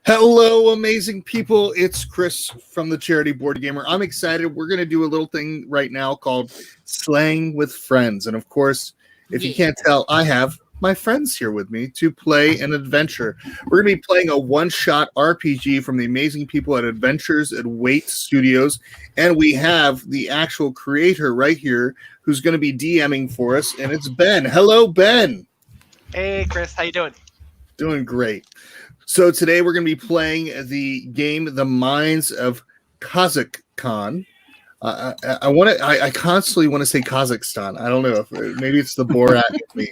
Hello, amazing people. It's Chris from the Charity Board Gamer. I'm excited. We're going to do a little thing right now called Slaying with Friends. And of course, if you can't tell, I have my friends here with me to play an adventure. We're going to be playing a one-shot RPG from the amazing people at Adventures at Wait Studios. And we have the actual creator right here who's going to be DMing for us. And it's Ben. Hello, Ben. Hey, Chris. How you doing? Doing great. So today we're going to be playing the game, The Mines of Khazakahn. I constantly want to say Kazakhstan. I don't know if maybe it's the Borat in me,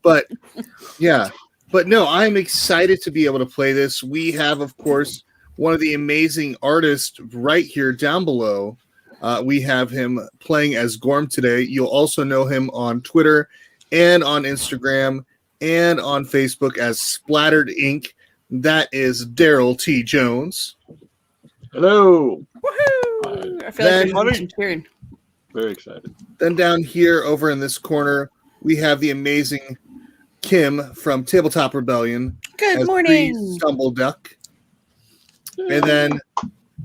but yeah. But no, I'm excited to be able to play this. We have, of course, one of the amazing artists right here down below. We have him playing as Gorm today. You'll also know him on Twitter and on Instagram and on Facebook as Splattered Inc. That is Darryl T. Jones. Hello. Woohoo! I feel like there's some cheering. Very excited. Then down here over in this corner, we have the amazing Kim from Tabletop Rebellion. Good as morning. Bree Stumble Duck. And then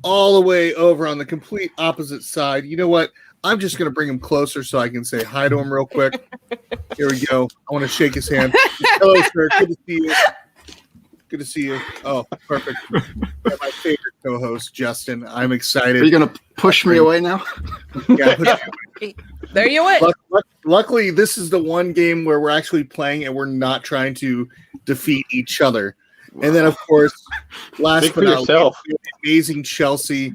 all the way over on the complete opposite side, you know what? I'm just going to bring him closer so I can say hi to him real quick. Here we go. I want to shake his hand. Hello, sir. Good to see you. Good to see you. Oh, perfect. Yeah, my favorite co-host, Justin. I'm excited. Are you going to push me away now? Yeah, There you went. Luckily, this is the one game where we're actually playing and we're not trying to defeat each other. And then, of course, last but not least, amazing Chelsea.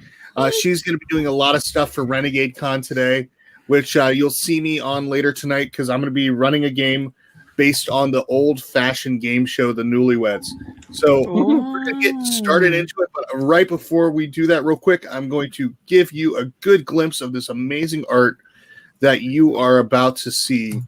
She's going to be doing a lot of stuff for Renegade Con today, which you'll see me on later tonight because I'm going to be running a game based on the old-fashioned game show, The Newlyweds. So we're going to get started into it, but right before we do that real quick, I'm going to give you a good glimpse of this amazing art that you are about to see.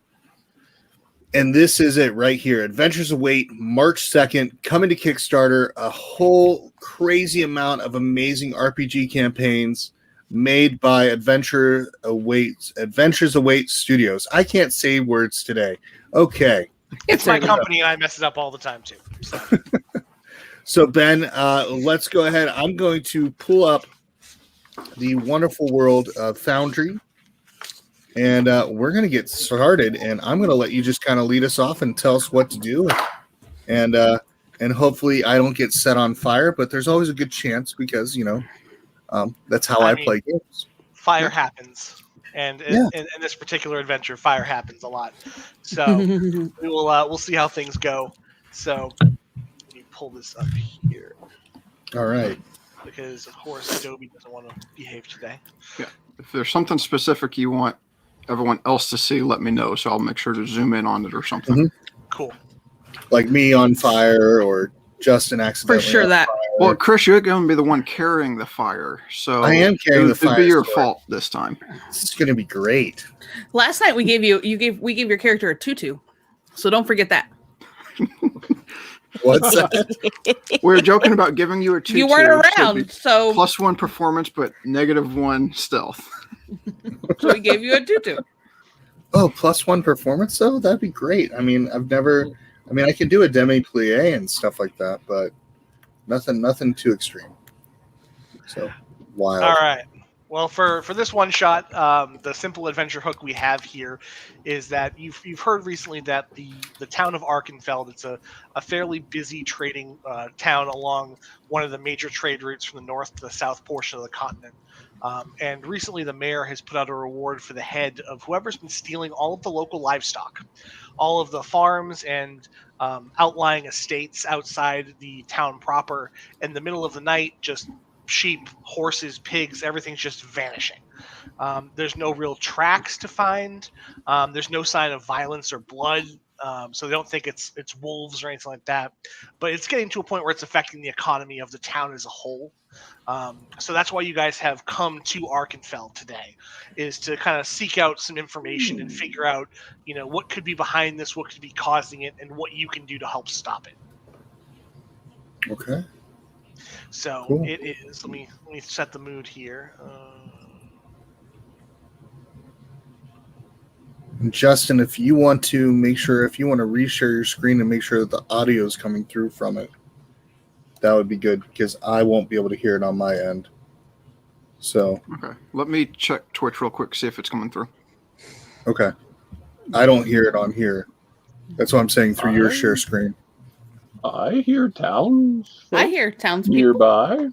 And this is it right here. Adventures Await, March 2nd, coming to Kickstarter, a whole crazy amount of amazing RPG campaigns made by Adventures Await Studios. I can't say words today. Okay. It's my company, and I mess it up all the time, too. So Ben, let's go ahead. I'm going to pull up the wonderful world of Foundry, and we're going to get started, and I'm going to let you just kind of lead us off and tell us what to do, and hopefully I don't get set on fire, but there's always a good chance because, you know, that's how I play games. Fire happens. And in this particular adventure, fire happens a lot. So we'll see how things go. So let me pull this up here. All right. Because, of course, Adobe doesn't want to behave today. Yeah. If there's something specific you want everyone else to see, let me know. So I'll make sure to zoom in on it or something. Mm-hmm. Cool. Like me on fire or Justin accidentally. For sure that. Fire. Well, Chris, you're going to be the one carrying the fire. So I am carrying the fire. It'll be your fault this time. This is going to be great. Last night we gave your character a tutu. So don't forget that. What's that? We're joking about giving you a tutu. You weren't around, so +1 performance, but -1 stealth. So we gave you a tutu. Oh, +1 performance though? That'd be great. I mean, I can do a demi-plie and stuff like that, but nothing too extreme. So wild. All right. Well, for this one shot, the simple adventure hook we have here is that you've heard recently that the town of Arkenfeld, it's a fairly busy trading town along one of the major trade routes from the north to the south portion of the continent. And recently the mayor has put out a reward for the head of whoever's been stealing all of the local livestock, all of the farms and outlying estates outside the town proper. In the middle of the night, just sheep, horses, pigs, everything's just vanishing. There's no real tracks to find. There's no sign of violence or blood. So they don't think it's wolves or anything like that. But it's getting to a point where it's affecting the economy of the town as a whole. So that's why you guys have come to Arkenfeld today, is to kind of seek out some information and figure out, you know, what could be behind this, what could be causing it, and what you can do to help stop it. Okay. So cool. It is. Let me set the mood here. Justin, if you want to reshare your screen and make sure that the audio is coming through from it. that would be good because I won't be able to hear it on my end. So Okay. Let me check Twitch real quick, see if it's coming through. okay. I don't hear it on here. That's what I'm saying through your share screen. I hear towns. I hear townspeople nearby.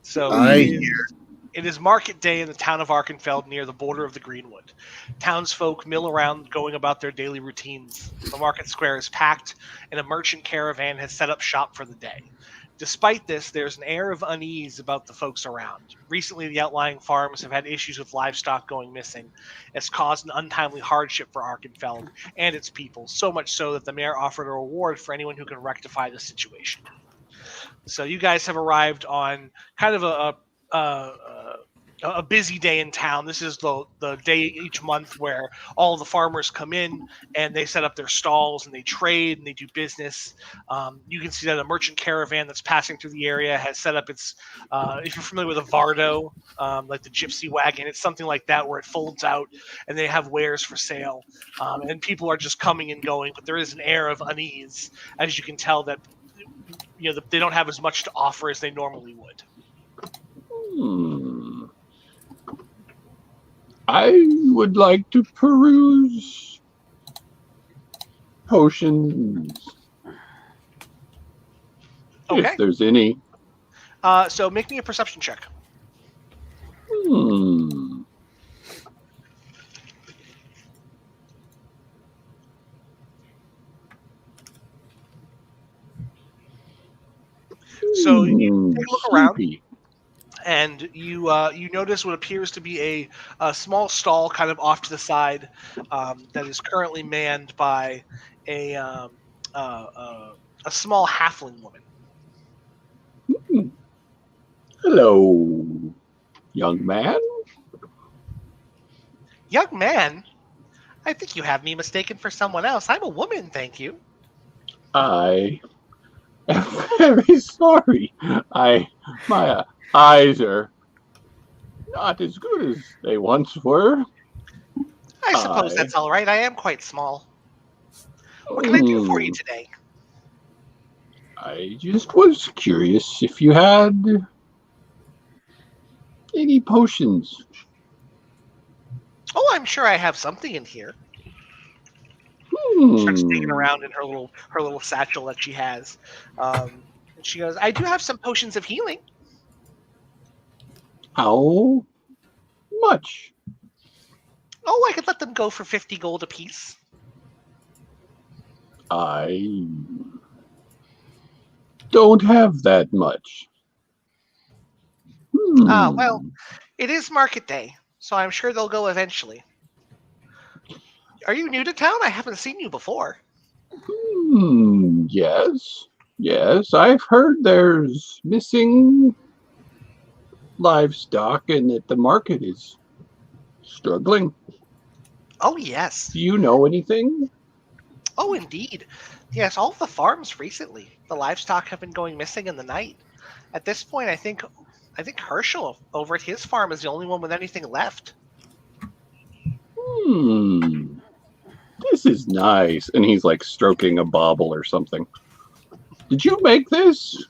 So hear. It is market day in the town of Arkenfeld near the border of the Greenwood. Townsfolk mill around going about their daily routines. The market square is packed, and a merchant caravan has set up shop for the day. Despite this, there's an air of unease about the folks around. Recently, the outlying farms have had issues with livestock going missing. It's caused an untimely hardship for Arkenfeld and its people, so much so that the mayor offered a reward for anyone who can rectify the situation. So you guys have arrived on kind of a busy day in town. This is the day each month where all the farmers come in and they set up their stalls and they trade and they do business. You can see that a merchant caravan that's passing through the area has set up its, if you're familiar with a Vardo, like the gypsy wagon, it's something like that where it folds out and they have wares for sale. And people are just coming and going, but there is an air of unease, as you can tell that they don't have as much to offer as they normally would. I would like to peruse potions. Okay. If there's any. So make me a perception check. So you take a look around, and you notice what appears to be a small stall kind of off to the side that is currently manned by a small halfling woman. Hello, young man. Young man? I think you have me mistaken for someone else. I'm a woman, thank you. I am very sorry. My eyes are not as good as they once were. I suppose that's all right. I am quite small. What can I do for you today? I just was curious if you had any potions. Oh, I'm sure I have something in here. Starts digging around in her little satchel that she has. And she goes, I do have some potions of healing. How much? Oh, I could let them go for 50 gold apiece. I don't have that much. Well, it is market day, so I'm sure they'll go eventually. Are you new to town? I haven't seen you before. Yes. I've heard there's missing livestock and that the market is struggling. Oh, yes. Do you know anything? Oh, indeed. Yes, all of the farms recently. The livestock have been going missing in the night. At this point, I think Herschel over at his farm is the only one with anything left. This is nice. And he's like stroking a bauble or something. Did you make this?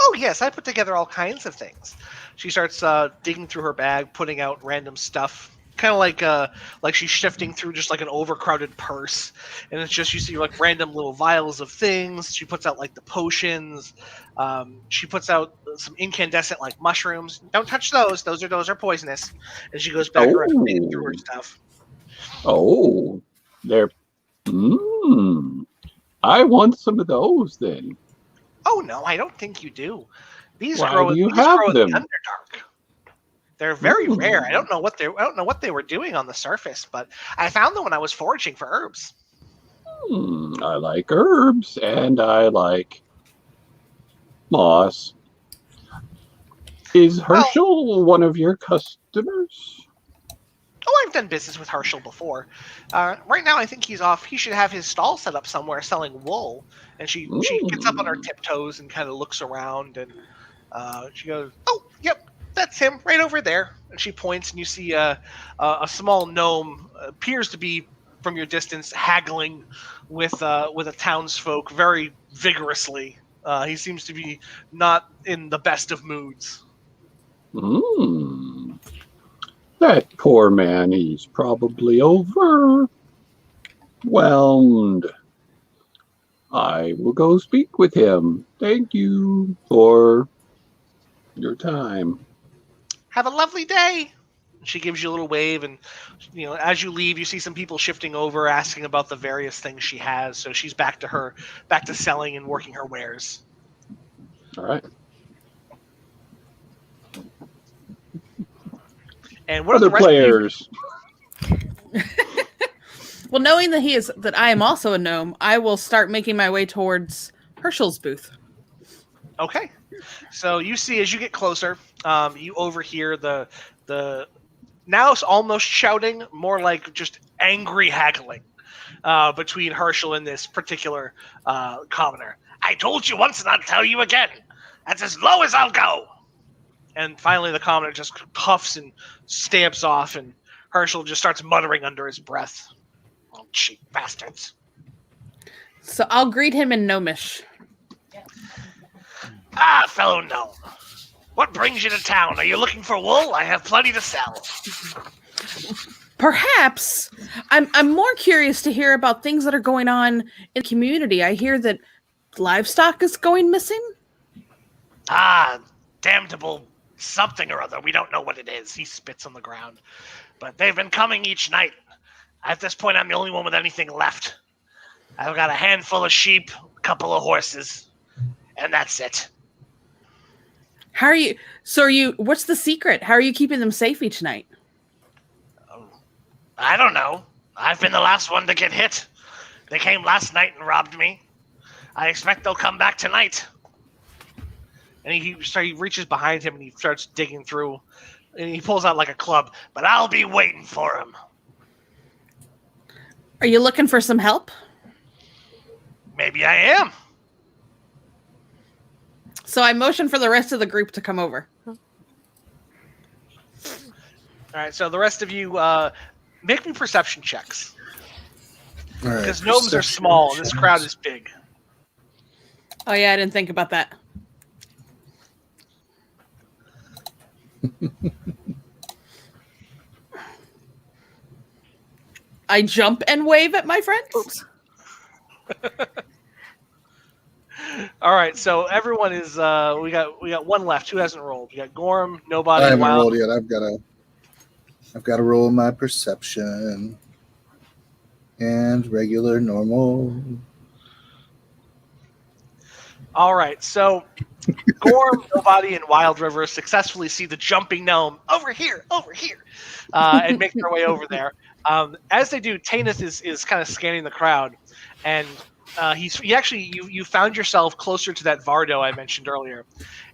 Oh, yes, I put together all kinds of things. She starts digging through her bag, putting out random stuff, kind of like she's shifting through just like an overcrowded purse. And it's just, you see like random little vials of things. She puts out like the potions. She puts out some incandescent like mushrooms. Don't touch those. Those are poisonous. And she goes back around digging through her stuff. Oh, they're... I want some of those then. Oh, no, I don't think you do. These Why grow do you in have the them? Underdark. They're very rare. I don't know what they were doing on the surface, but I found them when I was foraging for herbs. I like herbs and I like moss. Is Herschel one of your customers? Oh, I've done business with Herschel before. Right now, I think he's off. He should have his stall set up somewhere selling wool. And she gets up on her tiptoes and kind of looks around, and she goes, "Oh, yep, that's him right over there." And she points, and you see a small gnome, appears to be from your distance, haggling with a townsfolk very vigorously. He seems to be not in the best of moods. That poor man, he's probably overwhelmed. I will go speak with him. Thank you for your time. Have a lovely day. She gives you a little wave, and as you leave, you see some people shifting over, asking about the various things she has. So she's back to selling and working her wares. All right. And what other players? Well, knowing that I am also a gnome, I will start making my way towards Herschel's booth. Okay. So you see, as you get closer, you overhear the now it's almost shouting, more like just angry haggling between Herschel and this particular commoner. I told you once and I'll tell you again. That's as low as I'll go. And finally the commoner just puffs and stamps off, and Herschel just starts muttering under his breath. Oh, cheap bastards. So I'll greet him in Gnomish. Ah, fellow gnome. What brings you to town? Are you looking for wool? I have plenty to sell. Perhaps. I'm more curious to hear about things that are going on in the community. I hear that livestock is going missing. Ah, damnable something or other. We don't know what it is. He spits on the ground. But they've been coming each night. At this point, I'm the only one with anything left. I've got a handful of sheep, a couple of horses, and that's it. What's the secret? How are you keeping them safe each night? I don't know. I've been the last one to get hit. They came last night and robbed me. I expect they'll come back tonight. And he reaches behind him and he starts digging through. And he pulls out like a club. But I'll be waiting for him. Are you looking for some help? Maybe I am. So I motion for the rest of the group to come over. All right, so the rest of you make me perception checks. All right, because gnomes are small and this crowd is big. Oh yeah, I didn't think about that. I jump and wave at my friends. Oops. All right, so everyone is we got one left. Who hasn't rolled? We got Gorm, nobody. I haven't rolled yet. I've got to roll my perception and regular normal. All right, so Gorm, nobody, and Wild River successfully see the jumping gnome over here, and make their way over there. As they do, Teynith is kind of scanning the crowd, and you found yourself closer to that Vardo I mentioned earlier,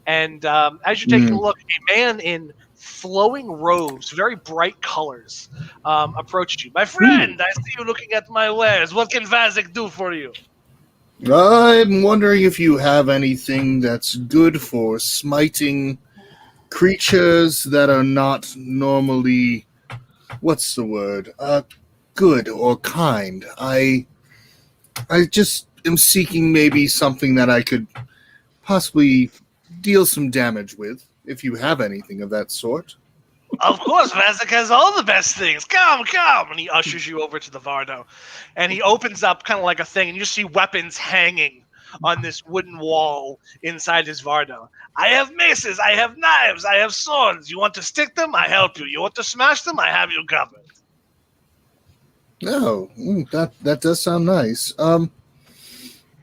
and as you're taking a look, a man in flowing robes, very bright colors, approached you. My friend, I see you looking at my wares. What can Vazik do for you? I'm wondering if you have anything that's good for smiting creatures that are not normally, what's the word, good or kind. I just am seeking maybe something that I could possibly deal some damage with, if you have anything of that sort. Of course, Vazik has all the best things. Come. And he ushers you over to the Vardo. And he opens up kind of like a thing, and you see weapons hanging on this wooden wall inside his Vardo. I have maces, I have knives, I have swords. You want to stick them? I help you. You want to smash them? I have you covered. Oh, that does sound nice.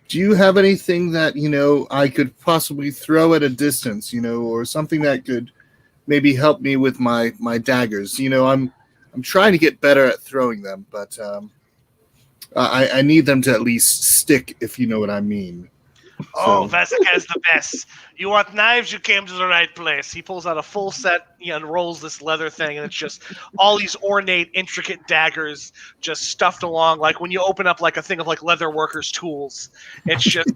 Do you have anything that, I could possibly throw at a distance, or something that could maybe help me with my daggers? I'm trying to get better at throwing them, but I need them to at least stick, if you know what I mean. Oh, Vazik has the best. You want knives? You came to the right place. He pulls out a full set, he unrolls this leather thing, and it's just all these ornate, intricate daggers just stuffed along. Like when you open up like a thing of like leather workers' tools, it's just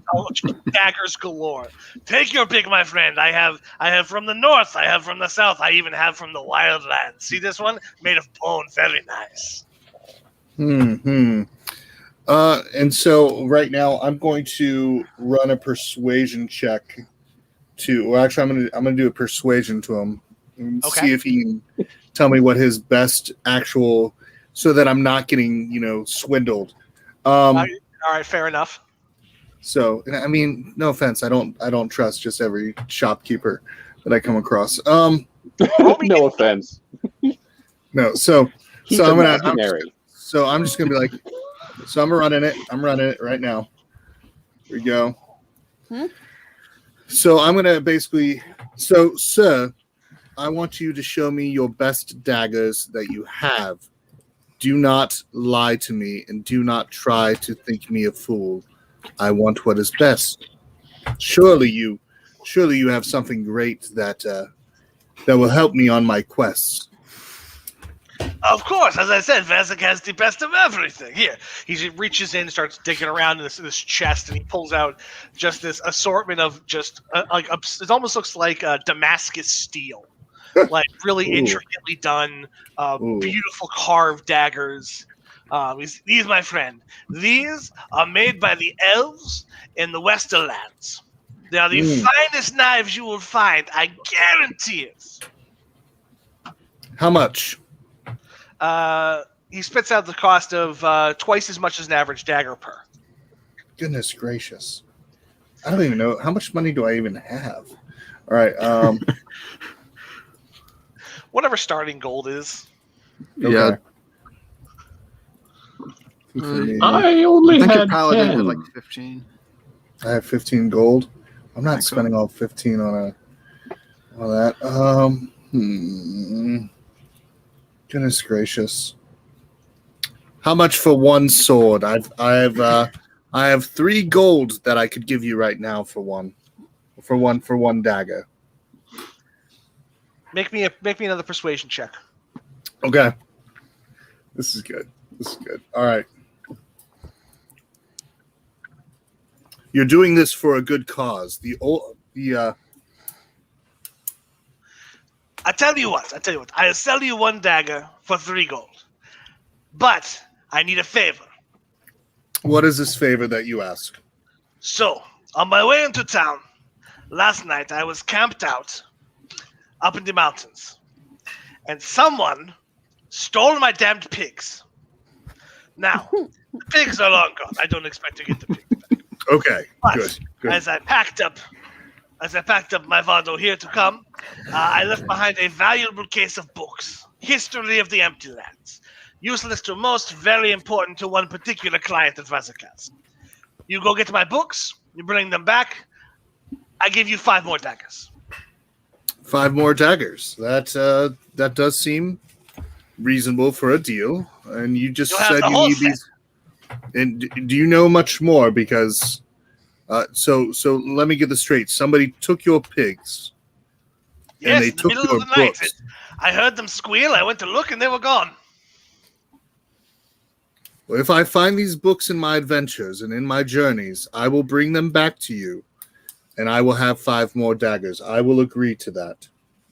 daggers galore. Take your pick, my friend. I have from the north. I have from the south. I even have from the wildlands. See this one? Made of bone. Very nice. Hmm. And so right now I'm going to run a persuasion check I'm gonna do a persuasion to him and see if he can tell me what his best actual, so that I'm not getting swindled. All right, fair enough. So I mean, no offense, I don't trust just every shopkeeper that I come across. No offense. No, so He's I'm imaginary. I'm just gonna be like, so I'm running it right now. Here we go. So I'm gonna basically, sir, I want you to show me your best daggers that you have. Do not lie to me and do not try to think me a fool. I want what is best. Surely you have something great that will help me on my quests. Of course, as I said, Vazak has the best of everything. Here, he reaches in, starts digging around in this chest, and he pulls out just this assortment of just it almost looks like Damascus steel, like really intricately done, beautiful carved daggers. These, my friend, these are made by the elves in the Westerlands. They are the finest knives you will find. I guarantee it. How much? He spits out the cost of twice as much as an average dagger per. Goodness gracious. I don't even know. How much money do I even have? All right. Whatever starting gold is. Yeah. I only think had your paladin 10. had like 15. I have 15 gold. I'm not spending all 15 on that. Goodness gracious. How much for one sword? I have 3 gold that I could give you right now for one dagger. Make me another persuasion check. Okay. This is good. All right. You're doing this for a good cause. I tell you what. I'll sell you one dagger for 3 gold. But I need a favor. What is this favor that you ask? So, on my way into town, last night I was camped out up in the mountains. And someone stole my damned pigs. Now, the pigs are long gone. I don't expect to get the pigs back. Okay, But good. as I packed up my Vado here to come, I left behind a valuable case of books. History of the Empty Lands. Useless to most, very important to one particular client at Khazakahn. You go get my books, you bring them back, I give you 5 more daggers. 5 more daggers. That does seem reasonable for a deal. And you just said you need these. And do you know much more? Because so let me get this straight. Somebody took your pigs. Yes, and they in the took middle your of the night. books. I heard them squeal. I went to look, and they were gone. Well, if I find these books in my adventures and in my journeys, I will bring them back to you, and I will have 5 more daggers. I will agree to that.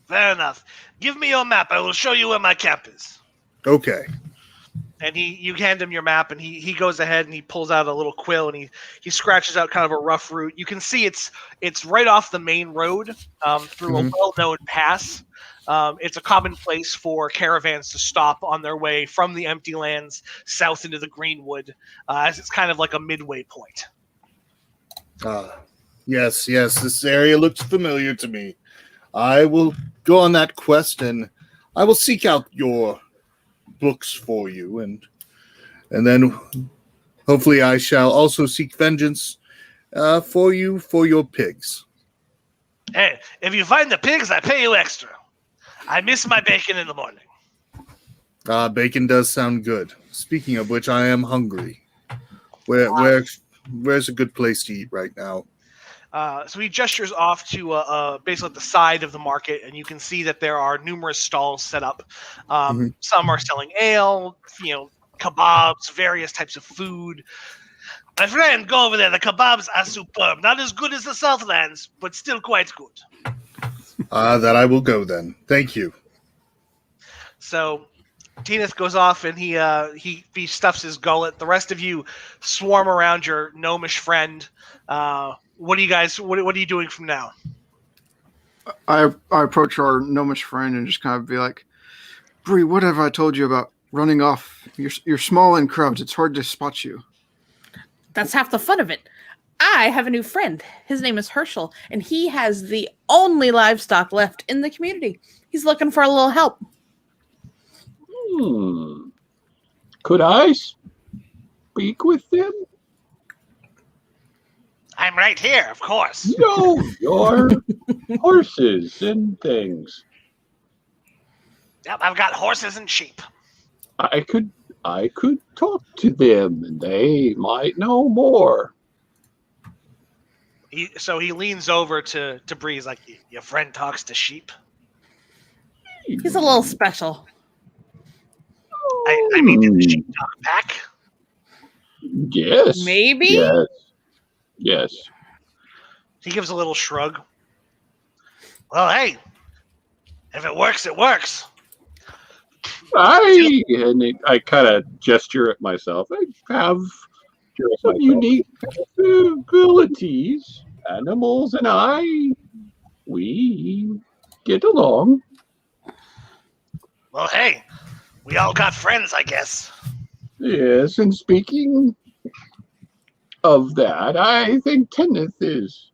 Fair enough. Give me your map. I will show you where my camp is. Okay. And you hand him your map, and he goes ahead and he pulls out a little quill, and he scratches out kind of a rough route. You can see it's right off the main road through a well-known pass. It's a common place for caravans to stop on their way from the Empty Lands south into the Greenwood, as it's kind of like a midway point. Yes, this area looks familiar to me. I will go on that quest, and I will seek out your books for you, and then hopefully I shall also seek vengeance for you for your pigs. Hey, if you find the pigs, I pay you extra. I miss my bacon in the morning. Bacon does sound good. Speaking of which, I am hungry. Where's a good place to eat right now? So he gestures off to basically at the side of the market, and you can see that there are numerous stalls set up. Some are selling ale, kebabs, various types of food. My friend, go over there. The kebabs are superb. Not as good as the Southlands, but still quite good. That I will go then. Thank you. So Teynith goes off and he stuffs his gullet. The rest of you swarm around your gnomish friend. What are you doing from now? I approach our gnomish friend and just kind of be like, Bree, what have I told you about running off? You're small in crowds. It's hard to spot you. That's half the fun of it. I have a new friend. His name is Herschel, and he has the only livestock left in the community. He's looking for a little help. Could I speak with them? I'm right here, of course. No, your horses and things. Yep, I've got horses and sheep. I could talk to them, and they might know more. So he leans over to Bree. He's like, your friend talks to sheep? He's a little special. I mean, did the sheep talk back? Yes. Maybe? Yes. He gives a little shrug. Well, hey, if it works, it works. I kind of gesture at myself. I have some unique abilities. Animals and we get along. Well, hey, we all got friends, I guess. Yes, and speaking of that, I think Teynith is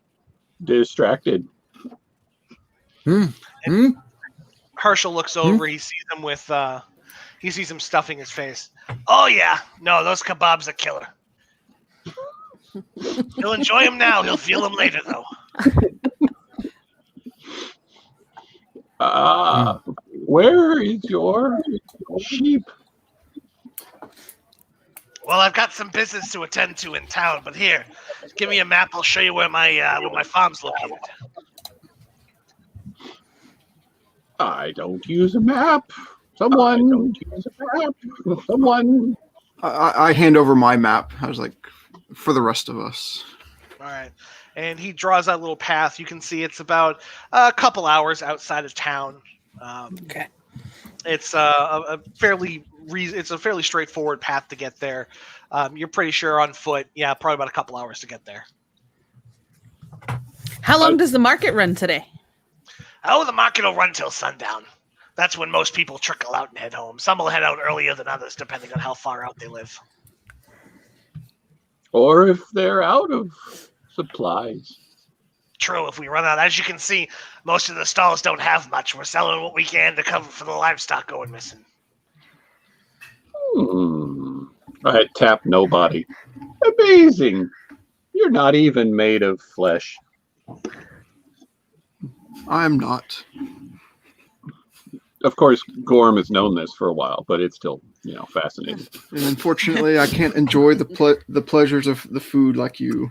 distracted. Herschel looks over. He sees him he sees him stuffing his face. Oh yeah, no, those kebabs are killer. He'll enjoy them now. He'll feel them later, though. Where is your sheep? Well, I've got some business to attend to in town, but here, give me a map. I'll show you where my farm's located. I don't use a map. Someone. I hand over my map. I was like, for the rest of us. All right. And he draws that little path. You can see it's about a couple hours outside of town. Okay. It's a fairly straightforward path to get there. You're pretty sure on foot. Yeah, probably about a couple hours to get there. How long does the market run today? Oh, the market will run till sundown. That's when most people trickle out and head home. Some will head out earlier than others, depending on how far out they live. Or if they're out of supplies. True, if we run out. As you can see, most of the stalls don't have much. We're selling what we can to cover for the livestock going missing. I tap nobody. Amazing. You're not even made of flesh. I'm not. Of course, Gorm has known this for a while, but it's still, fascinating. And unfortunately, I can't enjoy the pleasures of the food like you.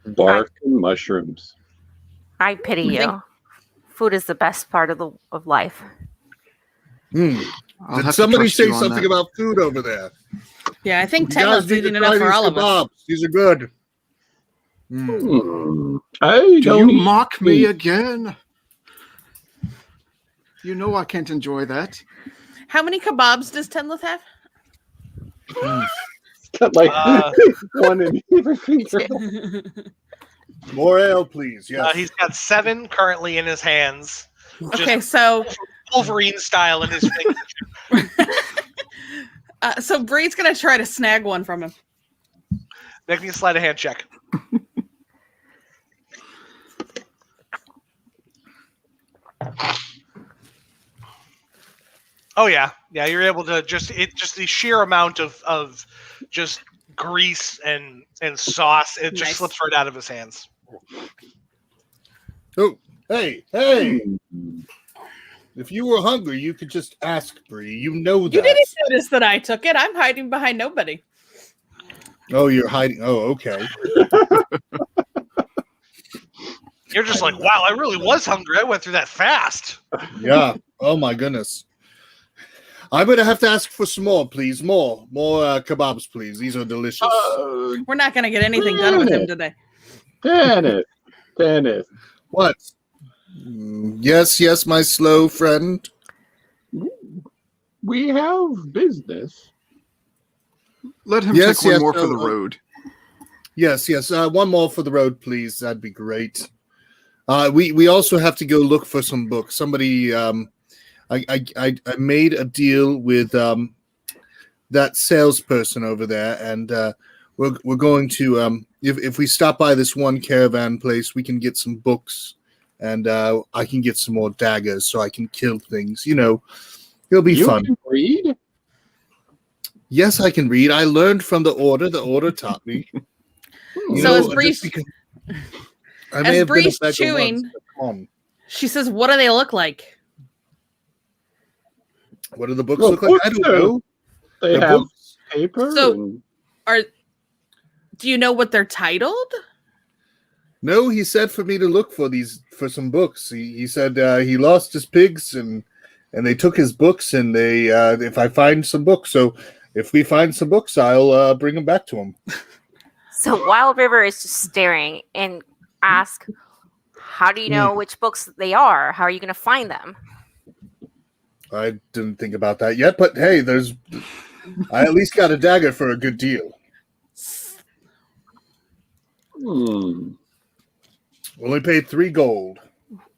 Bark and mushrooms. I pity you. Food is the best part of life. Did somebody say something about food over there? Yeah, I think Teynith's eating enough for all of us. These are good. Do you mock me again? You know I can't enjoy that. How many kebabs does Teynith have? Got one in every finger. More ale, please. Yes. He's got 7 currently in his hands. Okay, so Wolverine style in his fingers. So Bree's gonna try to snag one from him. Make me a sleight of hand check. Oh yeah, you're able to just the sheer amount of just grease and sauce. It just slips right out of his hands. Oh, hey! If you were hungry, you could just ask Bree. You know that. You didn't notice that I took it. I'm hiding behind nobody. Oh, you're hiding. Oh, okay. You're just like, wow, I really was hungry. I went through that fast. Yeah. Oh my goodness. I'm gonna have to ask for some more, please. More kebabs, please. These are delicious. We're not gonna get anything done with him today. Teynith. What? Yes, my slow friend. we have business. Let him take one more for the road. Yes. One more for the road, please. That'd be great. We also have to go look for some books. Somebody, I made a deal with that salesperson over there, and we're going to if we stop by this one caravan place, we can get some books, and I can get some more daggers so I can kill things. It'll be fun. You can read? Yes, I can read. I learned from the Order. The Order taught me. So as Bree's chewing, she says, "What do they look like?" What do the books look like? I don't know. They have paper. So, do you know what they're titled? No, he said for me to look for some books. He said he lost his pigs and they took his books, and they if I find some books. So if we find some books, I'll bring them back to him. So Wild River is just staring and ask, "How do you know which books they are? How are you going to find them?" I didn't think about that yet, but hey, I at least got a dagger for a good deal. Only paid 3 gold.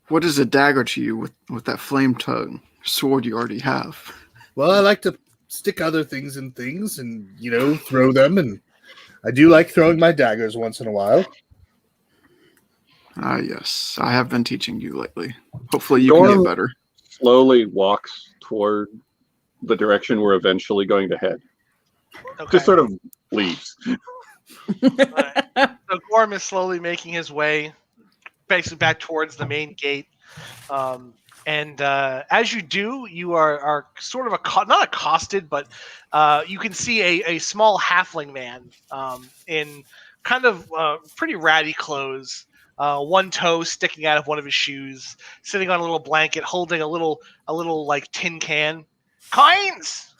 What is a dagger to you with that flame tongue sword you already have? Well, I like to stick other things in things and, throw them, and I do like throwing my daggers once in a while. Yes. I have been teaching you lately. Hopefully you can get better. Slowly walks toward the direction we're eventually going to head. Okay. Just sort of leaves. So Gorm is slowly making his way basically back towards the main gate. And as you do, you are sort of not accosted, but you can see a small halfling man in kind of pretty ratty clothes, one toe sticking out of one of his shoes, sitting on a little blanket, holding a little like tin can. Coins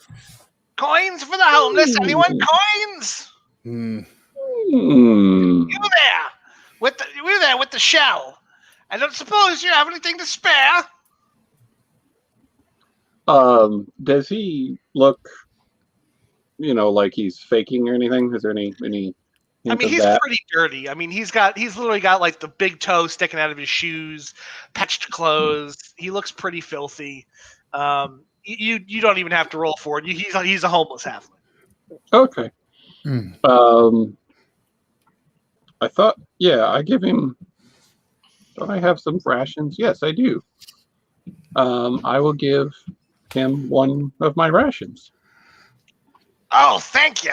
for the homeless. Anyone? Coins. Hmm. You there with the shell. I don't suppose you have anything to spare. Does he look, like he's faking or anything? Is there any I mean, he's pretty dirty. I mean, he's literally got like the big toe sticking out of his shoes, patched clothes. He looks pretty filthy. You don't even have to roll for it. He's a homeless halfling. Okay. I thought, I give him. Don't I have some rations? Yes, I do. I will give him one of my rations. Oh, thank you.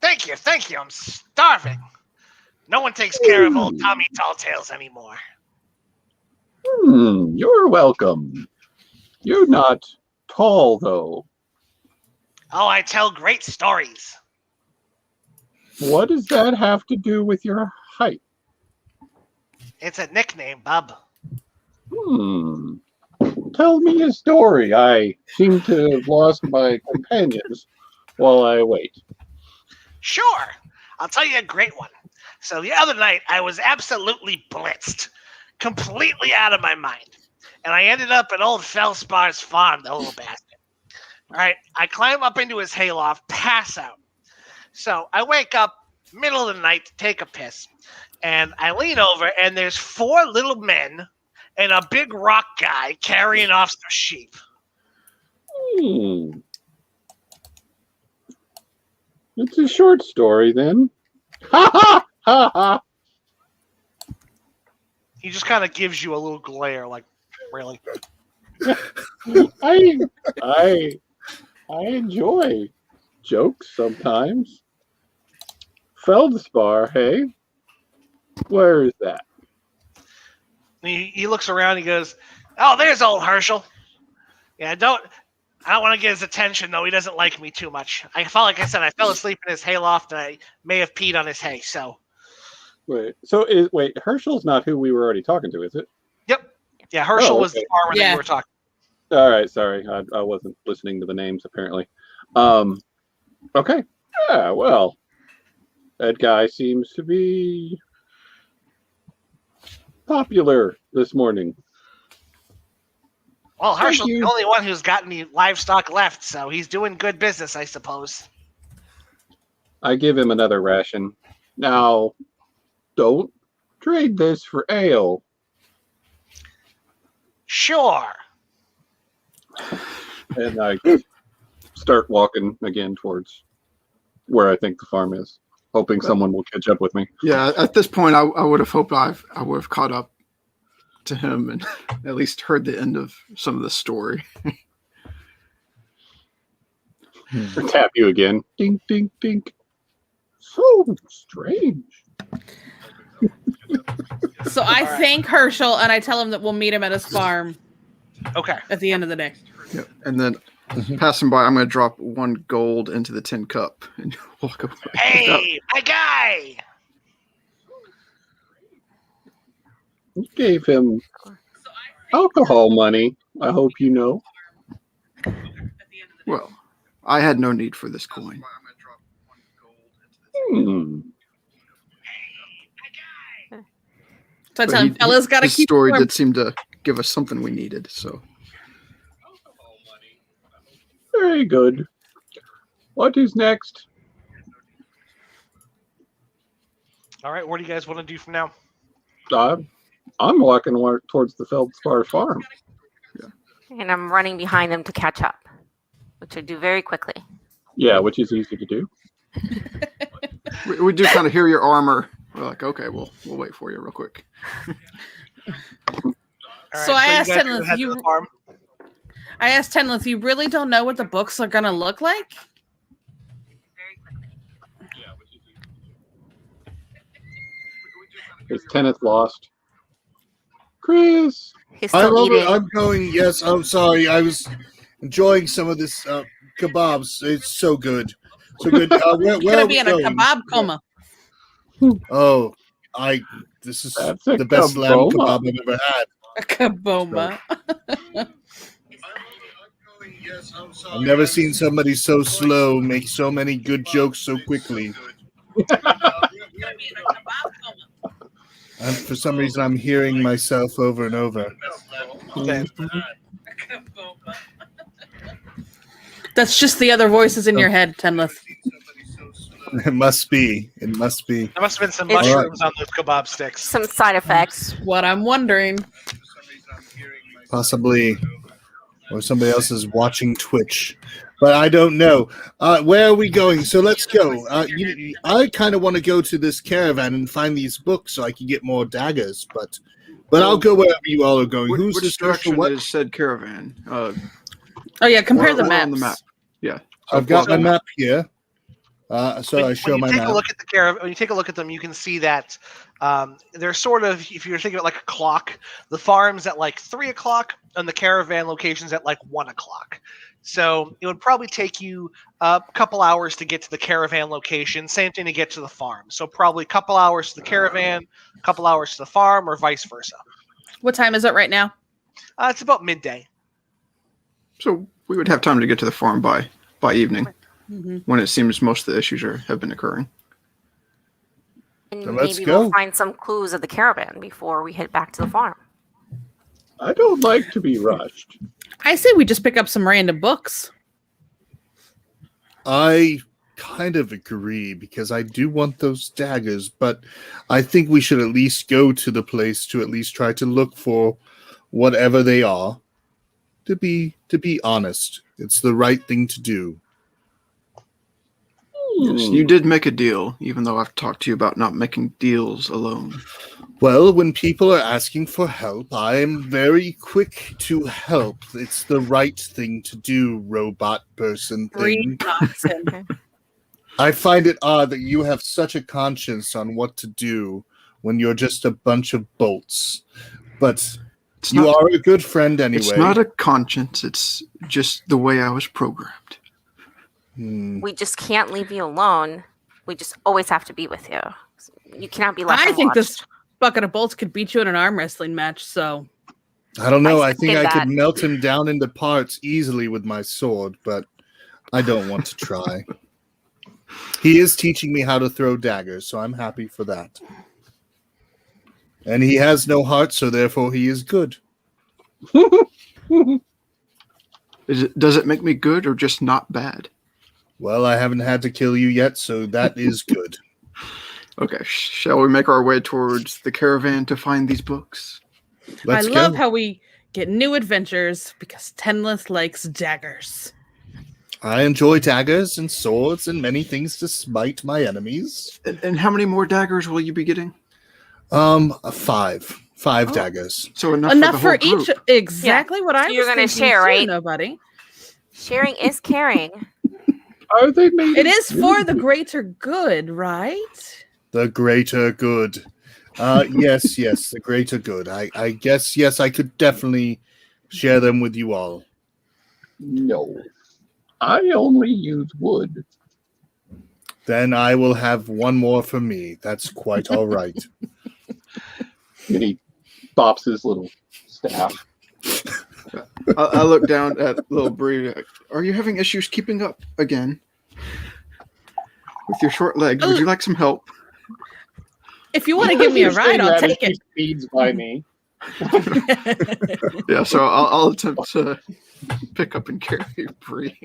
I'm starving. No one takes care of old Tommy Talltails anymore. You're welcome. You're not tall, though. Oh, I tell great stories. What does that have to do with your height? It's a nickname, bub. Tell me a story. I seem to have lost my companions while I wait. Sure. I'll tell you a great one. So the other night, I was absolutely blitzed. Completely out of my mind. And I ended up at old Felspar's farm, the little bastard. All right, I climb up into his hayloft, pass out. So I wake up middle of the night to take a piss. And I lean over, and there's 4 little men and a big rock guy carrying off some sheep. It's a short story, then. Ha ha ha ha! He just kind of gives you a little glare, like, really? I enjoy jokes sometimes. Feldspar, hey? Where is that? He looks around. He goes, "Oh, there's old Herschel. Yeah, I don't want to get his attention though. He doesn't like me too much. I felt like I said I fell asleep in his hayloft and I may have peed on his hay. So wait, Herschel's not who we were already talking to, is it? Yep. Yeah, Herschel was the farmer that you were talking. All right, sorry, I wasn't listening to the names apparently. Okay. Yeah, well, that guy seems to be popular this morning. Well, Herschel's the only one who's got any livestock left, so he's doing good business, I suppose. I give him another ration. Now, don't trade this for ale. Sure. And I start walking again towards where I think the farm is, hoping someone will catch up with me. Yeah, at this point, I would have hoped I would have caught up to him and at least heard the end of some of the story. Tap you again. Ding, ding, ding. So strange. So I thank Herschel and I tell him that we'll meet him at his farm. Okay. At the end of the day. Yep. And then passing by, I'm going to drop 1 gold into the tin cup and walk away. Hey, my guy! You gave him alcohol money, I hope you know. Well, I had no need for this coin. So I tell him, fellas, got to his keep story warm. did seem to give us something we needed, so. Very good. What is next? All right, what do you guys want to do from now? I'm walking towards the Feldspar farm. And I'm running behind them to catch up, which I do very quickly. Yeah, which is easy to do. We do kind of hear your armor. We're like, okay, we'll wait for you real quick. All So I asked you guys Teynith, head to the farm. I asked Teynith, you really don't know what the books are going to look like? Is Teynith lost? Chris! He's I still love eating. it. I'm going. Yes, I'm sorry. I was enjoying some of this kebabs. It's so good. So good. Where You're are going to we be in a going? kebab coma. Oh, this is That's a the best lamb kaboma. kebab I've ever had. A kaboma. I've never seen somebody so slow make so many good jokes so quickly. And for some reason, I'm hearing myself over and over. Okay. That's just the other voices in your head, Teynith. It must be. It must be. There must have been some It's- mushrooms on those kebab sticks. Some side effects. What I'm wondering. Possibly. Or somebody else is watching Twitch. But I don't know. Where are we going? So let's go. I kind of want to go to this caravan and find these books so I can get more daggers. But I'll go wherever you all are going. Who's Which this direction What? is said caravan? Oh, yeah, compare We're the on maps. the map. Yeah. I've got my map here. So I show when my you take map. a look at the when you take a look at them, you can see that they're sort of, if you're thinking about like a clock, the farm's at like 3 o'clock and the caravan location's at like 1 o'clock. So it would probably take you a couple hours to get to the caravan location. Same thing to get to the farm. So probably a couple hours to the caravan, a couple hours to the farm, or vice versa. What time is it right now? It's about midday. So we would have time to get to the farm by evening, Mm-hmm. when it seems most of the issues have been occurring. And So let's maybe go. we'll find some clues of the caravan before we head back to the farm. I don't like to be rushed. I say we just pick up some random books. I kind of agree because I do want those daggers, but I think we should at least go to the place to at least try to look for whatever they are. To be honest, it's the right thing to do. Yes, you did make a deal, even though I've talked to you about not making deals alone. Well, when people are asking for help, I am very quick to help. It's the right thing to do, robot person thing. Bree knocks in. I find it odd that you have such a conscience on what to do when you're just a bunch of bolts. But you are a good friend anyway. It's not a conscience. It's just the way I was programmed. We just can't leave you alone. We just always have to be with you. You cannot be left I think unwatched. this bucket of bolts could beat you in an arm wrestling match, so I don't know. I I think second I could that. melt him down into parts easily with my sword, but I don't want to try. He is teaching me how to throw daggers, so I'm happy for that. And he has no heart, so therefore he is good. Does it make me good or just not bad? Well, I haven't had to kill you yet, so that is good. Okay, shall we make our way towards the caravan to find these books? Let's I love go. how we get new adventures because Teynith likes daggers. I enjoy daggers and swords and many things to smite my enemies. And how many more daggers will you be getting? 5 daggers. So Enough for for the whole each. group. Exactly what I was you're gonna thinking share, too, right? Nobody. Sharing is caring. Are they made? It is for the greater good, right? The greater good. Yes, the greater good. I guess, yes, I could definitely share them with you all. No. I only use wood. Then I will have one more for me. That's quite all right. And he bops his little staff. I look down at little Bree. Are you having issues keeping up again? With your short legs, would you like some help? If you want to give me a ride, I'll take He it. speeds by me. Yeah, so I'll attempt to pick up and carry Bree.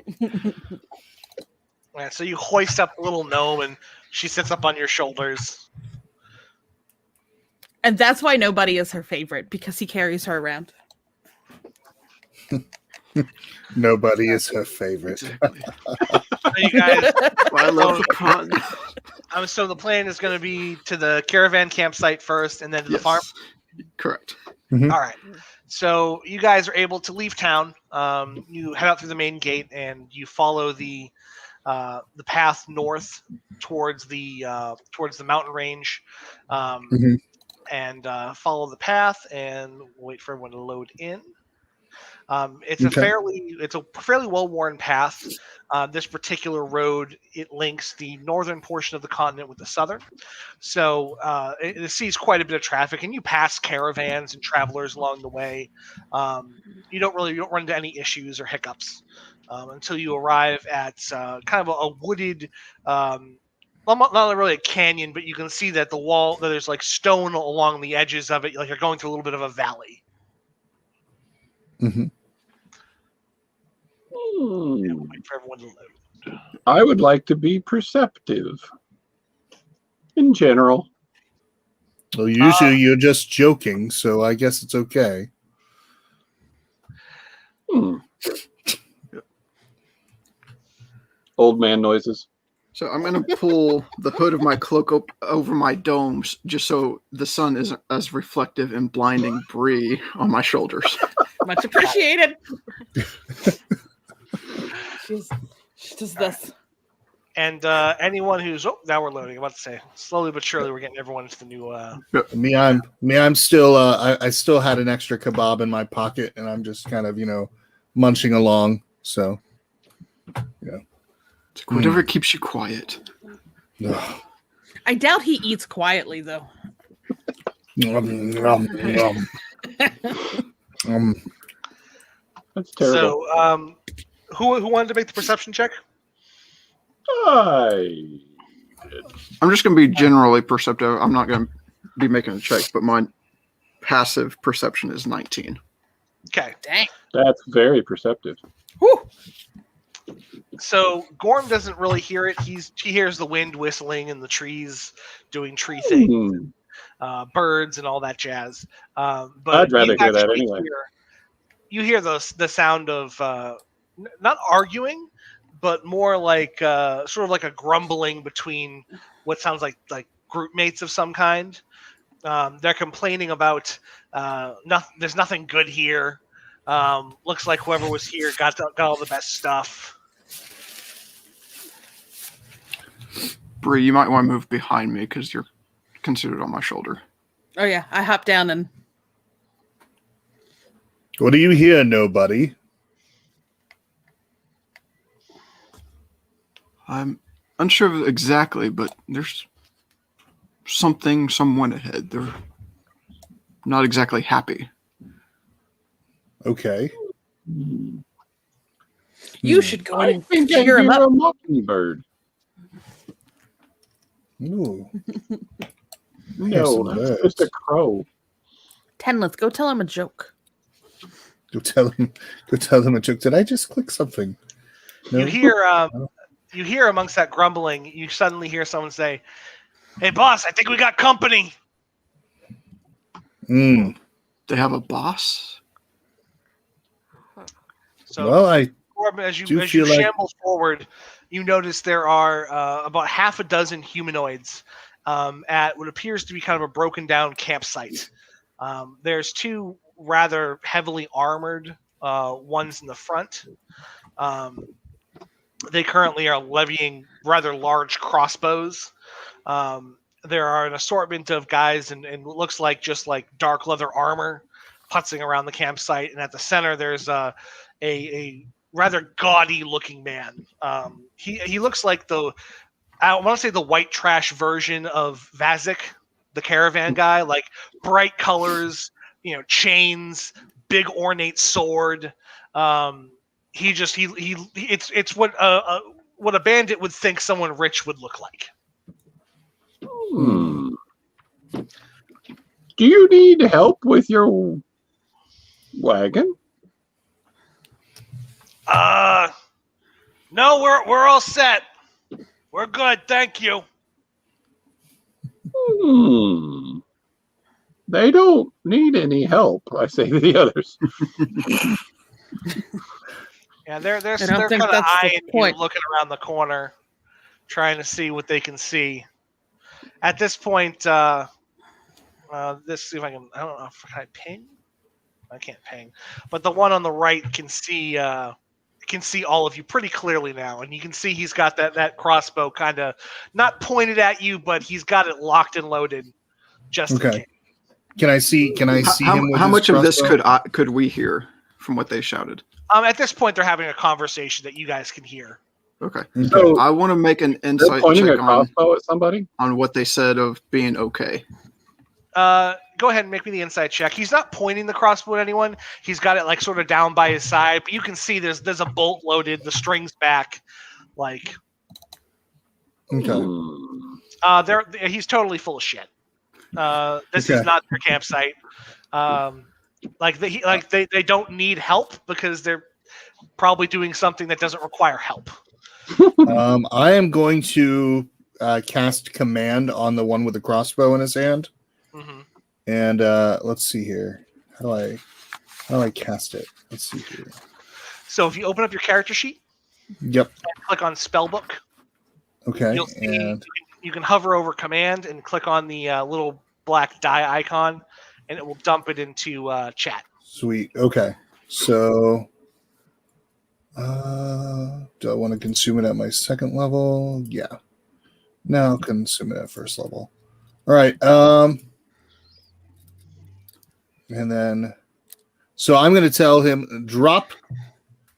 Yeah, so you hoist up the little gnome, and she sits up on your shoulders. And that's why Nobody is her favorite, because he carries her around. Nobody is her favorite. Exactly. So you guys, I love the pun. so the plan is going to be to the caravan campsite first, and then to the farm. Correct. All right. So you guys are able to leave town. You head out through the main gate, and you follow the path north towards the mountain range, and follow the path and wait for everyone to load in. It's a fairly well-worn path. This particular road, it links the northern portion of the continent with the southern. So it sees quite a bit of traffic, and you pass caravans and travelers along the way. You don't run into any issues or hiccups until you arrive at kind of a wooded, well, not really a canyon, but you can see that that there's like stone along the edges of it, like you're going through a little bit of a valley. Mm-hmm. Wait for everyone to load. I would like to be perceptive. In general. Well, usually you're just joking, so I guess it's okay. Old man noises. So I'm going to pull the hood of my cloak over my domes just so the sun isn't as reflective and blinding Bree on my shoulders. Much appreciated. She does this. And anyone who's now we're loading. I'm about to say slowly but surely we're getting everyone into the new. I'm still. I still had an extra kebab in my pocket, and I'm just kind of munching along. So, Whatever keeps you quiet. I doubt he eats quietly though. That's terrible. So, who wanted to make the perception check? I'm just going to be generally perceptive. I'm not going to be making a check, but my passive perception is 19. Okay. Dang. That's very perceptive. Whew. So Gorm doesn't really hear it. He hears the wind whistling and the trees doing tree things, birds and all that jazz. But I'd rather hear that anyway. You hear the sound of not arguing, but more like sort of like a grumbling between what sounds like group mates of some kind. They're complaining about there's nothing good here. Looks like whoever was here got all the best stuff. Bree, you might want to move behind me because you're considered on my shoulder. Oh yeah, I hop down and. What do you hear, nobody? I'm unsure of exactly, but there's someone ahead. They're not exactly happy. Okay. You should go in I and think cheer him I hear up. a mockingbird. Ooh. No, that's just a crow. Teynith, go tell him a joke. Go tell them a joke. Did I just click something? No? You hear amongst that grumbling, you suddenly hear someone say, "Hey, boss, I think we got company." Mm. They have a boss? So, Well, I Gorm, as you feel like- shamble forward, you notice there are about half a dozen humanoids at what appears to be kind of a broken down campsite. There's two rather heavily armored ones in the front. They currently are levying rather large crossbows. There are an assortment of guys and it looks like just like dark leather armor putzing around the campsite. And at the center, there's a rather gaudy looking man. He looks like I want to say the white trash version of Vazik, the caravan guy, like bright colors, chains, big ornate sword. It's what a bandit would think someone rich would look like. Do you need help with your wagon? No, we're all set. We're good, thank you. They don't need any help, I say to the others. Yeah, they're kind of that's the eyeing you, point. looking around the corner, trying to see what they can see. At this point, let's see if I can. I don't know if I ping. I can't ping, but the one on the right can see all of you pretty clearly now, and you can see he's got that crossbow kind of not pointed at you, but he's got it locked and loaded. Just in case. Can I see him? With how his much of this crossbow? could we hear from what they shouted? At this point, they're having a conversation that you guys can hear. Okay. So I want to make an they're insight pointing a check crossbow at somebody? on what they said of being okay. Go ahead and make me the insight check. He's not pointing the crossbow at anyone. He's got it like sort of down by his side, but you can see there's a bolt loaded, the strings back, like. Okay. He's totally full of shit. This is not their campsite. They don't need help because they're probably doing something that doesn't require help. I am going to cast command on the one with the crossbow in his hand. Mm-hmm. And let's see here. How do I cast it? Let's see here. So if you open up your character sheet, Yep. and click on Spellbook. Okay. You'll see And you can hover over command and click on the little black die icon, and it will dump it into chat. sweet. Okay. So do I want to consume it at my second level? Yeah. No, I'll consume it at first level. All right. And then, so I'm going to tell him drop,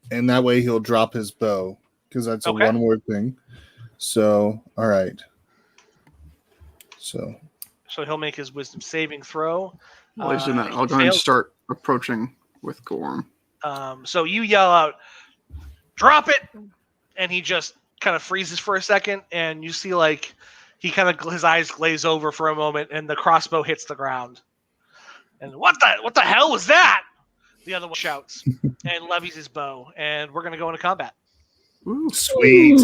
and that way he'll drop his bow because that's a one-word thing. So, all right. So he'll make his wisdom saving throw. Well, he's doing that. I'll go ahead and start approaching with Gorm. So you yell out, "Drop it!" and he just kind of freezes for a second, and you see like his eyes glaze over for a moment, and the crossbow hits the ground. And what the hell was that? The other one shouts and levies his bow, and we're gonna go into combat. Ooh. sweet.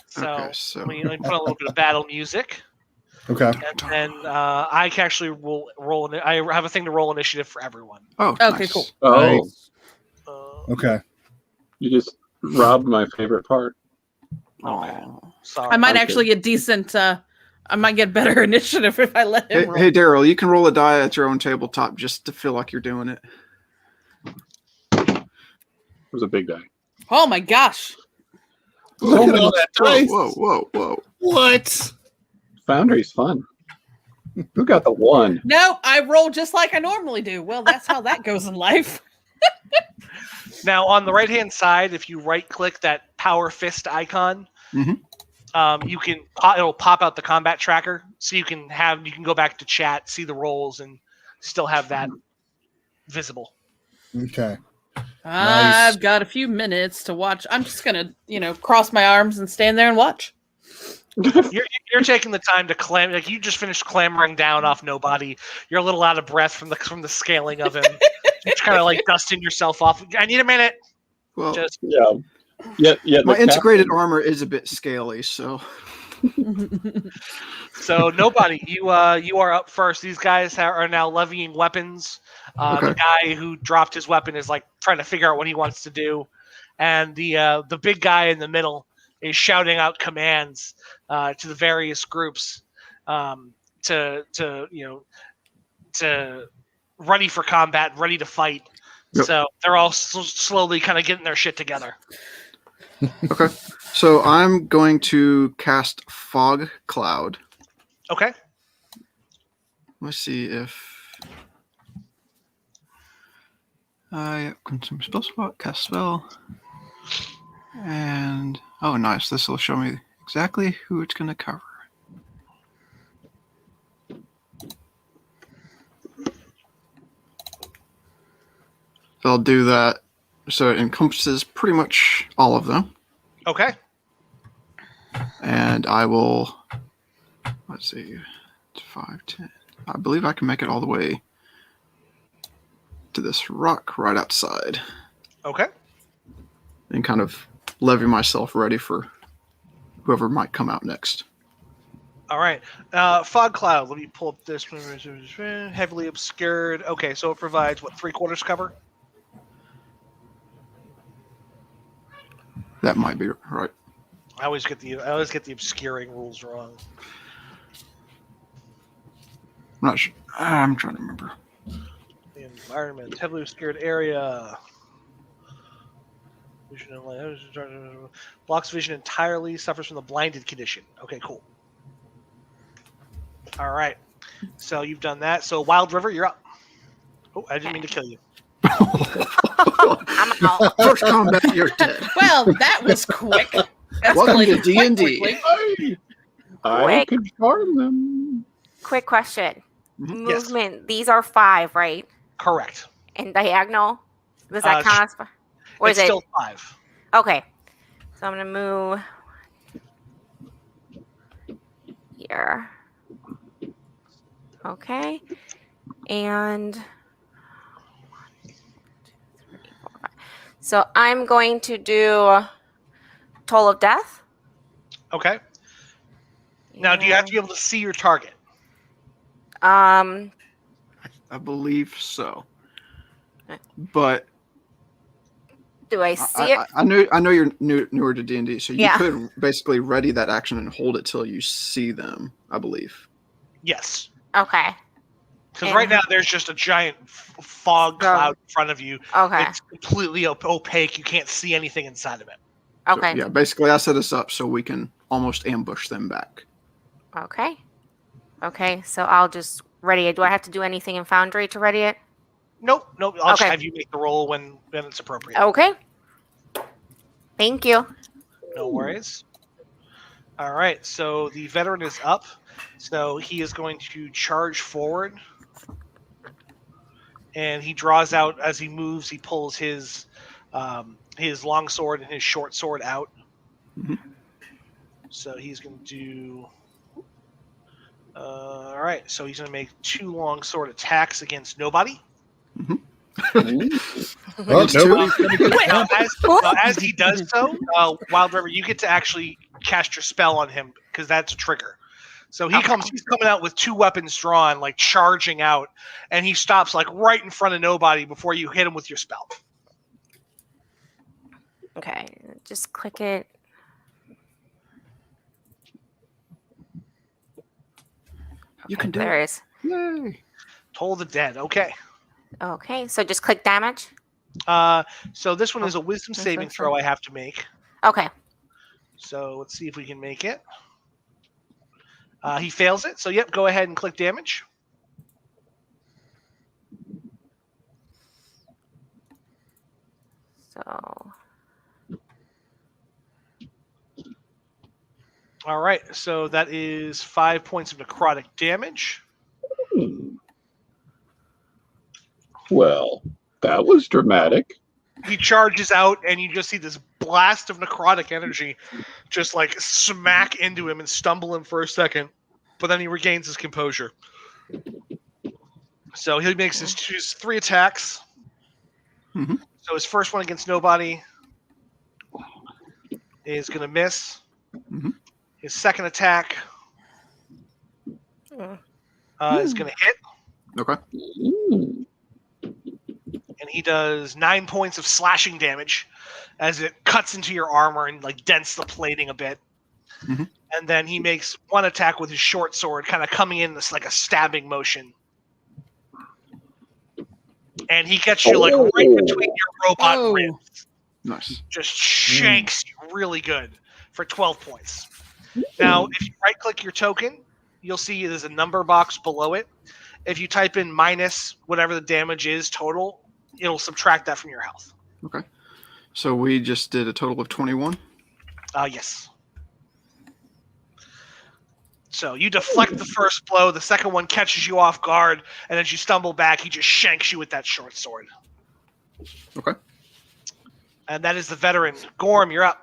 So, so let me put a little bit of battle music. Okay. And then I actually will roll. I have a thing to roll initiative for everyone. Oh, Okay, nice. cool. Oh, Nice. Okay. you just robbed my favorite part. Aw. Sorry. I might Okay. actually get decent. I might get better initiative if I let him roll. Hey, Darryl, you can roll a die at your own tabletop just to feel like you're doing it. It was a big die. Oh my gosh! Look at all that dice. Whoa. What? Foundry's fun. Who got the one? No, I roll just like I normally do. Well, that's how that goes in life. Now on the right hand side, if you right click that power fist icon, you can it'll pop out the combat tracker, so you can go back to chat, see the rolls, and still have that visible. Okay. I've got a few minutes to watch. I'm just gonna, cross my arms and stand there and watch. You're taking the time to clam, like you just finished clamoring down off nobody. You're a little out of breath from the scaling of him. Just kind of like dusting yourself off. I need a minute. Well, Just Yeah. my integrated armor is a bit scaly, so. so nobody. You are up first. These guys are now levying weapons. Okay. The guy who dropped his weapon is like trying to figure out what he wants to do, and the big guy in the middle is shouting out commands to the various groups to ready for combat, ready to fight. Yep. So they're all slowly kind of getting their shit together. Okay. So I'm going to cast Fog Cloud. Okay. Let's see if I consume spell spot, cast spell, and oh, nice! This will show me exactly who it's going to cover. So I'll do that. So it encompasses pretty much all of them. Okay. And I will, let's see, it's 5, 10. I believe I can make it all the way to this rock right outside. Okay. And kind of levy myself ready for whoever might come out next. All right. Fog cloud. Let me pull up this one. Heavily obscured. Okay, so it provides what, 3/4 cover? That might be right. I always get the obscuring rules wrong. I'm not sure. I'm trying to remember. The environment, heavily obscured area. Vision and light. Blocks vision entirely. Suffers from the blinded condition. Okay, cool. All right. So you've done that. So Wild River, you're up. Oh, I didn't mean to kill you. I'm out. First combat, you're dead. Well, that was quick. Welcome to Escalated quite D&D. quickly. I could harm them. Quick question. Mhm. Yes. Movement. These are 5, right? Correct. And diagonal. Does that count as 5? Or It's is it still 5. okay? So I'm gonna move here. Okay, and 1, 2, 3, 4, 5. So I'm going to do Toll of Death. Okay. Now, do you have to be able to see your target? I believe so. But Do I see it? I know you're newer to D&D, so you Yeah. could basically ready that action and hold it till you see them, I believe. Yes. Okay. Because right now there's just a giant fog cloud in front of you. Okay. It's completely opaque. You can't see anything inside of it. So, Okay. yeah, basically I set us up so we can almost ambush them back. Okay. Okay. So I'll just ready it. Do I have to do anything in Foundry to ready it? Nope. I'll just Okay. have you make the roll when it's appropriate. Okay. Thank you. No worries. All right. So the veteran is up. So he is going to charge forward. And he draws out, as he moves, he pulls his long sword and his short sword out. Mhm. So he's going to do... all right. So he's going to make 2 long sword attacks against nobody. Well, nobody's gonna get Now, as he does so, Wild River, you get to actually cast your spell on him because that's a trigger. So he's coming out with 2 weapons drawn, like charging out, and he stops like right in front of nobody before you hit him with your spell. Okay. Just click it. You can do There it. it is. Yay. Toll the Dead. Okay. Okay. So just click damage. So this one is a wisdom saving throw I have to make. Okay. So let's see if we can make it. He fails it. So yep, go ahead and click damage. So All right. So that is 5 points of necrotic damage. Well, that was dramatic. He charges out, and you just see this blast of necrotic energy just like smack into him and stumble him for a second, but then he regains his composure. So he makes his 3 attacks. Mhm. So his first one against nobody is going to miss. Mhm. His second attack is going to hit, Okay. and he does 9 points of slashing damage as it cuts into your armor and like dents the plating a bit. Mhm. And then he makes one attack with his short sword, kind of coming in this like a stabbing motion. And he gets you like right between your robot ribs. Nice. Just shanks you really good for 12 points. Now, if you right-click your token, you'll see there's a number box below it. If you type in minus whatever the damage is total, it'll subtract that from your health. Okay. So we just did a total of 21. Yes. So you deflect the first blow, the second one catches you off guard, and as you stumble back, he just shanks you with that short sword. Okay. And that is the veteran. Gorm, you're up.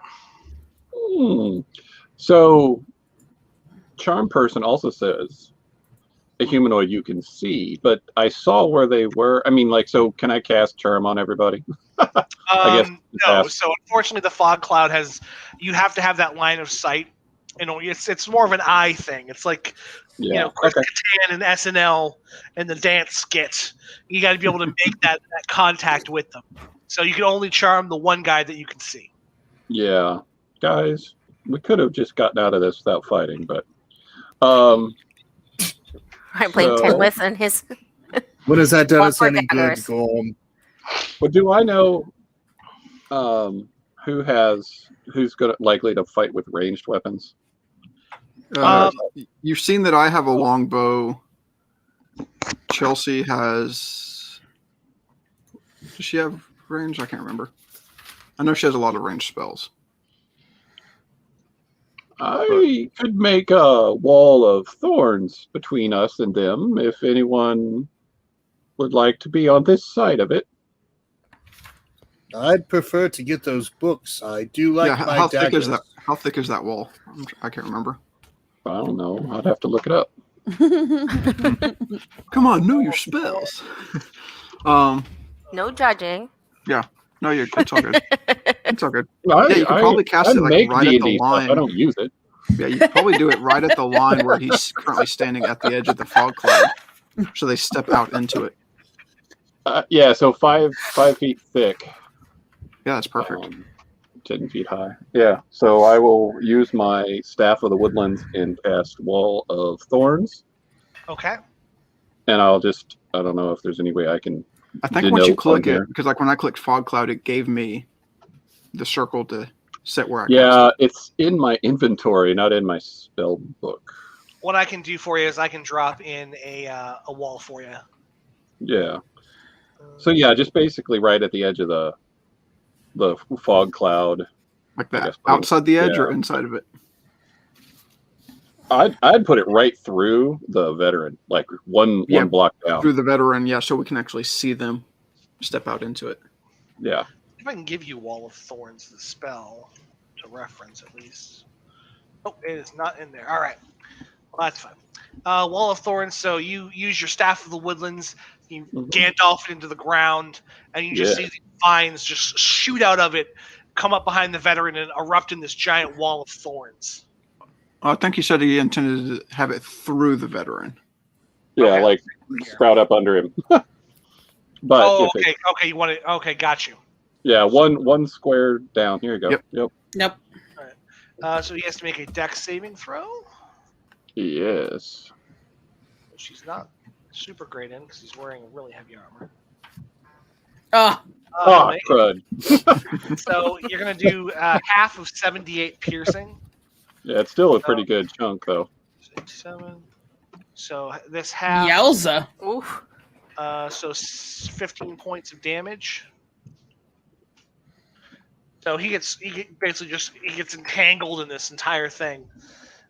So, Charm Person also says a humanoid you can see, but I saw where they were. I mean, like, so can I cast Charm on everybody? I guess no. So unfortunately, the fog cloud you have to have that line of sight. You know, it's more of an eye thing. It's like, Chris Kattan and SNL and the dance skit. You got to be able to make that contact with them. So you can only charm the one guy that you can see. Yeah, guys, we could have just gotten out of this without fighting, but I blame Teynith and his. What has that done us Awkward any good, daggers. Gorm? Well, do I know who's likely to fight with ranged weapons? You've seen that I have a longbow. Chelsea has. Does she have range? I can't remember. I know she has a lot of ranged spells. I could make a wall of thorns between us and them if anyone would like to be on this side of it. I'd prefer to get those books. I do like my how thick daggers. is that? How thick is that wall? I can't remember. I don't know. I'd have to look it up. Come on, know your spells. No judging. No, it's all good. It's all good. I, Yeah, you could probably cast it like make right at the D&D stuff. line. I don't use it. Yeah, you could probably do it right at the line where he's currently standing at the edge of the fog cloud. So they step out into it. Yeah, so 5 feet thick. Yeah, that's perfect. 10 feet high. Yeah, so I will use my Staff of the Woodlands and cast Wall of Thorns. Okay. And I don't know if there's any way I can. I think once you click it, because like when I clicked fog cloud, it gave me the circle to set where I cast it. It's in my inventory, not in my spell book. What I can do for you is I can drop in a wall for you. Yeah. So yeah, just basically right at the edge of the fog cloud. Like that, outside the edge or inside of it? I'd put it right through the veteran, like one block down. Through the veteran, yeah, so we can actually see them step out into it. Yeah. If I can give you Wall of Thorns, the spell, to reference at least. Oh, it is not in there. All right. Well, that's fine. Wall of Thorns, so you use your Staff of the Woodlands, you Gandalf it into the ground, and you just see the vines just shoot out of it, come up behind the veteran, and erupt in this giant wall of thorns. I think he said he intended to have it through the veteran. Yeah, like sprout up under him. But okay, you want it? Okay, got you. Yeah, one square down. Here you go. Yep. Nope. All right. So he has to make a dex saving throw. Yes. Which he's not super great in because he's wearing really heavy armor. Crud. So you're gonna do half of 78 piercing. Yeah, it's still a pretty good chunk though. 6, 7. So this half. Yowza. Oof. So 15 points of damage. So he gets entangled in this entire thing.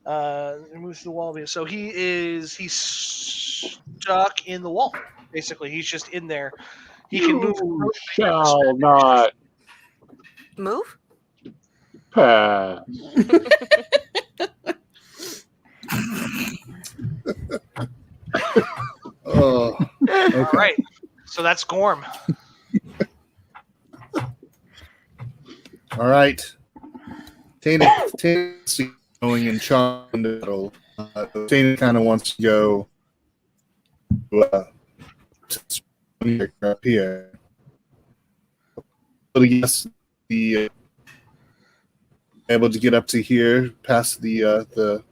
Moves to the wall. So he's stuck in the wall. Basically, he's just in there. He can move. Shall not Move? pass. Oh, All right. So that's Gorm. All right. Teynith's going and charging the battle. Teynith kind of wants to go up here. But yes, able to get up to here past the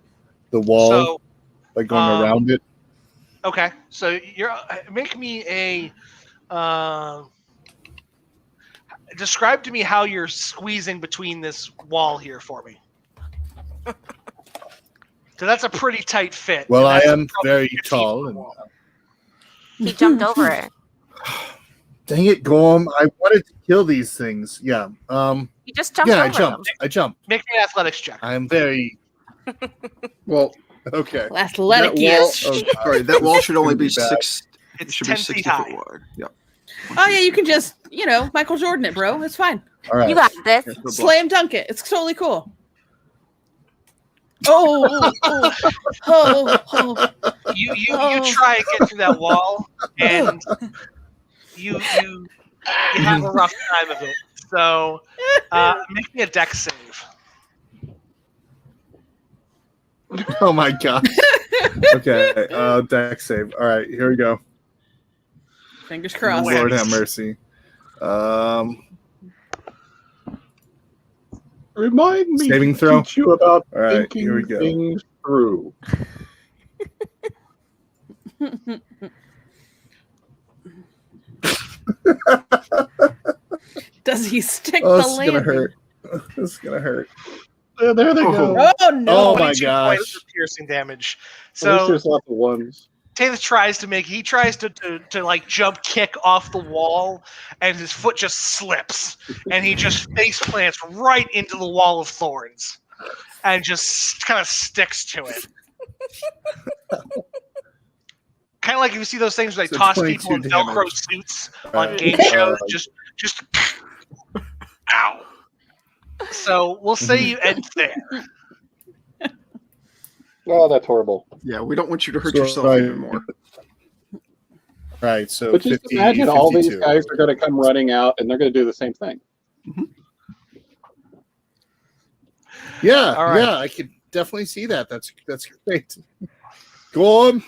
wall So, by going around it. Okay, so you're make me a describe to me how you're squeezing between this wall here for me. So that's a pretty tight fit. Well, I and that's am probably very 15 tall. foot And, wall. He jumped over it. dang it, Gorm! I wanted to kill these things. Yeah. He just jumped Yeah, over I jumped. them. I jumped. Make me an athletics check. I am very Well, okay. Athletic, that wall. yes. Oh, sorry, that wall should only be It's gonna be bad. 6. It It's should 10 be feet 60 high. foot wide. Yeah. Oh yeah, you can just Michael Jordan it, bro. It's fine. All right. You got this. Good luck. Slam dunk it. It's totally cool. Oh, oh. You Oh. try and get through that wall, and you have a rough time of it. So make me a dex save. Oh my gosh. Okay. Dex save. All right. Here we go. Fingers crossed. Wait. Lord have mercy. Remind me Saving to throw? teach you about All right. thinking Here we go. things through. Does he stick Oh, the this is landing? gonna hurt. This is gonna hurt. There they go. Oh no! Oh my 22 gosh. points of piercing damage. At least So there's lots of ones. Teynith tries to like jump kick off the wall, and his foot just slips, and he just face plants right into the wall of thorns, and just kind of sticks to it. Kind of like if you see those things where they So toss 22 people in damage. Velcro suits on Right. game shows, just ow. So we'll say you end there. Oh, that's horrible. Yeah, we don't want you to hurt So, yourself right. even more. Right. So But just 50, imagine all these 52. guys are going to come running out, and they're going to do the same thing. Yeah. All right. Yeah. I could definitely see that. That's great. Gorm,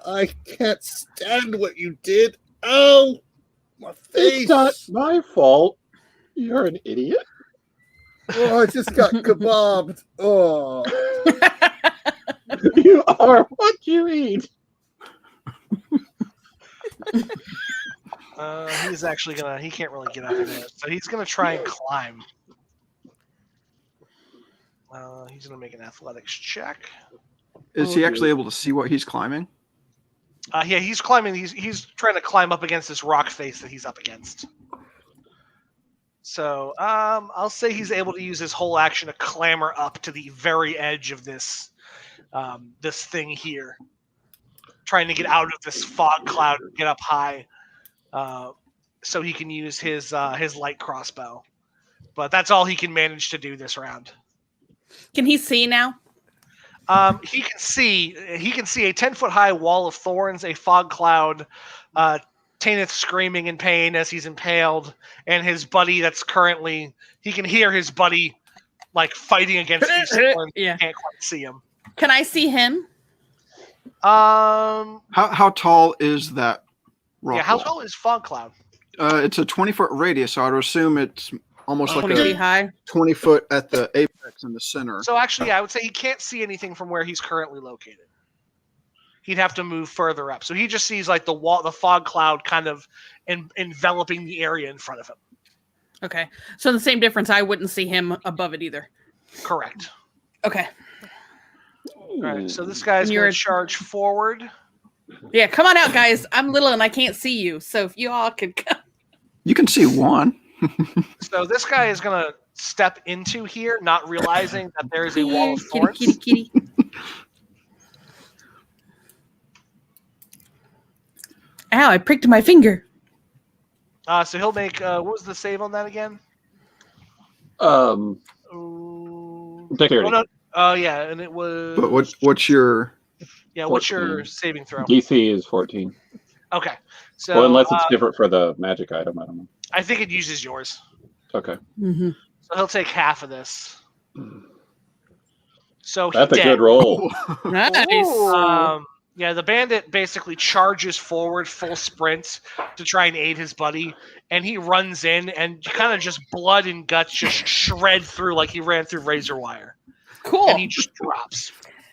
I can't stand what you did. Oh, my face. It's not my fault. You're an idiot. Oh, I just got kebabbed. Oh. You are what you eat. He's actually he can't really get up in there, so he's gonna try and climb. He's gonna make an athletics check. Is he actually able to see what he's climbing? Yeah, he's climbing. He's trying to climb up against this rock face that he's up against. So I'll say he's able to use his whole action to clamber up to the very edge of this this thing here, trying to get out of this fog cloud and get up high, so he can use his light crossbow. But that's all he can manage to do this round. Can he see now? He can see a 10-foot high wall of thorns, a fog cloud, Teynith screaming in pain as he's impaled, and his buddy he can hear his buddy like fighting against these thorns. Yeah. Can't quite see him. Can I see him? How tall is that rock Yeah, how wall? tall is fog cloud? It's a 20-foot radius, so I'd assume it's almost like 20 feet a high. 20-foot at the apex in the center. So actually, I would say he can't see anything from where he's currently located. He'd have to move further up. So he just sees like the fog cloud kind of enveloping the area in front of him. Okay. So the same difference. I wouldn't see him above it either. Correct. Okay. All right. So this guy's And you're going a- to charge forward. Yeah, come on out, guys. I'm little and I can't see you. So if you all could come. You can see one. So this guy is going to step into here, not realizing that there is a wall of Kitty, thorns. kitty, kitty. Ow, I pricked my finger. So he'll make what was the save on that again? Dexterity. Oh, no. Oh yeah, and it was. But what's your? Yeah, what's your 14. saving throw? DC is 14. Okay, so Well, unless it's different for the magic item, I don't know. I think it uses yours. Okay. Mm-hmm. So he'll take half of this. So he's That's a good roll. Nice. Yeah, the bandit basically charges forward full sprint to try and aid his buddy, and he runs in and kind of just blood and guts just shred through like he ran through razor wire. Cool. And he just drops.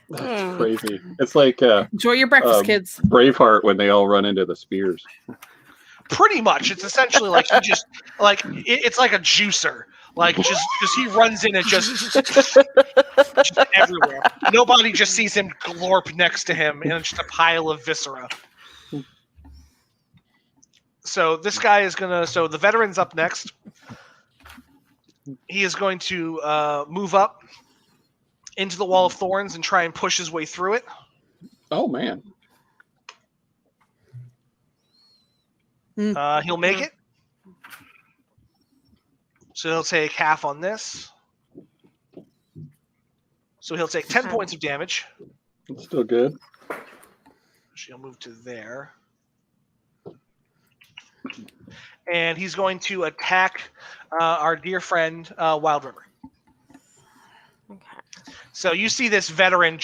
That's crazy. It's like Enjoy your breakfast, kids. Braveheart when they all run into the spears. Pretty much. It's essentially like he just like it's like a juicer. Like just he runs in and just everywhere. Nobody just sees him glorp next to him, and it's just a pile of viscera. So this guy is gonna. So the veteran's up next. He is going to move up into the wall of thorns and try and push his way through it. Oh man! He'll make it. So he'll take half on this. So he'll take 10 points of damage. It's still good. Actually, I'll move to there. And he's going to attack our dear friend, Wild River. Okay. So you see this veteran,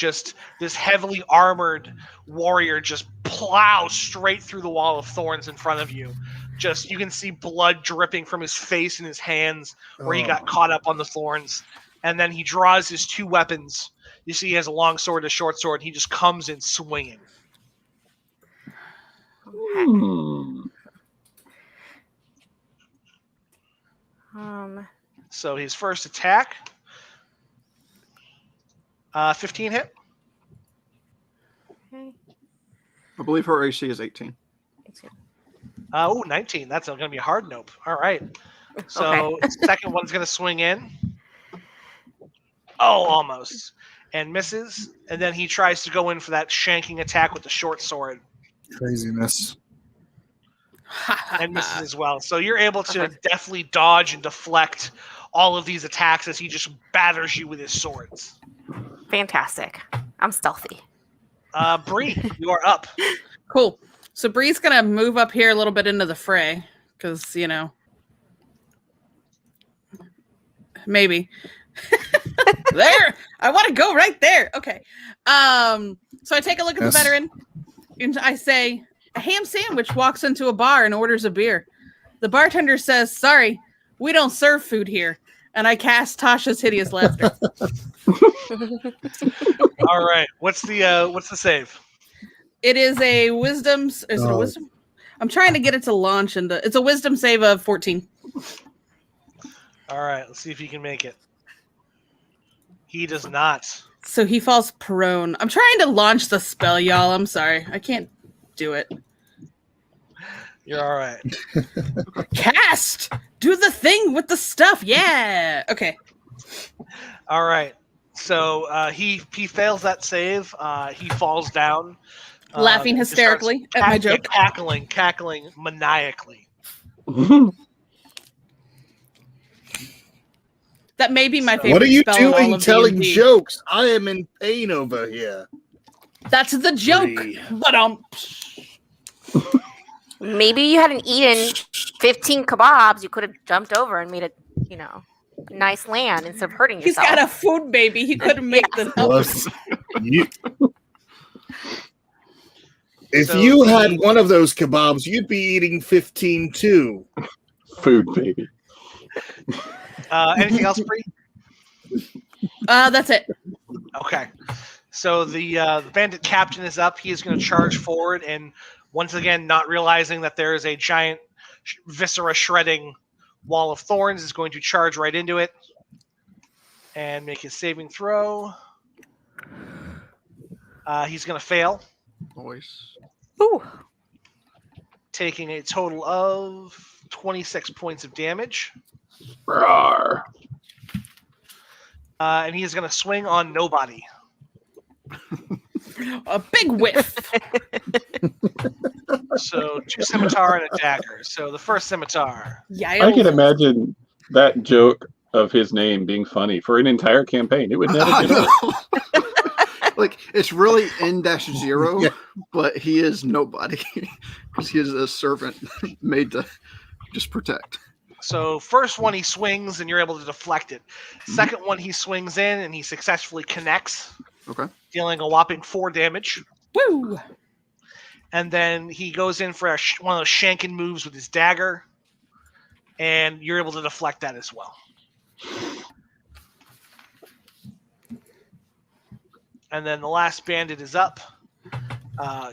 this heavily armored warrior, just plow straight through the wall of thorns in front of you. You can see blood dripping from his face and his hands where he got caught up on the thorns. And then he draws his two weapons. You see he has a long sword and a short sword. He just comes in swinging. So his first attack, 15 hit. Okay. I believe her AC is 18. 19. That's going to be a hard nope. All right. So second one's going to swing in. Oh, almost. And misses. And then he tries to go in for that shanking attack with the short sword. Craziness. And misses as well. So you're able to deftly dodge and deflect all of these attacks as he just batters you with his swords. Fantastic. I'm stealthy. Bree, you are up. Cool. So Bree's gonna move up here a little bit into the fray, because maybe there. I want to go right there. Okay. So I take a look at the veteran, and I say, "A ham sandwich walks into a bar and orders a beer. The bartender says, 'Sorry, we don't serve food here.' And I cast Tasha's hideous laughter." All right. What's the save? It is a wisdom. Is it a wisdom? I'm trying to get it to launch, and it's a wisdom save of 14. All right. Let's see if he can make it. He does not. So he falls prone. I'm trying to launch the spell, y'all. I'm sorry. I can't do it. You're all right. Cast! Do the thing with the stuff. Yeah. Okay. All right. So he fails that save. He falls down. Laughing hysterically at my joke. Cackling maniacally. That may be my favorite. What are you spell in all doing of telling D&D. jokes? I am in pain over here. That's the joke. Bree. But Maybe you hadn't eaten 15 kebabs. You could have jumped over and made a, nice land instead of hurting he's yourself. got a food baby. He couldn't make the If you had one of those kebabs, you'd be eating 15 too. Food baby. Anything else, Bree? That's it. Okay. So the bandit captain is up. He is going to charge forward, and once again, not realizing that there is a giant viscera shredding wall of thorns, is going to charge right into it and make his saving throw. He's going to fail. Voice. Ooh. Taking a total of 26 points of damage. Rawr. And he is going to swing on nobody. A big whiff. So 2 scimitar and a dagger. So the first scimitar. Yeah, I can imagine that joke of his name being funny for an entire campaign. It would never get old. Like, it's really N-0, but he is nobody because he is a servant made to just protect. So first one he swings and you're able to deflect it. Second one he swings in and he successfully connects, Okay. dealing a whopping 4 damage. Woo! And then he goes in for one of those shanking moves with his dagger, and you're able to deflect that as well. And then the last bandit is up.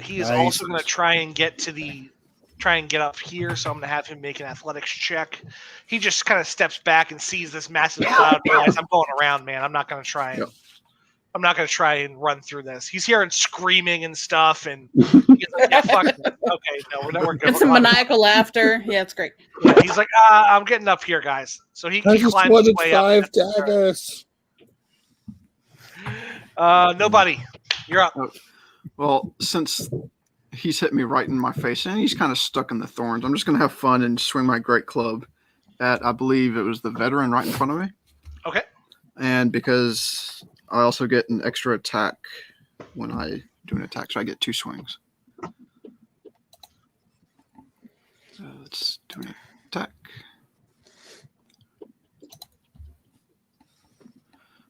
He is also going to try and get up here, so I'm going to have him make an athletics check. He just kind of steps back and sees this massive cloud. Realize I'm going around, man. I'm not going to try and run through this. He's hearing screaming and stuff, and he's like, yeah, fuck it. Okay, no, we're good. It's some maniacal laughter. Yeah, it's great. Yeah, he's like, I'm getting up here, guys. So he climbs his way up. 5 daggers. Nobody. You're up. Well, since he's hit me right in my face and he's kind of stuck in the thorns, I'm just going to have fun and swing my great club at, I believe it was the veteran right in front of me. Okay. And because I also get an extra attack when I do an attack, so I get 2 swings. So let's do an attack.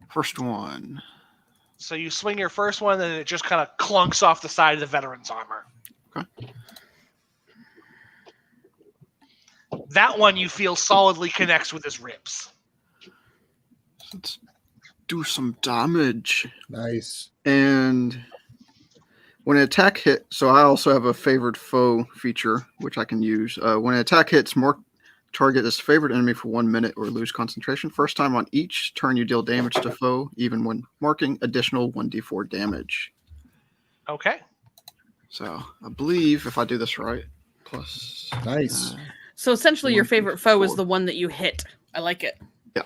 First one. So you swing your first one, and it just kind of clunks off the side of the veteran's armor. Okay. That one you feel solidly connects with his ribs. Let's do some damage. Nice. And when an attack hit, so I also have a favored foe feature, which I can use. When an attack hits, mark target as favored enemy for 1 minute or lose concentration. First time on each turn you deal damage to foe, even when marking additional 1d4 damage. Okay. So I believe if I do this right, plus... Nice. So essentially your favorite foe is the one that you hit. I like it. Yeah.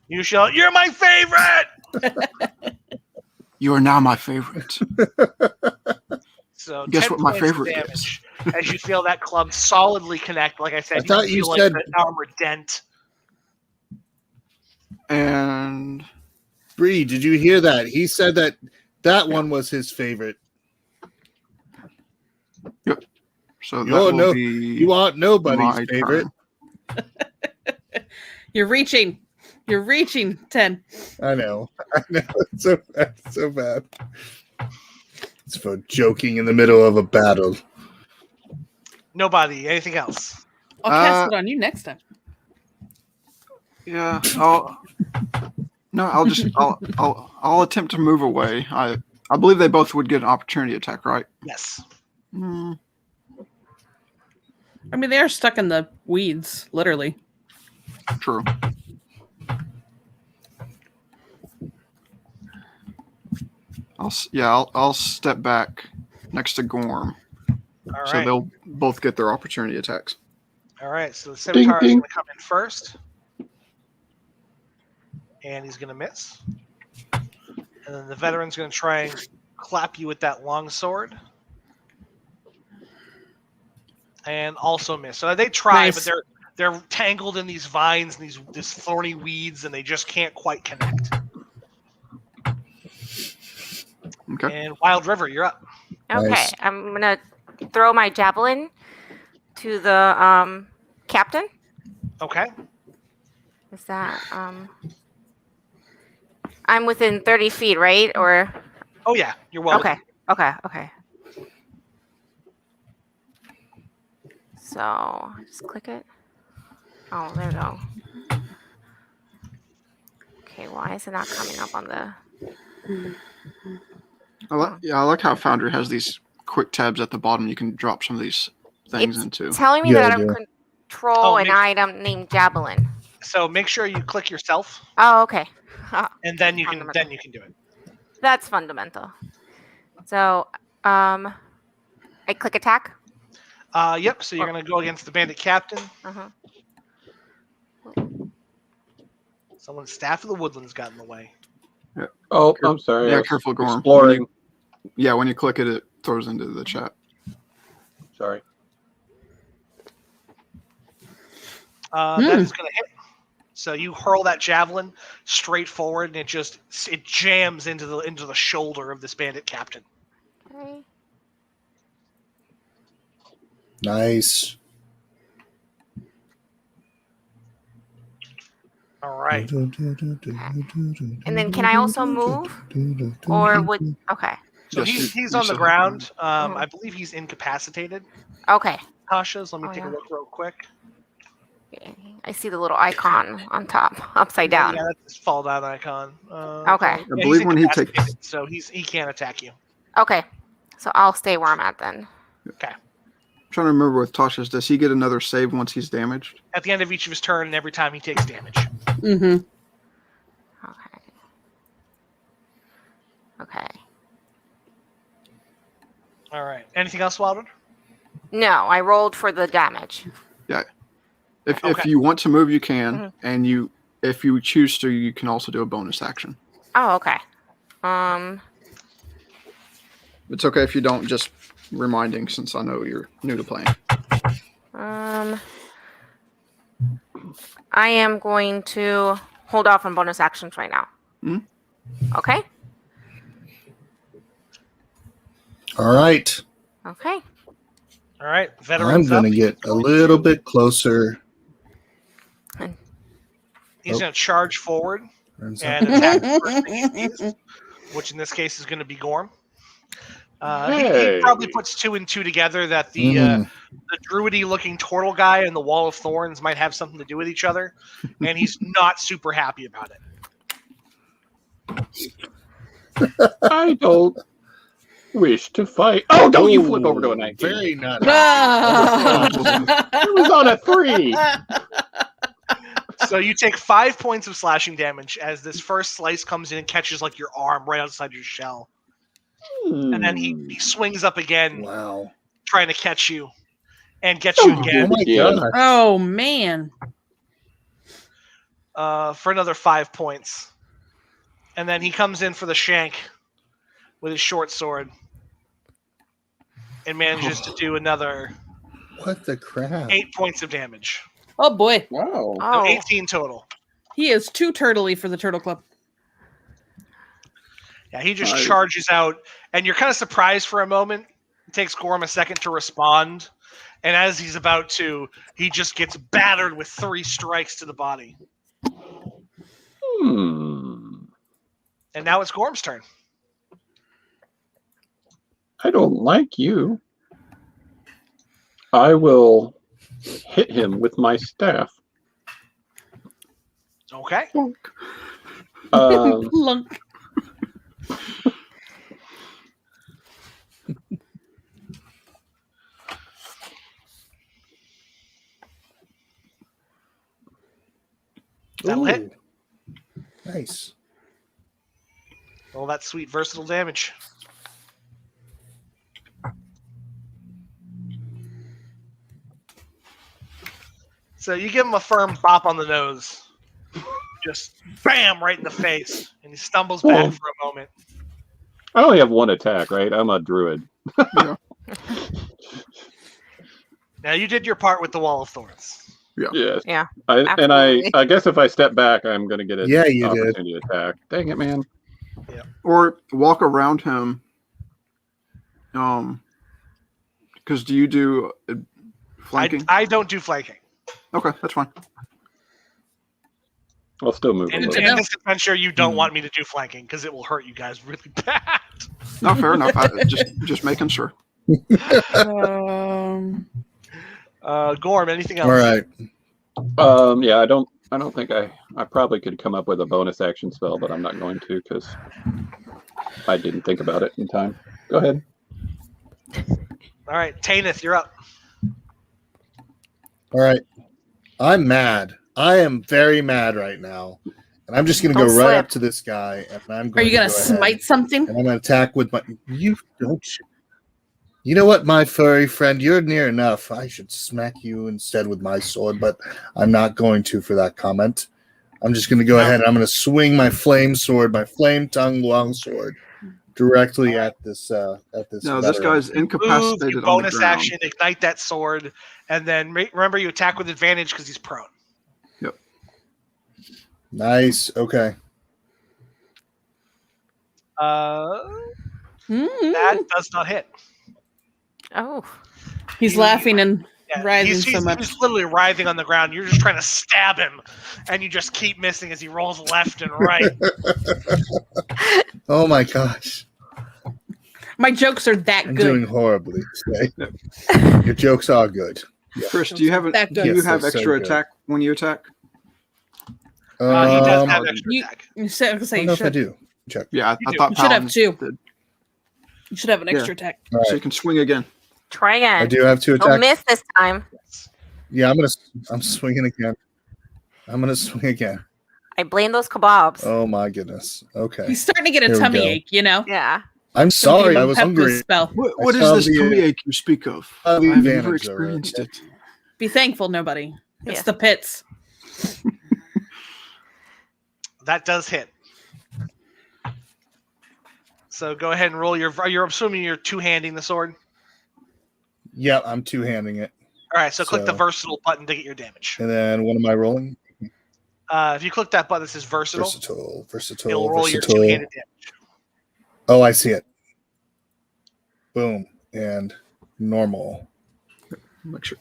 You're my favorite! You are now my favorite. So guess 10 what my points of favorite damage as you feel that club solidly connect. Like I said, I thought you feel said like an armor dent. And Bree, did you hear that? He said that one was his favorite. yep. So that will be you aren't nobody's my favorite. turn. You're reaching. You're reaching, 10. I know. It's so bad. It's for joking in the middle of a battle. Nobody. Anything else? I'll cast it on you next time. Yeah. I'll attempt to move away. I believe they both would get an opportunity attack, right? Yes. Mm, I mean, they are stuck in the weeds, literally. true. I'll step back next to Gorm. All right. So they'll both get their opportunity attacks. All right. So the Scimitar is ding. going to come in first. And he's going to miss. And then the veteran's going to try and clap you with that long sword. And also miss. So they try, Nice. but they're tangled in these vines and these thorny weeds, and they just can't quite connect. Okay. And Wild River, you're up. Okay, Nice. I'm gonna throw my javelin to the captain. Okay. Is that I'm within 30 feet, right? Or Oh yeah, you're welcome. okay. So just click it. Oh, there we go. Okay, why is it not coming up on the? I like how Foundry has these quick tabs at the bottom. You can drop some of these things It's into. telling me Yeah, that I I'm do. control an make- item named javelin. So make sure you click yourself, Oh, okay. and then you can Fundamental. do it. That's fundamental. So, I click attack. Yep. So you're gonna go against the bandit captain. Uh-huh. Someone's staff of the woodlands got in the way. Oh, I'm sorry. I Yeah, was careful, Gorm. Exploring. When you click it, it throws into the chat. Sorry. That is gonna hit. So you hurl that javelin straight forward, and it jams into the shoulder of this bandit captain. Okay. Nice. right. And then can I also move? Or would... Okay. So Yes, he's you on the said- ground. I believe he's incapacitated. Okay. Tasha, so let me Oh, take a yeah. look real quick. I see the little icon on top, upside down. Yeah, that's his fall down icon. Okay. I Yeah, believe he's when he takes. incapacitated, so he can't attack you. Okay. So I'll stay where I'm at then. Okay. I'm trying to remember with Tasha's, does he get another save once he's damaged? At the end of each of his turn, and every time he takes damage. Mm-hmm. Okay. Okay. All right. Anything else, Wildwood? No, I rolled for the damage. Yeah. If Okay. you want to move, you can, Mhm. and if you choose to, you can also do a bonus action. Oh, okay. It's okay if you don't. Just reminding, since I know you're new to playing. I am going to hold off on bonus actions right now. Mhm. Okay. All right. Okay. All right. I'm Veterans going up. to get a little bit closer. He's going to charge forward Turns and out- attack the first thing he sees, which in this case is going to be Gorm. He Hey. probably puts two and two together that the druidy looking turtle guy and the wall of thorns might have something to do with each other, and he's not super happy about it. I don't wish to fight. Oh, don't you flip over to a 19. Very not. It was on a 3. So you take 5 points of slashing damage as this first slice comes in and catches like your arm right outside your shell. And then he swings up again, Wow. trying to catch you, and gets you Oh again my god. Oh man. for another 5 points. And then he comes in for the shank with his short sword and manages to do another What the crap? 8 points of damage. Oh boy. Wow. So Oh. 18 total. He is too turtley for the Turtle Club. Yeah, he just Nice. charges out, and you're kind of surprised for a moment. It takes Gorm a second to respond, and as he's about to, he just gets battered with 3 strikes to the body. And now it's Gorm's turn. I don't like you. I will hit him with my staff. Okay. Lunk. That'll hit. Ooh. Nice. All that sweet versatile damage. So you give him a firm bop on the nose. Just bam right in the face. And he stumbles back for a moment. I only have 1 attack, right? I'm a druid. Now you did your part with the Wall of Thorns. Yes. Yeah. I guess if I step back, I'm going to get an Yeah, you did. opportunity attack. Dang it, man. Or walk around him. Because do you do flanking? I don't do flanking. Okay, that's fine. I'll still move a And little. in this adventure, you don't want me to do flanking because it will hurt you guys really bad. No, fair enough. Just making sure. Gorm, anything else? All right. Yeah, I don't think I probably could come up with a bonus action spell, but I'm not going to because I didn't think about it in time. Go ahead. All right, Teynith, you're up. All right. I'm mad. I am very mad right now. And I'm just going to go Don't right slip. up to this guy. And I'm Are going you gonna go ahead, smite something? And I'm going to attack with my. You don't. You know what, my furry friend? You're near enough. I should smack you instead with my sword, but I'm not going to for that comment. I'm just going to go ahead and I'm going to swing my flame sword, my flame tongue longsword, directly at this. No, this veteran. guy's Move, incapacitated you on the bonus ground. action, ignite that sword, and then remember you attack with advantage because he's prone. Nice. Okay. That does not hit. Oh. He's laughing and Yeah, writhing he's so much. He's literally writhing on the ground. You're just trying to stab him, and you just keep missing as he rolls left and right. Oh my gosh. My jokes are that I'm good. doing horribly today. Your jokes are good. Chris, do you have That good. do you have Yes, they're so extra good. attack when you attack? He does Um, have extra you- attack. You said, I was gonna I say don't you know if I should. do. Check. Yeah, You I do. thought You should have paladins two. did. You should have an extra attack. All So right. you can swing again. Try again. I do have 2 Don't attacks. miss this time. Yeah, I'm swinging again. I'm gonna swing again. I blame those kebabs. Oh my goodness. Okay. He's starting to get a Here we tummy go. ache, you know? Yeah. I'm Don't sorry. give I him was pep hungry. this spell. What is saw this the, tummy ache you speak of? saw the I've never advantage of it. experienced it. Be thankful, nobody. It's Yeah. the pits. That does hit. So go ahead and roll your. You're assuming you're two-handing the sword. Yeah, I'm two-handing it. All right, so click the So- versatile button to get your damage. And then what am I rolling? If you click that button that says versatile, Versatile. it'll roll your versatile. two-handed damage. Oh, I see it. Boom. And normal. Make sure.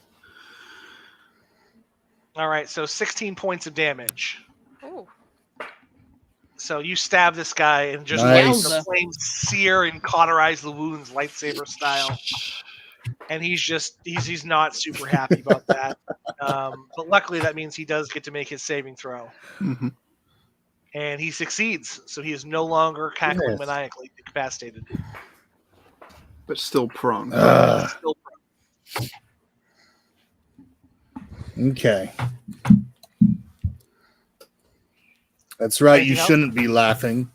All right, so 16 points of damage. Ooh. So you stab this guy and just Nice. the flames sear and cauterize the wounds, lightsaber style. And he's not super happy about that. But luckily, that means he does get to make his saving throw, Mhm. and he succeeds. So he is no longer cackling Yes. maniacally incapacitated. But still prone. Still Okay. That's right. Anything You else? shouldn't be laughing.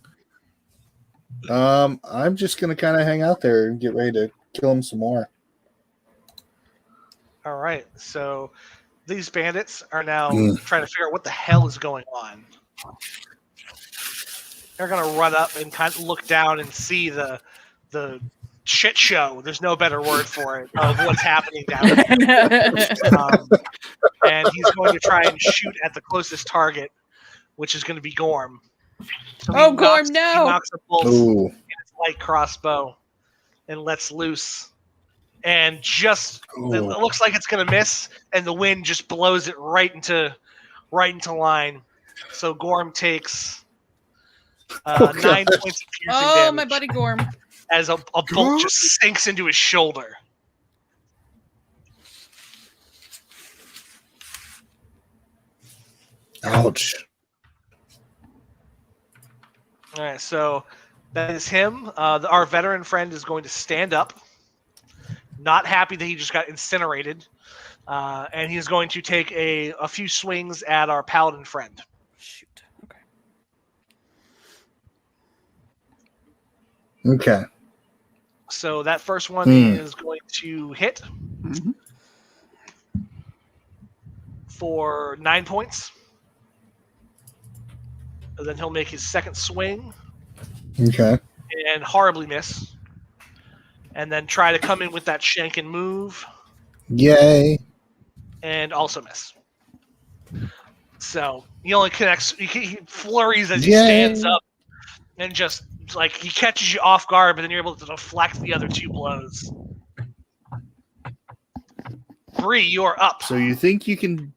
I'm just gonna kind of hang out there and get ready to kill him some more. All right, so these bandits are now Mm. trying to figure out what the hell is going on. They're gonna run up and kind of look down and see the shit show. There's no better word for it of what's happening down there. And he's going to try and shoot at the closest target, which is going to be Gorm. So Oh, Gorm, no! He knocks a bolt in Ooh. his light crossbow and lets loose. And just it looks like it's going to miss, and the wind just blows it right into line. So Gorm takes 9 points of piercing Oh, damage my buddy Gorm. as a bolt just sinks into his shoulder. Ouch. All right, so that is him. Our veteran friend is going to stand up, not happy that he just got incinerated, and he's going to take a few swings at our paladin friend. Shoot. Okay. Okay. So that first one is going to hit Mhm. for 9 points. And then he'll make his second swing Okay. and horribly miss. And then try to come in with that shank and move Yay. and also miss. So he only connects, he flurries as he Yay. stands up and just like he catches you off guard, but then you're able to deflect the other 2 blows. Bree, you're up. So you think you can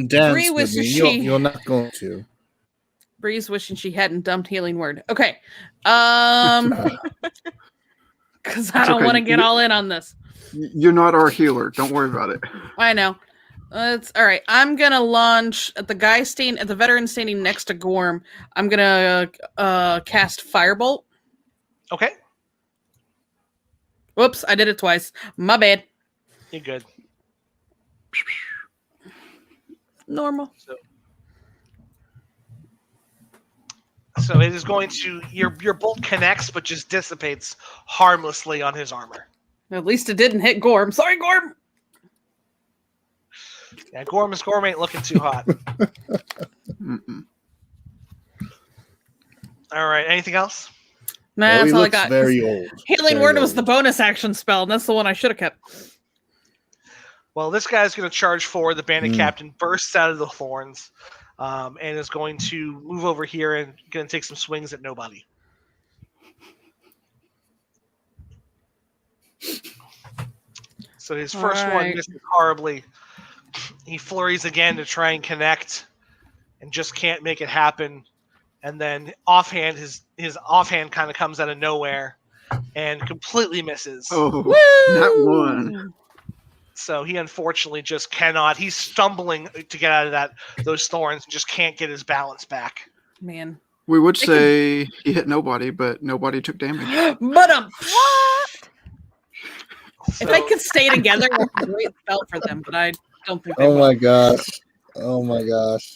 dance Bree with wishes me? she- You're not going to. Bree's wishing she hadn't dumped healing word. Okay. Because I don't okay. want to get all in on this. You're not our healer. Don't worry about it. I know. It's all right. I'm gonna launch at the veteran standing next to Gorm. I'm gonna cast Firebolt. Okay, Whoops, I did it twice. My bad. you're good. Normal. So it is going to your bolt connects, but just dissipates harmlessly on his armor. At least it didn't hit Gorm. Sorry, Gorm. Yeah, Gorm ain't looking too hot. Mm-mm. All right, anything else? Nah, Well, that's he all I looks got. very old. Healing Very word was old. the bonus action spell, and that's the one I should have kept. Well, this guy's going to charge forward. The bandit captain bursts out of the thorns and is going to move over here and going to take some swings at nobody. So his first one misses horribly. He flurries again to try and connect, and just can't make it happen. And then offhand, his offhand kind of comes out of nowhere and completely misses. Oh, that one. So he unfortunately just cannot. He's stumbling to get out of those thorns and just can't get his balance back. Man. We would say he hit nobody, but nobody took damage. But What? if they could stay together, that's a great spell for them. But I don't think they Oh will. my gosh. Oh my gosh.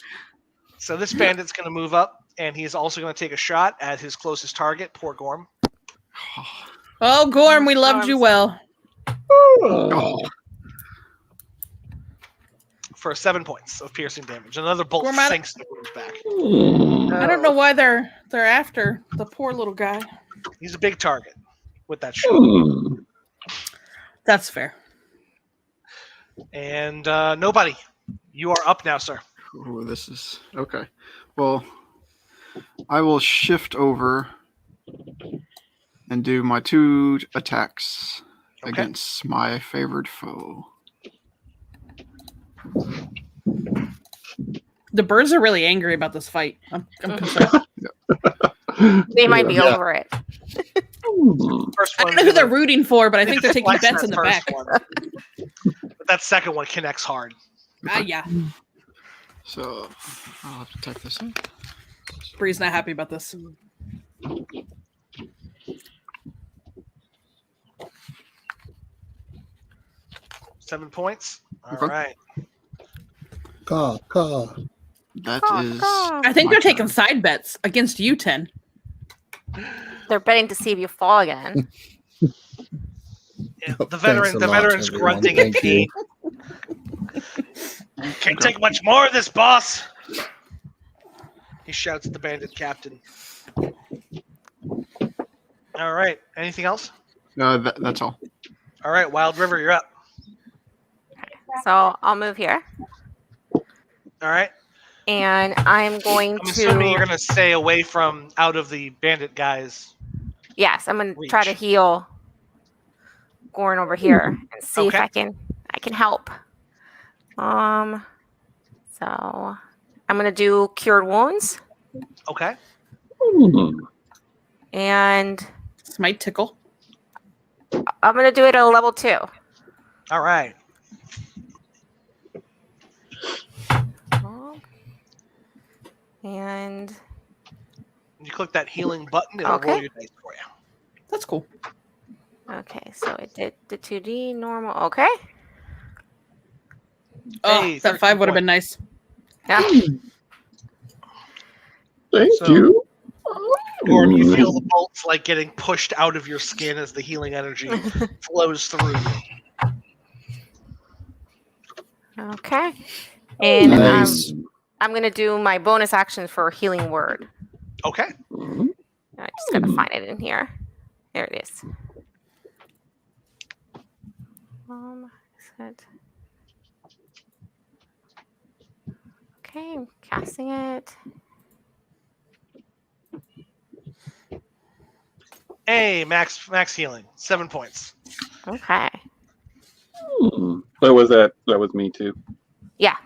So this bandit's going to move up, and he's also going to take a shot at his closest target, poor Gorm. Oh, Gorm, we loved you well. Oh. For 7 points of piercing damage. Another bolt Gorm, sinks the Gorm's back. I don't know why they're after the poor little guy. He's a big target with that shot. That's fair. And nobody. You are up now, sir. Oh, this is okay. Well, I will shift over and do my 2 attacks against my favored foe. The birds are really angry about this fight. I'm concerned. They might be over it. First I one, don't know who they're rooting for, but I think they're taking deflects bets that in the first back. one. But that second one connects hard. Yeah. So I'll have to take this in. Bree's not happy about this. Seven points. All Okay. right. Caw. That is. I think my they're taking turn. side bets against you, 10. They're betting to see if you fall again. Yeah, the Thanks a lot, veteran's everyone. grunting in Thank you. pain. Can't take much more of this, boss. He shouts at the bandit captain. All right. Anything else? That's all. All right, Wild River, you're up. So I'll move here. All right. And I'm going I'm assuming to. you're going to stay away from out of the bandit guys. Yes, I'm going to try to Reach. heal Gorn over here and see if Okay. I can help. So I'm going to do cured wounds Okay. and This might tickle. I'm going to do it at a level 2. All right. And You click that healing button, it'll roll Okay. your dice for you. That's cool. okay, so it did the 2D normal. Okay. Oh, Hey, that 5 would have been nice. Yeah. Thank So- you. Or you feel the bolts like getting pushed out of your skin as the healing energy flows through you. Okay. And Nice. I'm going to do my bonus action for healing word. Okay. I just got to find it in here. There it is. Is it- Okay, I'm casting it. Hey, max healing. 7 points. Okay. That was me too. Yeah.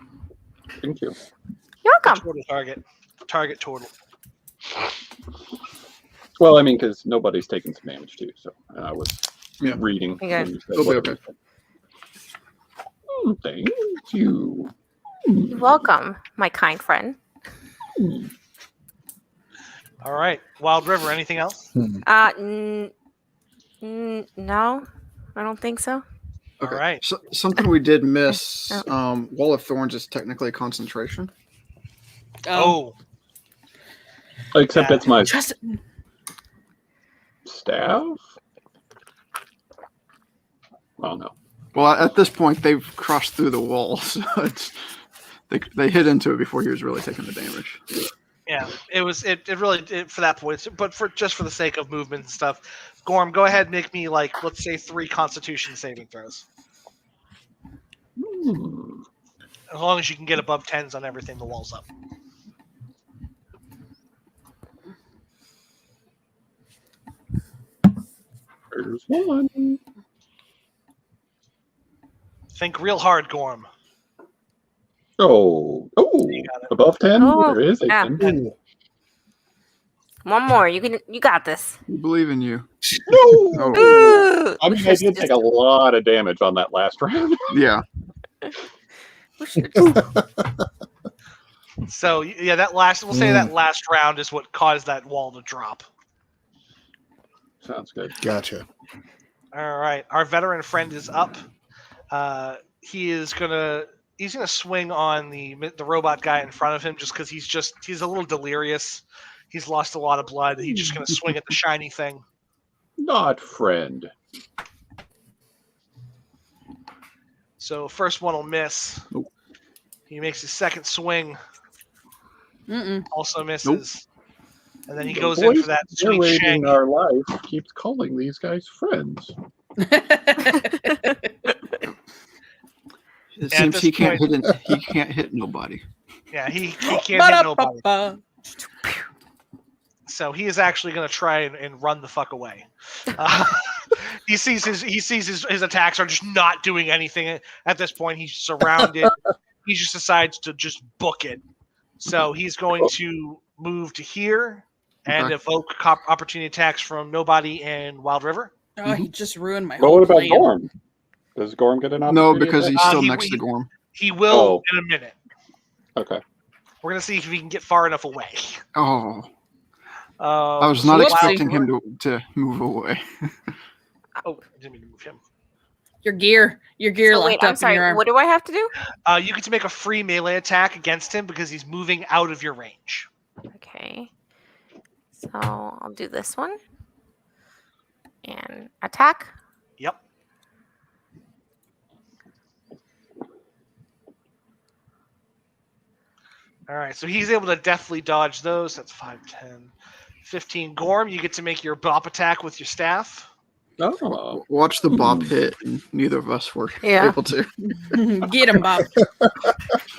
Thank you. You're welcome. Total target. Target total. Well, I mean, because nobody's taking some damage too, so I was Yeah. reading. Okay. when you said It'll be what okay. you said. Thank you. You're welcome, my kind friend. All right. Wild River, anything else? No, I don't think so. Okay. All right. So, something we did miss. Oh. Wall of Thorns is technically concentration. Oh, Except Yeah. it's my Just staff. Oh no. Well, at this point, they've crossed through the wall, so they hit into it before he was really taking the damage. yeah. It really for that point, but for the sake of movement and stuff. Gorm, go ahead and make me let's say 3 Constitution saving throws. As long as you can get above 10s on everything, the wall's up. There's one. Think real hard, Gorm. Oh, above 10? Oh, There is a yeah. 10. Ooh. One more. You got this. We believe in you. No! Oh, Ooh, I mean, I did take a lot of damage on that last round. yeah. we should've just- So yeah, we'll say that last round is what caused that wall to drop. Sounds good. Gotcha. All right, our veteran friend is up. He's gonna swing on the robot guy in front of him just because he's a little delirious. He's lost a lot of blood. He's just gonna swing at the shiny thing. Not friend. So first one will miss. Nope. He makes his second swing. Mm-mm. Also misses. And then he The goes in voice for that sweet narrating shank. our life keeps calling these guys friends. It At seems this he can't point- hit nobody. Yeah, he can't hit nobody. Ba-da-ba-ba. So he is actually going to try and run the fuck away. He sees his attacks are just not doing anything at this point. He's surrounded. He just decides to just book it. So he's going to move to here and Okay. evoke opportunity attacks from Nobody and Wild River. Oh, he just ruined my Well, whole what about plan. Gorm? Does Gorm get an No, opportunity? because he's Uh, still he- next he- to Gorm. He will Oh. in a minute. Okay. We're going to see if he can get far enough away. Oh, I was So not Wild expecting River- him to move away. Oh, I didn't mean to move him. Your gear So locked wait, up I'm in your sorry. arm. What do I have to do? You get to make a free melee attack against him because he's moving out of your range. Okay. So I'll do this one. And attack. Yep. All right, so he's able to deftly dodge those. That's 5, 10, 15. Gorm, you get to make your bop attack with your staff. Oh. Watch the bop hit, and neither of us were Yeah. able to. Get him, Bob.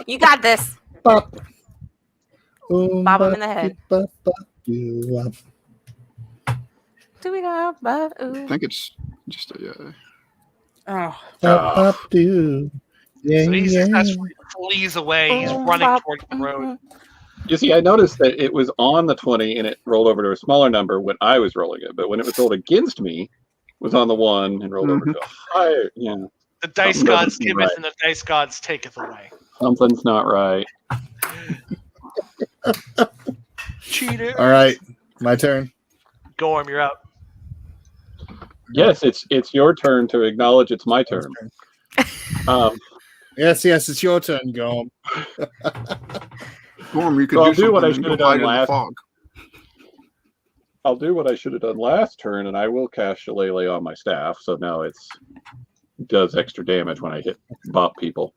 You got this. Bop. Bob him in the head. Bop, bop, doo, Do we got I think it's just a. Oh, bop, bop, doo. Yeah, So he yeah. successfully flees away. He's running towards the road. You see, I noticed that it was on the 20 and it rolled over to a smaller number when I was rolling it, but when it was rolled against me, it was on the 1 and rolled over to a higher. Yeah, The dice Something gods doesn't seem giveth right. and the dice gods taketh away. something's not right. Cheater. All right, my turn. Gorm, you're up. Yes, it's your turn to acknowledge it's my turn. Yes, it's your turn, Gorm. Gorm, you could So I'll do do what I something should and have go hide done in the last. fog. I'll do what I should have done last turn, and I will cast Shillelagh on my staff. So now it does extra damage when I hit bop people.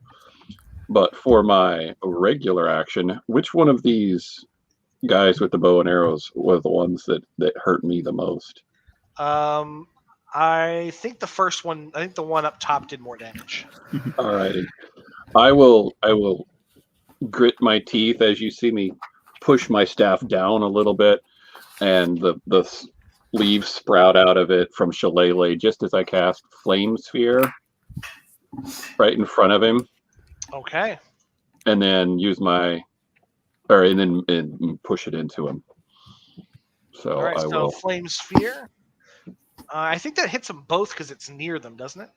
But for my regular action, which one of these guys with the bow and arrows were the ones that hurt me the most? I think the first one. I think the one up top did more damage. Alrighty. I will grit my teeth as you see me push my staff down a little bit, and the leaves sprout out of it from Shillelagh just as I cast Flame Sphere right in front of him, Okay. and then and push it into him. So All right. I So will. flame sphere. I think that hits them both because it's near them, doesn't it?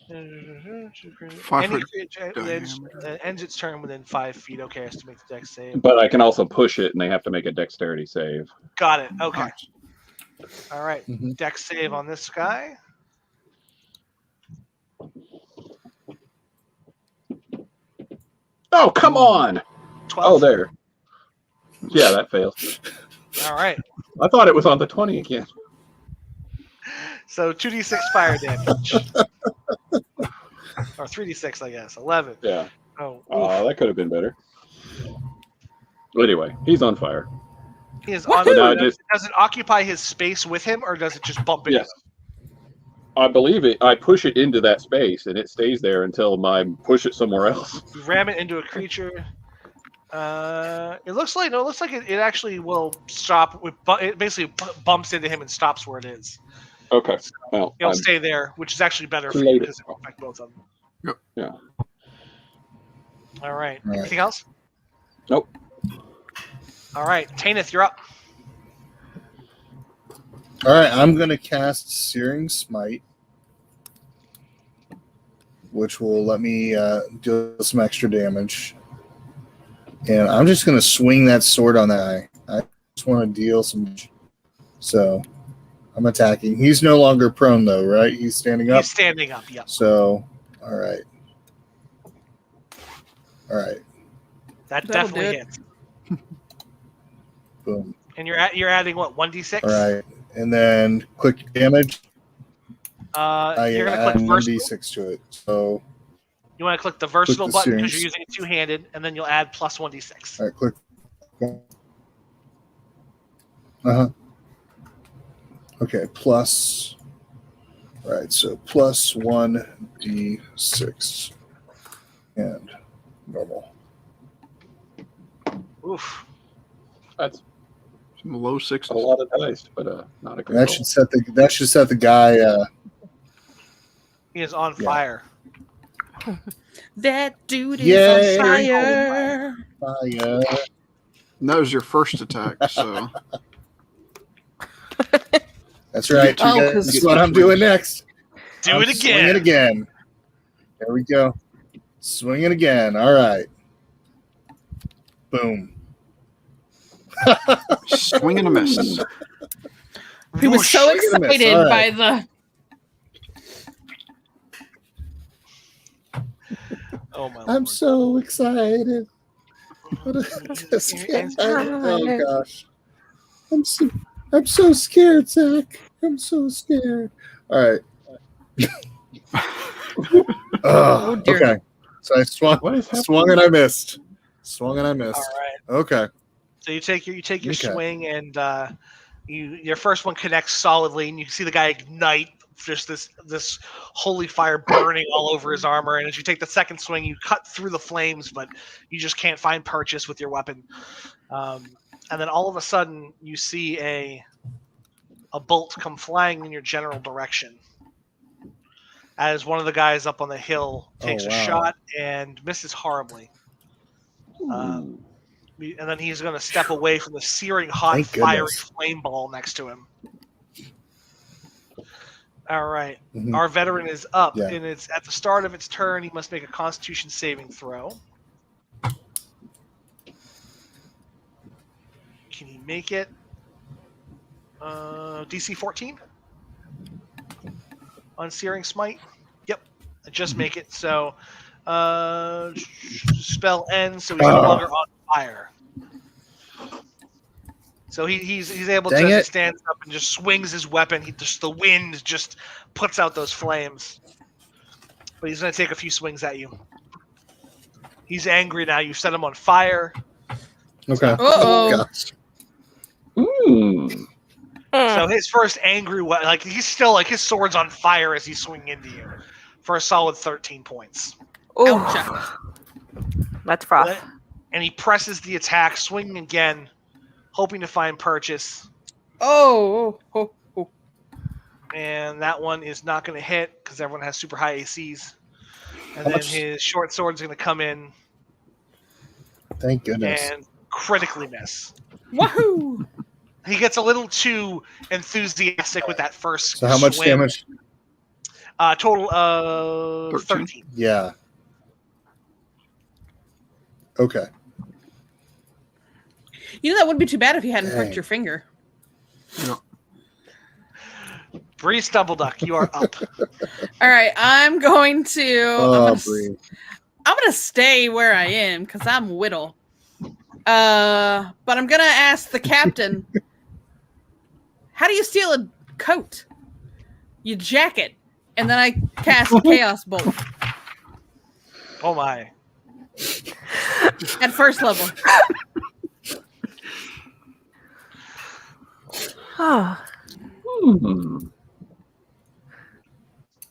5 Any foot creature diameter. ends its turn within 5 feet. Okay, has to make the dex save. But I can also push it, and they have to make a dexterity save. Got it. Okay. Nice. All right. Mhm. Dex save on this guy. Oh, come on! 12. Oh, there. Yeah, that fails. All right. I thought it was on the 20 again. So 2d6 fire damage. Or 3d6, I guess. 11. Yeah. Oh, That could have been better. Anyway, he's on fire. he is on. Woohoo! No, Does it occupy his space with him, or does it just bump into Yes. I believe it. I push it into that space, and it stays there until I push it somewhere else. him? You ram it into a creature. It looks like it actually will stop. It basically bumps into him and stops where it is. Okay. Well, It'll I'm stay there, which is actually better too for you late. because it will affect both of them. Yep. Yeah. All right. Right. Anything else? Nope. All right. Teynith, you're up. All right, I'm going to cast Searing Smite, which will let me deal some extra damage. And I'm just going to swing that sword on that guy. I just want to deal some. So I'm attacking. He's no longer prone, though, right? He's standing up. He's standing up. Yep. So, all right. All right. That That'll definitely do it. hits. Boom. And you're adding what? 1d6. All right. And then quick damage. You're gonna add click versatile. 1d6 to it. So, You want to click the versatile the button because series. you're using it two-handed, and then you'll add plus 1d6. all right, click. Uh-huh. Okay, plus. All right, so plus 1d6 and normal. Oof. That's Some low a sixes. lot of dice, but not a great That roll. should set the guy. He is on Yeah. fire. That dude is Yay. on fire. Fire. And that was your first attack, so That's right. Oh, You 'cause- guys, what I'm doing next. Do it Swing again. it again. There we go. Swing it again. All right. Boom. swing and a miss. He was so Look at the miss. excited All by right. the. Oh my I'm lord. so excited. What a- oh gosh. I'm so scared, Zach. I'm so scared. All right. Oh, dear. Okay. So I swung and I missed. Swung and I missed. All right. Okay. So you take your Okay. swing, and your first one connects solidly, and you see the guy ignite, just this holy fire burning all over his armor. And as you take the second swing, you cut through the flames, but you just can't find purchase with your weapon. And then all of a sudden, you see a bolt come flying in your general direction. As one of the guys up on the hill takes a wow. shot and misses horribly. And then he's going to step away from the searing hot, Thank fiery goodness. flame ball next to him. All right. Mhm. Our veteran is up, Yeah. and it's at the start of its turn. He must make a Constitution saving throw. Can he make it? DC 14 on Searing Smite. Yep, I just make it. So spell ends, so he's no longer on fire. So he's able Dang to it. stand up and just swings his weapon. The wind just puts out those flames. But he's going to take a few swings at you. He's angry now. You set him on fire. Okay. Uh-oh. Gosh. So his first angry, he's still his sword's on fire as he's swinging into you for a solid 13 points. Ooh, Ouch. that's rough. And he presses the attack, swinging again, hoping to find purchase. Oh. And that one is not going to hit because everyone has super high ACs. And How then much- his short sword's going to come in Thank goodness. and critically miss. Wahoo! He gets a little too enthusiastic with that first So how much swing. damage? Total of 13. 13. Yeah. Okay. You know that wouldn't be too bad if you hadn't Dang. pricked your finger. Bree Stumbleduck, you are up. All right, I'm going to. Oh, Bree. I'm gonna stay where I am because I'm Whittle. But I'm gonna ask the captain. How do you steal a coat? You jack it, and then I cast Chaos Bolt Oh my. at first level. Oh,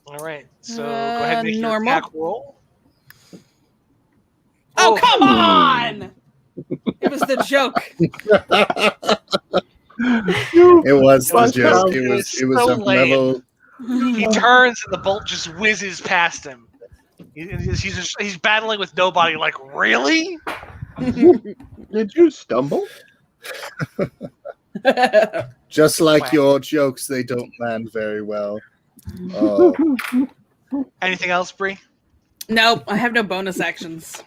All right. So go ahead and make your normal. attack roll. Oh, come on! It was the joke. It was the That's joke. so It was a lame. mellow. He turns and the bolt just whizzes past him. He's battling with nobody. Like, really? Did you stumble? Just like Wow. your jokes, they don't land very well. Oh, Anything else, Bree? Nope, I have no bonus actions.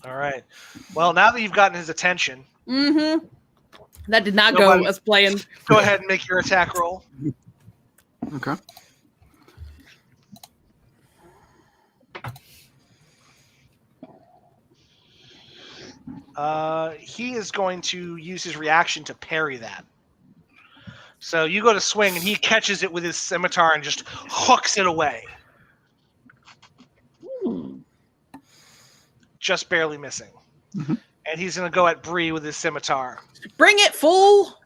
All right. Well, now that you've gotten his attention, Mm-hmm. That did not Nobody- go as planned. go ahead and make your attack roll. Okay. He is going to use his reaction to parry that. So you go to swing, and he catches it with his scimitar and just hooks it away. Just barely missing. Mhm. And he's going to go at Bree with his scimitar. Bring it, fool!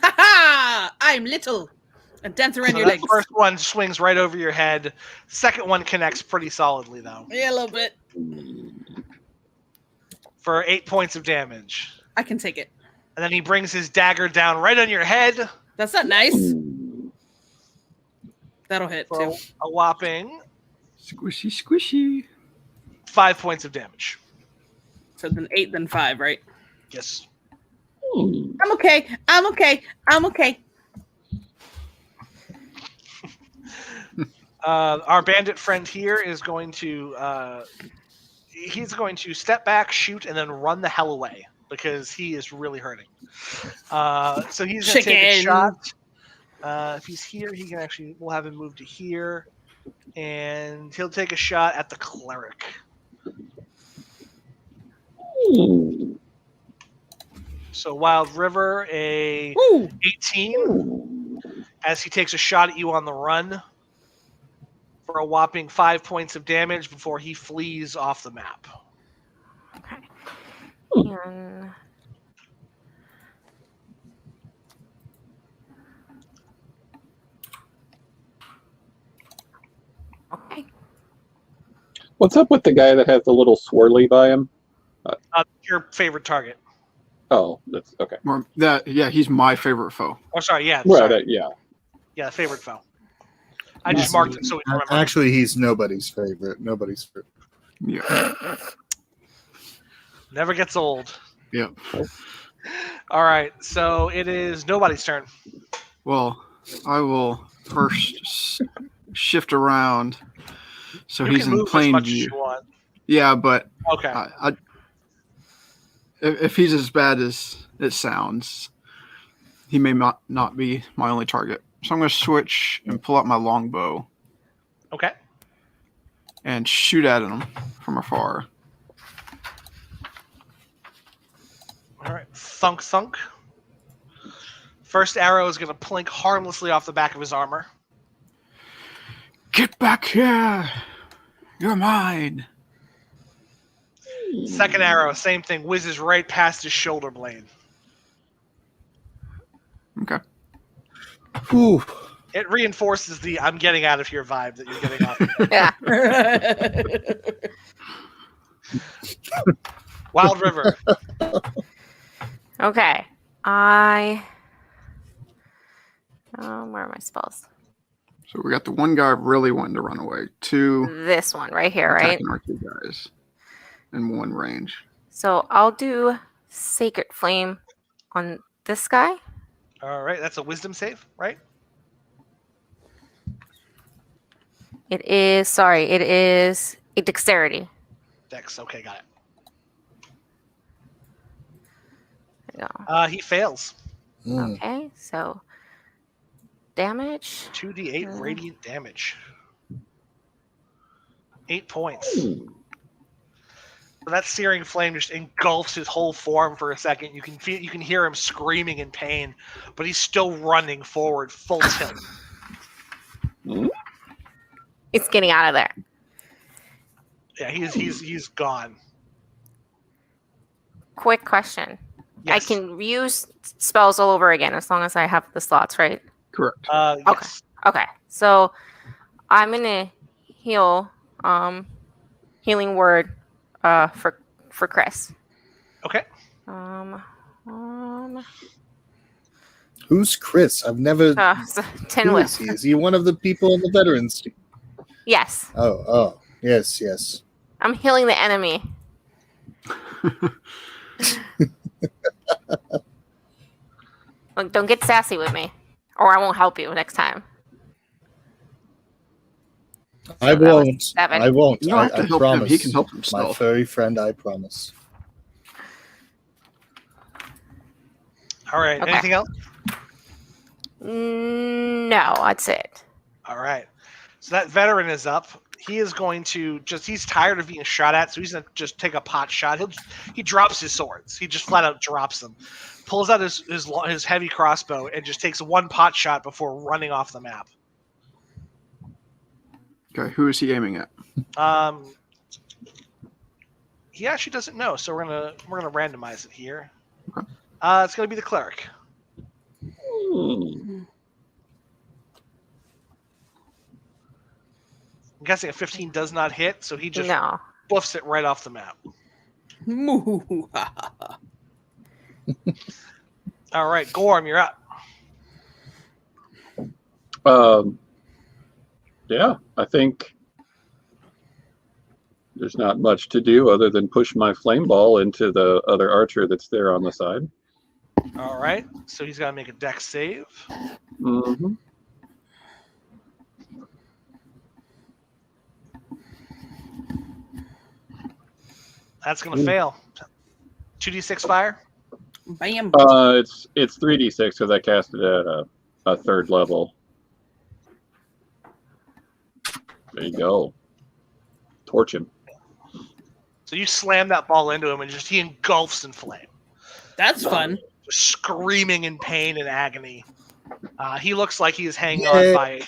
Ha ha! I'm little. And dance around So your that legs. first one swings right over your head. Second one connects pretty solidly, though, Yeah, a little bit. for 8 points of damage. I can take it. And then he brings his dagger down right on your head That's not nice. That'll hit, for too. a whopping Squishy, squishy. 5 points of damage. So then 8, then 5, right? Yes. I'm okay. I'm okay. I'm okay. Our bandit friend here is going to he's going to step back, shoot, and then run the hell away because he is really hurting. So he's going to take a Chicken. shot. If he's here, he can actually. We'll have him move to here, and he'll take a shot at the cleric. So Wild River, a Ooh. 18, as he takes a shot at you on the run for a whopping 5 points of damage before he flees off the map. Okay. And okay. What's up with the guy that has the little swirly by him? Your favorite target. Oh, that's okay. Yeah, he's my favorite foe. Oh, sorry, yeah. Right, Sorry. yeah. Yeah, favorite foe. I just marked it so we can remember. actually, he's nobody's favorite. Nobody's favorite. Yeah. Never gets old. Yeah. All right, so it is nobody's turn. Well, I will first shift around so You he's can in move as plain much as view. you want. Yeah, but Okay. if he's as bad as it sounds, he may not be my only target. So I'm going to switch and pull out my longbow Okay. and shoot at him from afar. All right. Thunk, thunk. First arrow is going to plink harmlessly off the back of his armor. Get back here! You're mine! Second arrow, same thing, whizzes right past his shoulder blade. Okay. Whew. It reinforces the "I'm getting out of here" vibe that you're getting off. Yeah. Wild River. Okay. Where are my spells? So we got the one guy really wanting to run away. Two This one right here, right? attacking our two guys. And one range. So I'll do Sacred Flame on this guy. All right, that's a wisdom save, right? It is a dexterity. Dex. Okay, got it. There you go. He fails. Mm. Okay, so damage. 2d8 radiant damage. 8 points. So that searing flame just engulfs his whole form for a second. You can hear him screaming in pain, but he's still running forward full tilt. It's getting out of there. Yeah, he's gone. Quick question. Yes. I can use spells all over again as long as I have the slots, right? Correct. Yes. Okay. So I'm gonna heal healing word for Chris. Okay. Who's Chris? I've never. So 10 Who whip. is he? Is he one of the people on the veterans team? Yes. Oh, yes. I'm healing the enemy. Look, don't get sassy with me, or I won't help you next time. I So that was won't. 7. I won't. You don't have to I help promise. him. He can help My himself. furry friend, I promise. All right. Okay. Anything else? No, that's it. All right. So that veteran is up. He is going to he's tired of being shot at, so he's going to just take a pot shot. He drops his swords. He just flat out drops them. Pulls out his heavy crossbow and just takes one pot shot before running off the map. Okay, who is he aiming at? He actually doesn't know, so we're gonna randomize it here. Okay. It's gonna be the cleric. Hmm. I'm guessing a 15 does not hit, so he just No. buffs it right off the map. All right, Gorm, you're up. Yeah, I think there's not much to do other than push my flame ball into the other archer that's there on the side. All right, so he's got to make a dex save. Mm-hmm. That's gonna fail. 2d6 fire. Bam. It's 3d6 because I cast it at a third level. There you go. Torch him. So you slam that ball into him, and he engulfs in flame, That's fun. just screaming in pain and agony. He looks like he is hanging on by.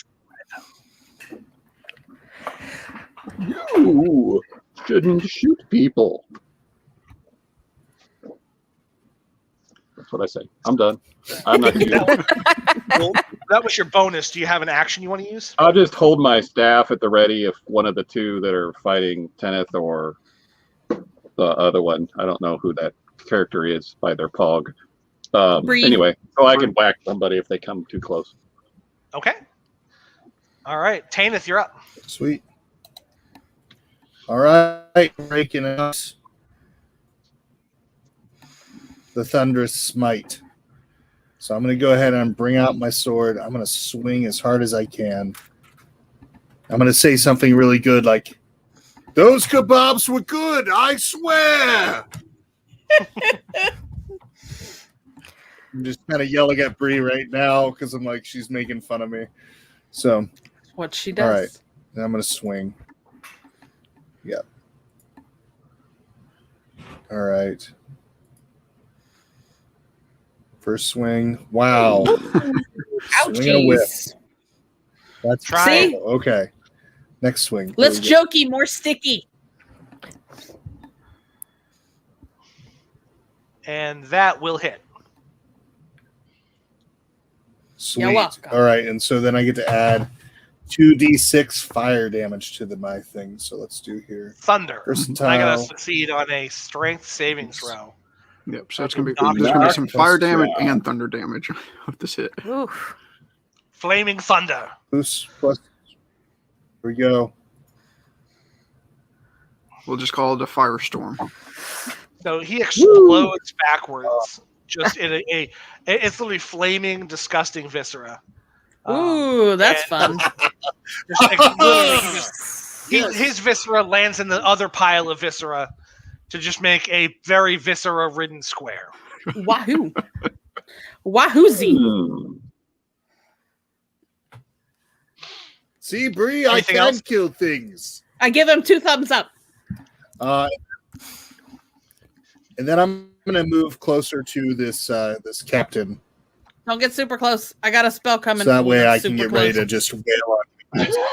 You shouldn't shoot people. That's what I say. I'm done. I'm not shooting. Well, that was your bonus. Do you have an action you want to use? I'll just hold my staff at the ready if one of the two that are fighting Teynith or the other one. I don't know who that character is by their pog. Bree. Anyway, so I can whack somebody if they come too close. Okay. All right, Teynith, you're up. Sweet. All right, breaking out the thunderous smite. So I'm going to go ahead and bring out my sword. I'm going to swing as hard as I can. I'm going to say something really good like, "Those kebabs were good, I swear!" I'm just kind of yelling at Bree right now because I'm like, she's making fun of me. So, What she does. all right. Then I'm going to swing. Yep. All right. First swing. Wow. Swing and a whip. Ouchies. That's Try See? Okay. Next swing. Less Here we go. jokey, more sticky. And that will hit. Sweet. You're welcome. All right. And so then I get to add 2d6 fire damage to my thing. So let's do here. Thunder. Versatile. I gotta succeed on a strength saving throw. Yep. So it's gonna be Knock there's gonna be some knock. fire damage Yeah. and thunder damage with this hit. Oof. Flaming thunder. Boost plus. Here we go. We'll just call it a firestorm. So he explodes backwards, just in it's literally flaming, disgusting viscera. Ooh, that's and- fun. Just like, literally, his viscera lands in the other pile of viscera to just make a very viscera-ridden square. Wahoo. Wahoozy. Hmm. See, Bree, I Anything can else? kill things. I give him 2 thumbs up. And then I'm going to move closer to this this captain. Don't get super close. I got a spell coming. So that way I Super can get close. ready to just wail on you.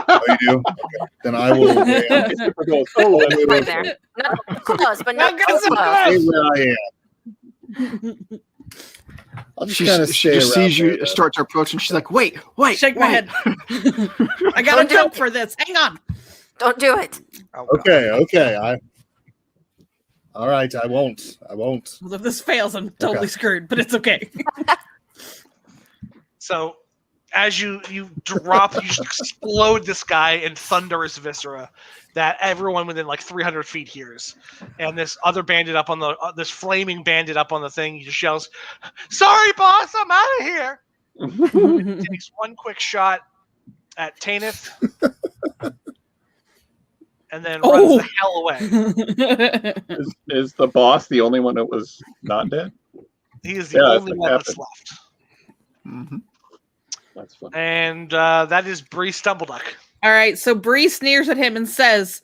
Oh, you do? Okay. Then I will wail. We're going solo. Right there. Not close, but not Not too close. close. Stay where I am. I'll just kind of She stay just around sees there, you, though. start to approach, and she's like, "Wait, wait, Shake my wait." head. I got a Don't do joke it. for this. Hang on. Don't do it. Oh, God. Okay. All right, I won't. Well, if this fails, I'm totally Okay. screwed, but it's okay. So, as you drop, you just explode this guy in thunderous viscera that everyone within like 300 feet hears. And this other bandit up on the this flaming bandit up on the thing, he just yells, "Sorry, boss, I'm out of here." Takes one quick shot at Teynith, and then runs the hell away. Is the boss the only one that was not dead? He is the only one that's left. Mm-hmm. That's fun. And that is Bree Stumbleduck. All right, so Bree sneers at him and says,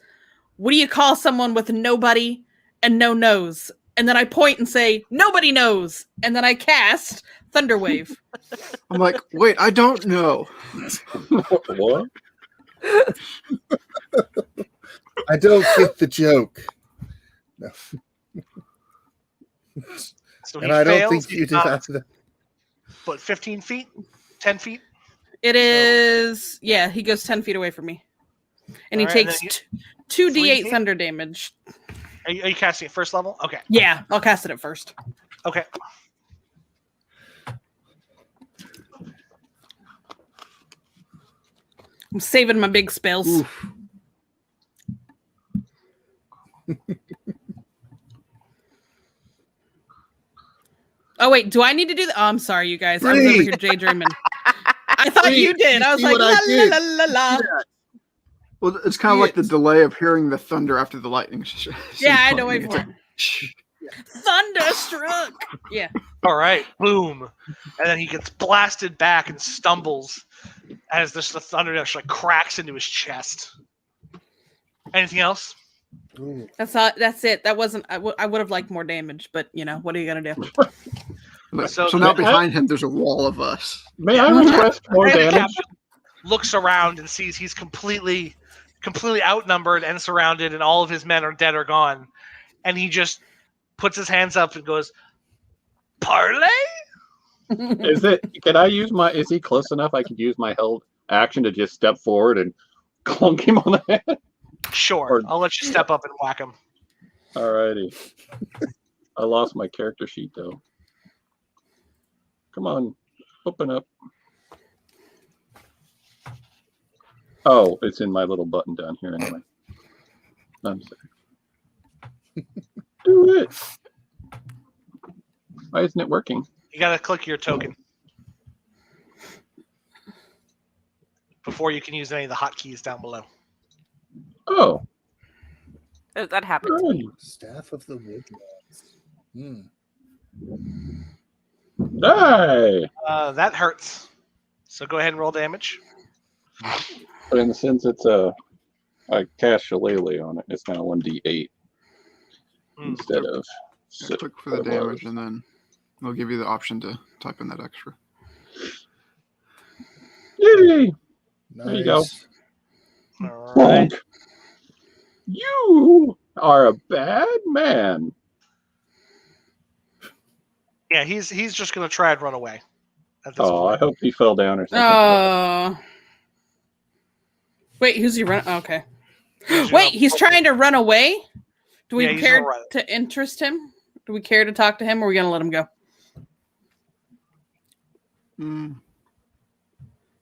"What do you call someone with nobody and no nose?" And then I point and say, "Nobody knows." And then I cast Thunderwave. I'm like, wait, I don't know. What? I don't get the joke. No. So And I don't think you did that. But 15 feet? 10 feet? It is, yeah, he goes 10 feet away from me. And he takes 2d8 thunder damage. Are you casting it first level? Okay. Yeah, I'll cast it at first. Okay. I'm saving my big spells. Oh, wait, do I need to do that? Oh, I'm sorry, you guys. I was over here daydreaming. I thought you did. I was like, la, la, la, la, la. Yeah. Well, it's kind of like the delay of hearing the thunder after the lightning. Yeah, I know. Wait for it. Thunderstruck. Yeah. All right. Boom. And then he gets blasted back and stumbles as the thunder just like cracks into his chest. Anything else? Ooh. That's it. That wasn't. I would have liked more damage, but you know, what are you gonna do? So now behind him, there's a wall of us. May I request more damage? Looks around and sees he's completely outnumbered and surrounded, and all of his men are dead or gone. And he just puts his hands up and goes, "Parlay." Can I use is he close enough I could use my held action to just step forward and clunk him on the head? Sure. I'll let you step up and whack him. Alrighty. I lost my character sheet though. Come on. Open up. Oh, it's in my little button down here anyway. I'm sorry. Do it. Why isn't it working? You gotta click your token before you can use any of the hotkeys down below. Oh. That happened. Right. Staff of the Woodlands. Die. That hurts. So go ahead and roll damage. But in the sense it's I cast Shillelagh on it, it's now 1d8 instead of Yeah, click for the damage, and then they'll give you the option to type in that extra. Yay! Nice. There you go. All right. Bonk. You are a bad man. Yeah, he's just gonna try and run away. At this Oh, I point. hope he fell down or something. Oh. Wait, who's he running? Okay. Wait, he's trying to run away? Do we Yeah, he's care gonna run. to interest him? Do we care to talk to him, or are we going to let him go?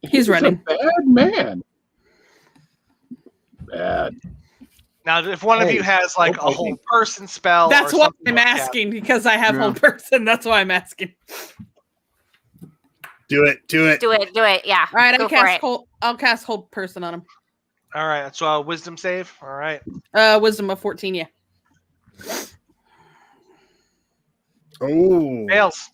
He's running. A bad man. Bad. Now, if one of you has like a whole person spell, That's or why something I'm like that, asking, because I have whole person. That's why I'm asking. Do it. Do it. Yeah. All right, Go for it. I'll cast hold person on him. All right, that's a wisdom save. All right. Wisdom of 14, yeah. Oh. Fails.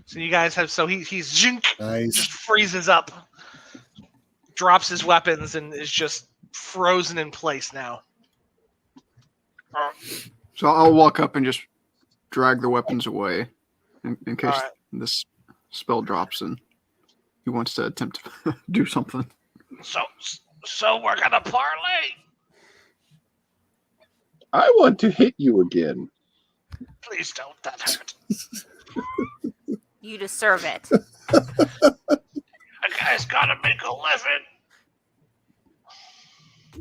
So you guys have he's zink, Nice. just freezes up, drops his weapons, and is just frozen in place now. So I'll walk up and just drag the weapons away in case Alright. this spell drops and he wants to attempt to do something. So we're gonna parlay. I want to hit you again. Please don't. That hurt. You deserve it. A guy's gotta make a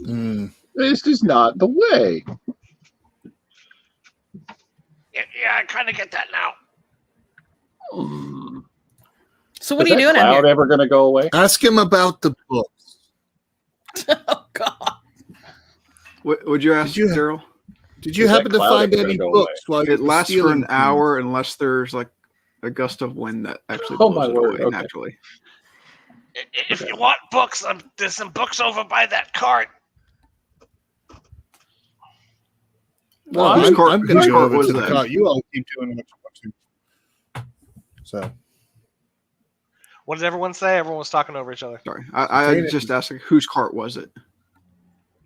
living. This is not the way. Yeah, I kind of get that now. So what are you doing out cloud here? ever going to go away? Ask him about the books. Oh God! Would you ask, Darryl? Did you Is happen that to cloud find ever any gonna go books while you It were lasts for stealing an things? hour unless there's like a gust of wind that actually Oh, blows my it word, away okay. naturally. If you want books, there's some books over by that cart. Well, Whose I'm cart- going whose to go cart over was to the that? cart. You all keep doing what you want to. So, What did everyone say? Everyone was talking over each other. Sorry, I Teynith- just asked like, whose cart was it?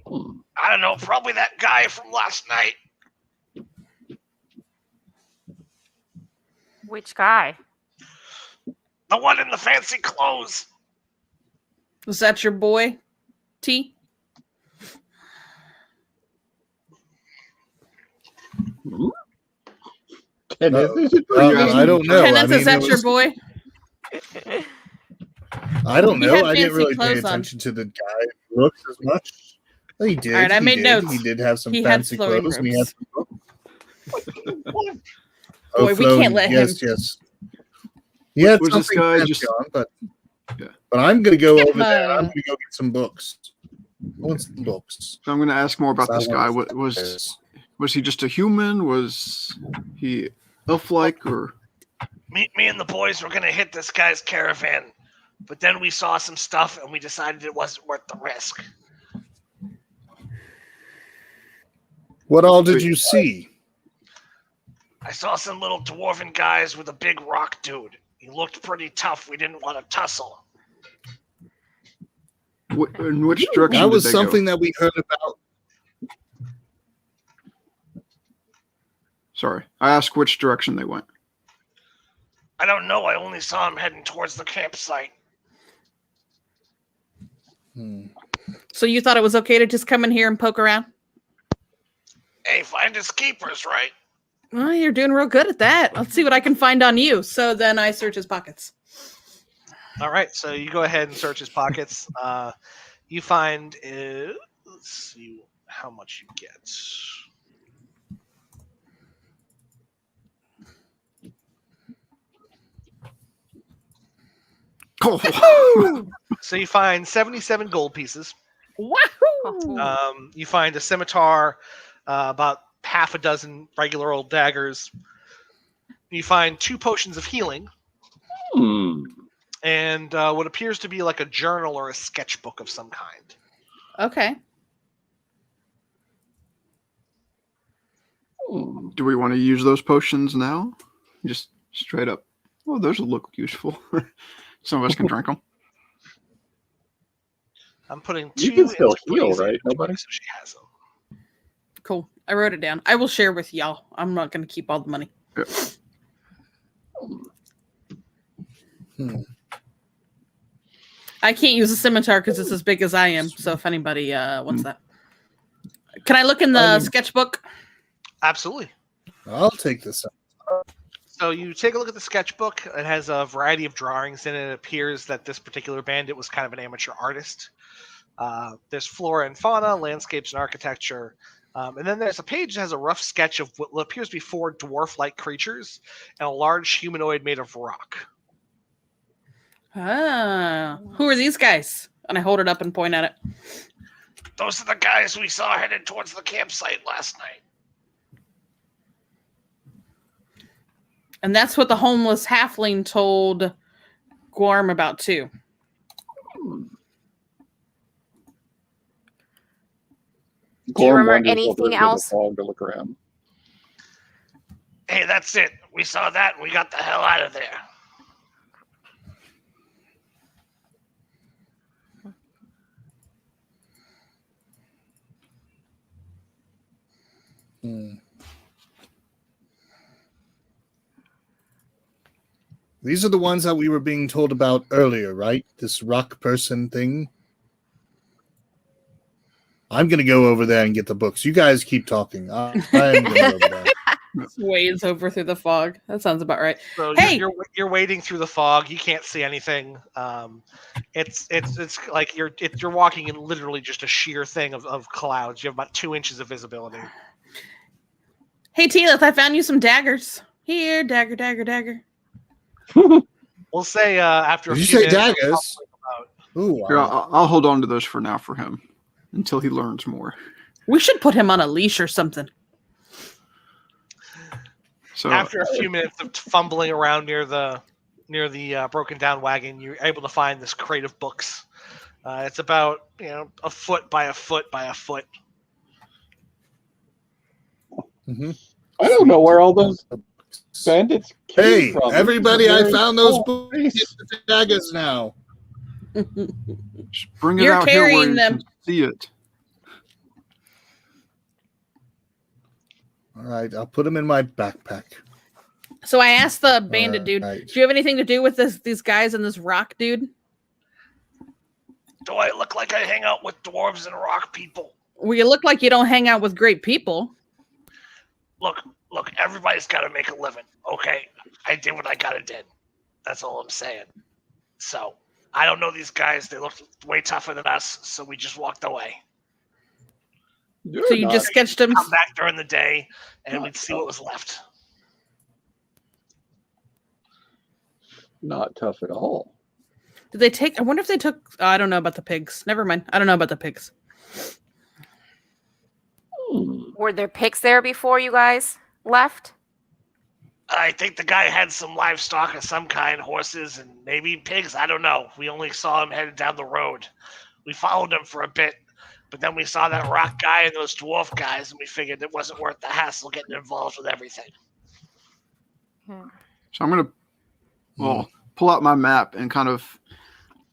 I don't know. Probably that guy from last night. Which guy? The one in the fancy clothes. Was that your boy, T? And is it I don't know. Kenneth, is that it your was- boy? I don't He know. had I didn't fancy really pay clothes on. attention to the guy looks as much. He did. All right, I he made did. notes. He did have some He had fancy flowing clothes. And he had robes. some books. Boy, we can't let yes, him. Yes, He had Was this something guy fancy just- on, but Yeah. but I'm going to go over there. No. I'm going to go get some books. I want some books. So I'm going to ask more about So I this want guy. some What was he just a human? Was he elf-like or? Me and the boys were gonna hit this guy's caravan, but then we saw some stuff and we decided it wasn't worth the risk. What all did you see? I saw some little dwarven guys with a big rock dude. He looked pretty tough. We didn't want to tussle. In which direction? That was did they something Go? that we heard about. Sorry, I asked which direction they went. I don't know. I only saw him heading towards the campsite. So you thought it was okay to just come in here and poke around? Hey, finders keepers, right? Well, you're doing real good at that. Let's see what I can find on you. So then I search his pockets. All right, so you go ahead and search his pockets. You find, let's see how much you get. Oh, So you find 77 gold pieces. Wahoo! You find a scimitar, about half a dozen regular old daggers. You find 2 potions of healing, and what appears to be like a journal or a sketchbook of some kind. Okay. do we want to use those potions now? Just straight up. Oh, those will look useful. Some of us can drink them. I'm putting 2 You can still into heal, Bree's right? inventory, Nobody? so she has them. Cool. I wrote it down. I will share with y'all. I'm not going to keep all the money. I can't use a scimitar because it's as big as I am. So if anybody wants that. Can I look in the sketchbook? Absolutely. I'll take this. So you take a look at the sketchbook. It has a variety of drawings in it. It appears that this particular bandit was kind of an amateur artist. There's flora and fauna, landscapes and architecture. And then there's a page that has a rough sketch of what appears to be 4 dwarf-like creatures and a large humanoid made of rock. Ah, who are these guys? And I hold it up and point at it. Those are the guys we saw headed towards the campsite last night. And that's what the homeless halfling told Gorm about too. Do you remember wanders over anything into the else? fog to look around. Hey, that's it. We saw that and we got the hell out of there. These are the ones that we were being told about earlier, right? This rock person thing. I'm going to go over there and get the books. You guys keep talking. I'm going to go over there. Waves over through the fog. That sounds about right. So Hey! you're wading through the fog. You can't see anything. It's like you're walking in literally just a sheer thing of clouds. You have about 2 inches of visibility. Hey, Teynith, I found you some daggers. Here, dagger, dagger, dagger. Well, We'll say after a Did you few say minutes. daggers? Ooh, Here, wow. I'll hold on to those for now for him until he learns more. We should put him on a leash or something. So After a few minutes of fumbling around near the broken down wagon, you're able to find this crate of books. It's about a foot by a foot by a foot. Mm-hmm. I don't know where all those bandits came Hey, from. everybody! I found those small books. place. The daggers now. just bring it You're out here where carrying you them. can see it. All right, I'll put them in my backpack. So I asked the bandit dude, Right. do you have anything to do with these guys and this rock dude? Do I look like I hang out with dwarves and rock people? Well, you look like you don't hang out with great people. Look, everybody's got to make a living, okay? I did what I got to do. That's all I'm saying. So, I don't know these guys. They look way tougher than us, so we just walked away. You're So you not- just sketched him. Come back during the day, and we'd see what was left. Not tough at all. Did they take? I wonder if they took. I don't know about the pigs. Never mind. I don't know about the pigs. Were there pigs there before you guys left? I think the guy had some livestock of some kind, horses and maybe pigs. I don't know. We only saw him headed down the road. We followed him for a bit, but then we saw that rock guy and those dwarf guys, and we figured it wasn't worth the hassle getting involved with everything. So I'm going to pull out my map and kind of,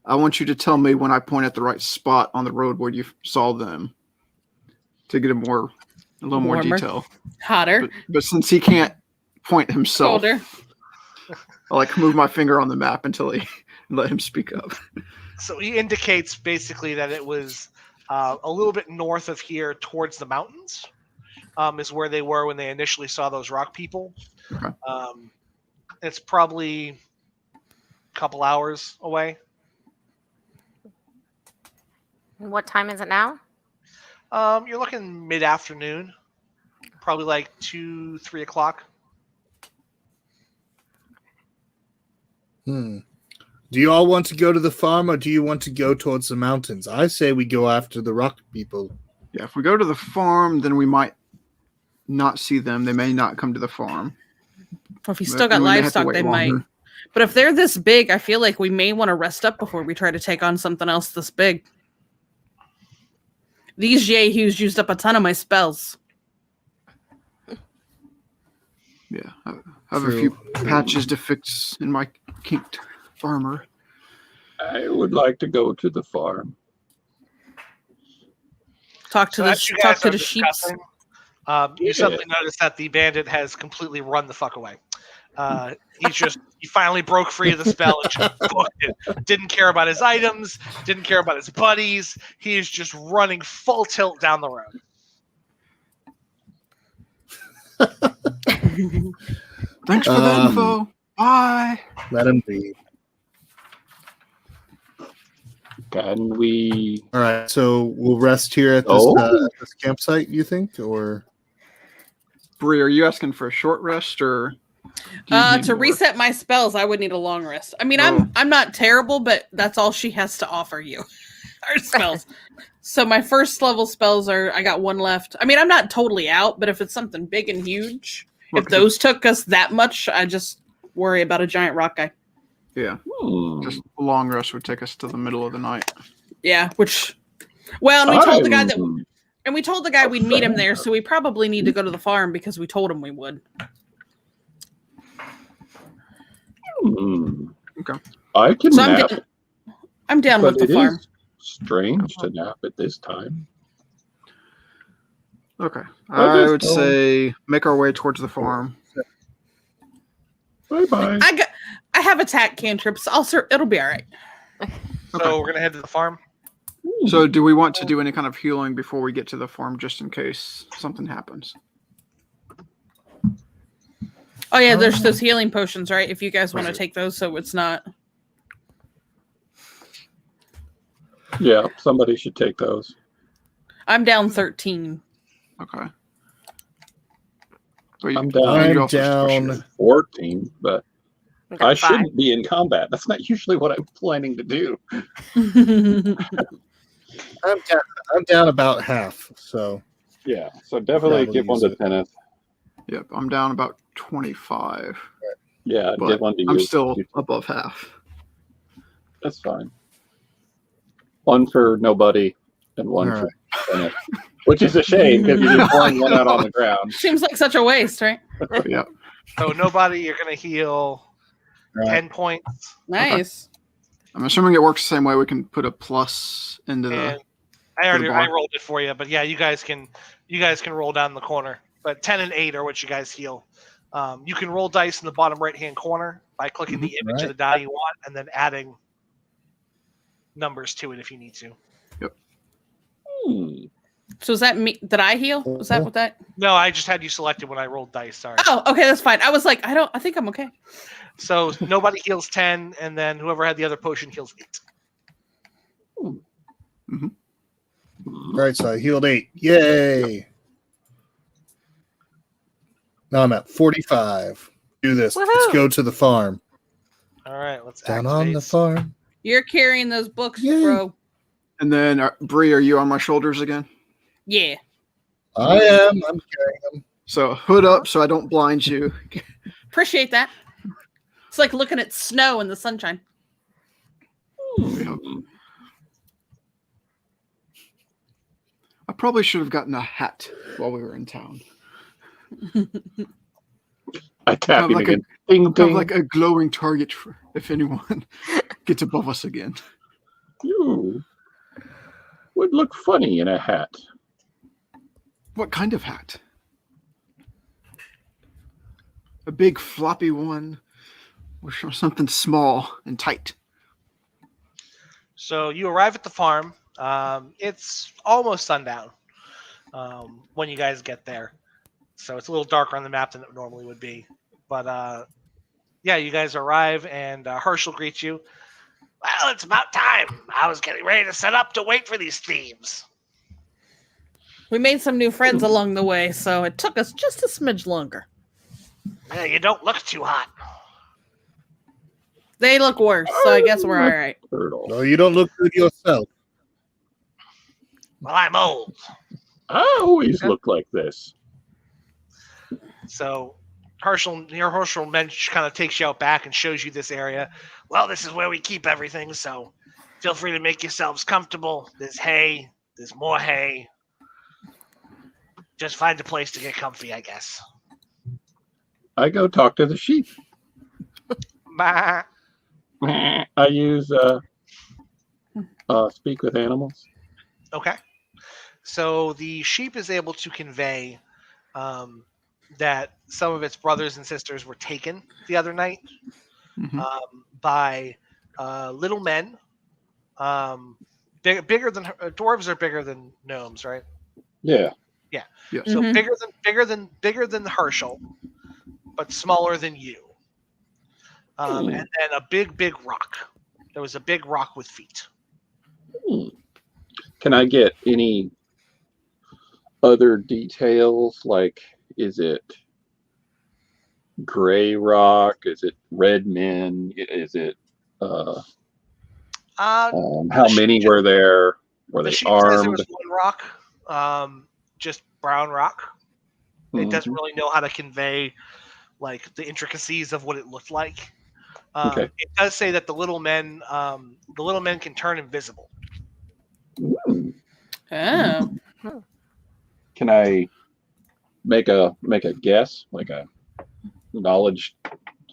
I want you to tell me when I point at the right spot on the road where you saw them to get a little more Warmer. detail. Hotter. But since he can't point himself, Colder. I'll like move my finger on the map until he let him speak up. So he indicates basically that it was a little bit north of here towards the mountains is where they were when they initially saw those rock people. Okay. It's probably a couple hours away. What time is it now? You're looking mid-afternoon, probably like 2, 3 o'clock. Do you all want to go to the farm, or do you want to go towards the mountains? I say we go after the rock people. Yeah, if we go to the farm, then we might not see them. They may not come to the farm. Well, if you But still got we may have to livestock, wait they might. longer. But if they're this big, I feel like we may want to rest up before we try to take on something else this big. These yahoos used up a ton of my spells. Yeah, I have a few patches to fix in my kinked armor. I would like to go to the farm. Talk to as you the guys are sheep. discussing, you suddenly notice that the bandit has completely run the fuck away. He finally broke free of the spell and just booked it. Didn't care about his items, didn't care about his buddies. He is just running full tilt down the road. Thanks for the info. Bye. Let him be. Can we? All right, so we'll rest here at this campsite. You think, or Bree, are you asking for a short rest or? do you need To more? reset my spells, I would need a long rest. I mean, Oh. I'm not terrible, but that's all she has to offer you. Our spells. So my first level spells I got one left. I mean, I'm not totally out, but if it's something big and huge, Well, if those took us that much, I just worry about a giant rock guy. Yeah, just a long rest would take us to the middle of the night. Yeah, and we told the guy that, I'm and we told the guy we'd meet him there, so we probably need to go to the farm because we told him we would. Okay. I can So nap, I'm down but with the it farm. is strange to nap at this time. Okay, I I just would don't- say make our way towards the farm. Bye bye. I have attack cantrips. It'll be all right. So Okay. we're gonna head to the farm. So, do we want to do any kind of healing before we get to the farm, just in case something happens? Oh yeah, there's those healing potions, right? If you guys want to take those, so it's not. Yeah, somebody should take those. I'm down 13. Okay. Well, I'm you down. also I'm push down. it. 14, but Got I 5. shouldn't be in combat. That's not usually what I'm planning to do. I'm down about half. So Yeah, so definitely Probably give one use to it. Teynith. Yep, I'm down about 25. Yeah, But give one to you. I'm still above half. That's fine. One for nobody and one All for Teynith. Which is a shame because you're pulling one out on the ground. Seems like such a waste, right? Yeah. So nobody, you're going to heal Right. 10 points. Nice. I'm assuming it works the same way. We can put a plus into the. And I bar. rolled it for you, but yeah, you guys can roll down the corner. But 10 and 8 are what you guys heal. You can roll dice in the bottom right hand corner by clicking the image of the die you want and then adding numbers to it if you need to. So is that me? Did I heal? Was that what that? No, I just had you selected when I rolled dice. Sorry. Oh, okay, that's fine. I was like, I think I'm okay. So nobody heals 10, and then whoever had the other potion heals 8. All right, so I healed 8. Yay! Now I'm at 45. Do this. Woohoo! Let's go to the farm. All right, let's Down activate. on the farm. You're carrying those books, Yay. bro. And then, Bree, are you on my shoulders again? Yeah. I am. I'm carrying them. So hood up so I don't blind you. Appreciate that. It's like looking at snow in the sunshine. Yep. I probably should have gotten a hat while we were in town. I tap Kind you of like again. Ding, Kind ding. of like a glowing target for if anyone gets above us again. You would look funny in a hat. What kind of hat? A big floppy one, or something small and tight. So you arrive at the farm. It's almost sundown when you guys get there. So it's a little darker on the map than it normally would be. But yeah, you guys arrive and Herschel greets you. Well, it's about time. I was getting ready to set up to wait for these thieves. We made some new friends along the way, so it took us just a smidge longer. Yeah, you don't look too hot. They look worse, so I guess we're all right. Turtle. No, you don't look good yourself. Well, I'm old. I always look like this. So Herschel Mensch kind of takes you out back and shows you this area. Well, this is where we keep everything, so feel free to make yourselves comfortable. There's hay. There's more hay. Just find a place to get comfy, I guess. I go talk to the sheep. Bah. I use speak with animals. Okay. So the sheep is able to convey that some of its brothers and sisters were taken the other night by little men. Bigger than dwarves are bigger than gnomes, right? Yeah. Yes. So bigger than Herschel, but smaller than you. And then a big rock. There was a big rock with feet. Can I get any other details? Like, is it gray rock? Is it red men? Is it how many were there? Were The they sheep says there armed? was one rock, just brown rock. It doesn't really know how to convey like the intricacies of what it looked like. Okay. It does say that the little men can turn invisible. Oh. Can I make a guess, like a knowledge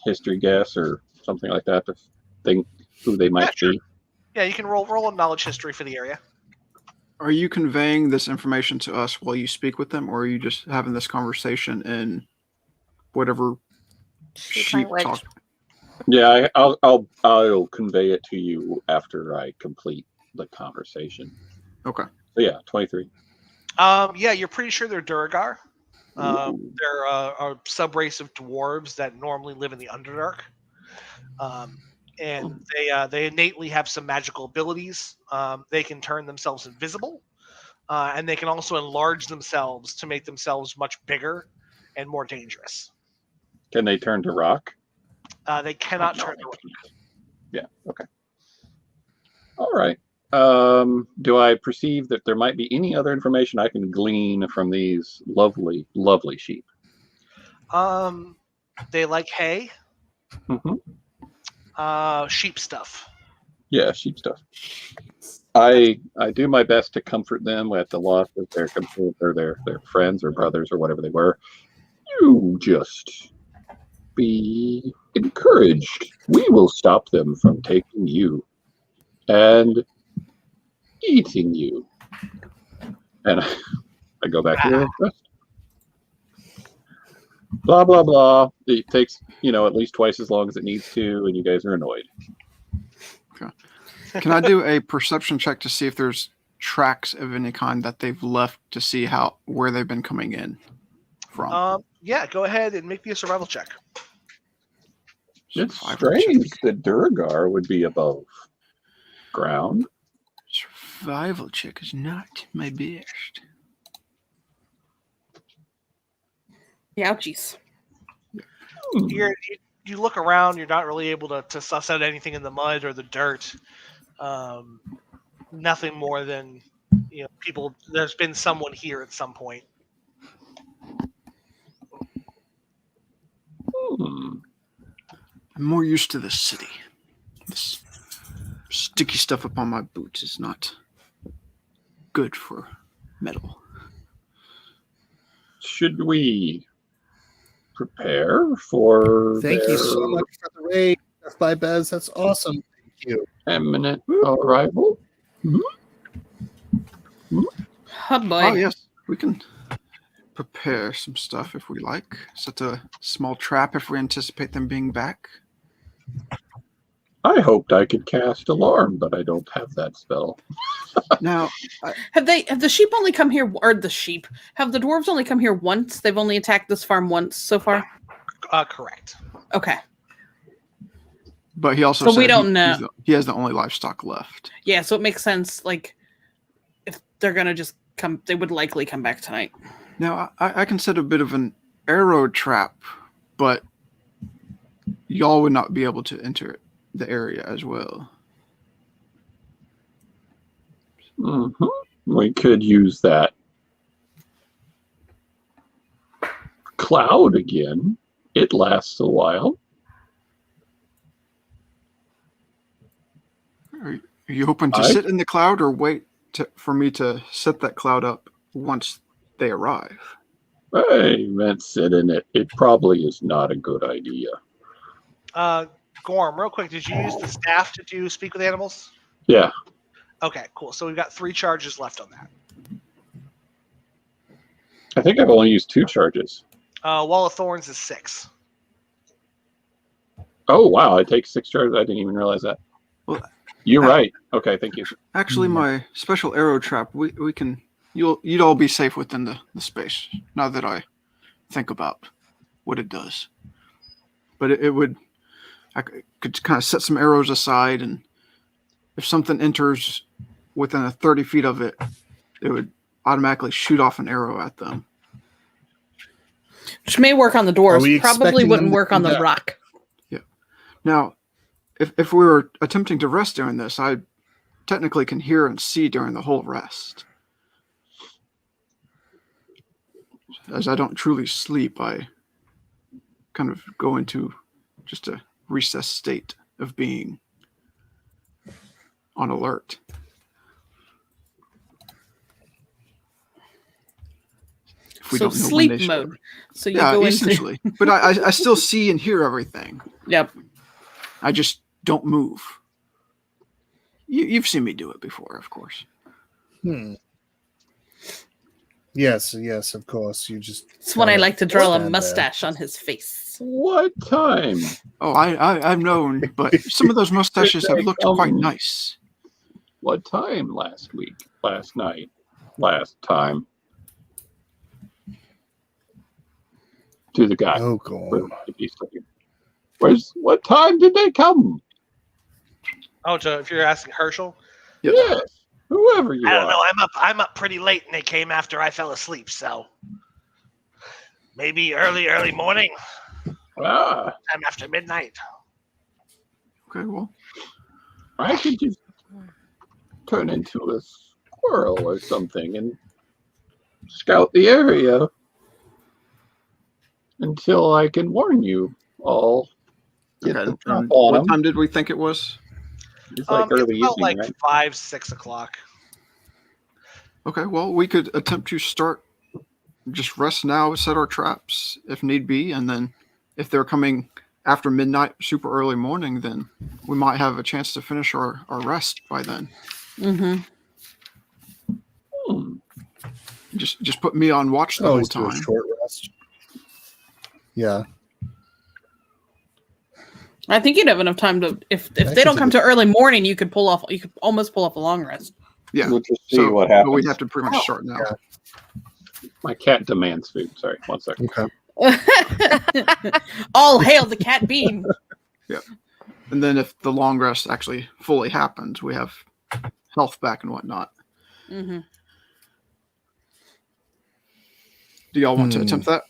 history guess or something like that to think who they might be? Yeah, you can roll a knowledge history for the area. Are you conveying this information to us while you speak with them, or are you just having this conversation in whatever sheep language. talk? Yeah, I'll convey it to you after I complete the conversation. Okay. So yeah, 23. Yeah, you're pretty sure they're Duergar. They're a sub-race of dwarves that normally live in the Underdark. And they innately have some magical abilities. They can turn themselves invisible, and they can also enlarge themselves to make themselves much bigger and more dangerous. Can they turn to rock? They cannot turn the rook. Yeah. Okay. All right. Do I perceive that there might be any other information I can glean from these lovely, lovely sheep? They like hay. Mm-hmm. Sheep stuff. Yeah, sheep stuff. I do my best to comfort them at the loss of their friends or brothers or whatever they were. You just be encouraged. We will stop them from taking you and eating you. And I go back to the rest. Blah, blah, blah. It takes, at least twice as long as it needs to, and you guys are annoyed. Okay. Can I do a perception check to see if there's tracks of any kind that they've left to see where they've been coming in from? Yeah, go ahead and make me a survival check. It's strange that Durgar would be above ground. Survival check is not my best. Ouchies. You look around, you're not really able to suss out anything in the mud or the dirt. Nothing more than people. There's been someone here at some point. I'm more used to the city. This sticky stuff upon my boots is not good for metal. Should we prepare for Thank you so much for the raid, Death by Bez. That's awesome. Thank you. Imminent arrival? Oh boy. Oh yes, we can prepare some stuff if we like. Set a small trap if we anticipate them being back. I hoped I could cast alarm, but I don't have that spell. Now, Have the sheep only come here, or have the dwarves only come here once? They've only attacked this farm once so far? Correct. Okay. but he also So said we don't know. He has the only livestock left. Yeah, so it makes sense. Like, if they're gonna just come, they would likely come back tonight. Now, I can set a bit of an arrow trap, but y'all would not be able to enter the area as well. Mm-hmm. We could use that cloud again. It lasts a while. Are you hoping to sit in the cloud or wait for me to set that cloud up once they arrive? I meant sit in it. It probably is not a good idea. Gorm, real quick, did you use the staff to do speak with animals? Yeah. Okay, cool. So we've got 3 charges left on that. I think I've only used 2 charges. Wall of Thorns is 6. Oh, wow. I take 6 charges. I didn't even realize that. Well, you're right. Okay, thank you. Actually, my special arrow trap, we can... You'd all be safe within the space, now that I think about what it does. But it would... I could kind of set some arrows aside, and if something enters within 30 feet of it, it would automatically shoot off an arrow at them. Which may work on the dwarves. Probably wouldn't work on the rock. Yeah. Now, if we were attempting to rest during this, I technically can hear and see during the whole rest. As I don't truly sleep, I kind of go into just a recessed state of being on alert. So sleep mode. So you go essentially. But I still see and hear everything. Yep. I just don't move. You've seen me do it before, of course. Yes, of course. You just. It's when I like to draw a mustache on his face. What time? Oh, I've known, but some of those mustaches have looked quite nice. What time last week? Last night? Last time? To the guy. Oh, God. What time did they come? Oh, if you're asking Herschel? Yes. Whoever you are. I don't know. I'm up pretty late, and they came after I fell asleep. So maybe early morning. Time after midnight. Okay, well, I could just turn into a squirrel or something and scout the area until I can warn you all. Get okay. the drop And on what 'em. time did we think it was? It's like early it's about evening, like right? 5, 6 o'clock. Okay, well, we could attempt to start, just rest now, set our traps if need be, and then if they're coming after midnight, super early morning, then we might have a chance to finish our rest by then. Mm-hmm. Just put me on watch the whole Always do a time. short rest. Yeah. I think you'd have enough time to, if I they don't could come do to early morning, you could almost pull off a long rest. Yeah. We'll just see So, what but happens. we'd have to pretty much start now. Yeah. My cat demands food. Sorry, 1 second. Okay. All hail the cat bean. And then if the long rest actually fully happens, we have health back and whatnot. Mm-hmm. Do y'all want to attempt that?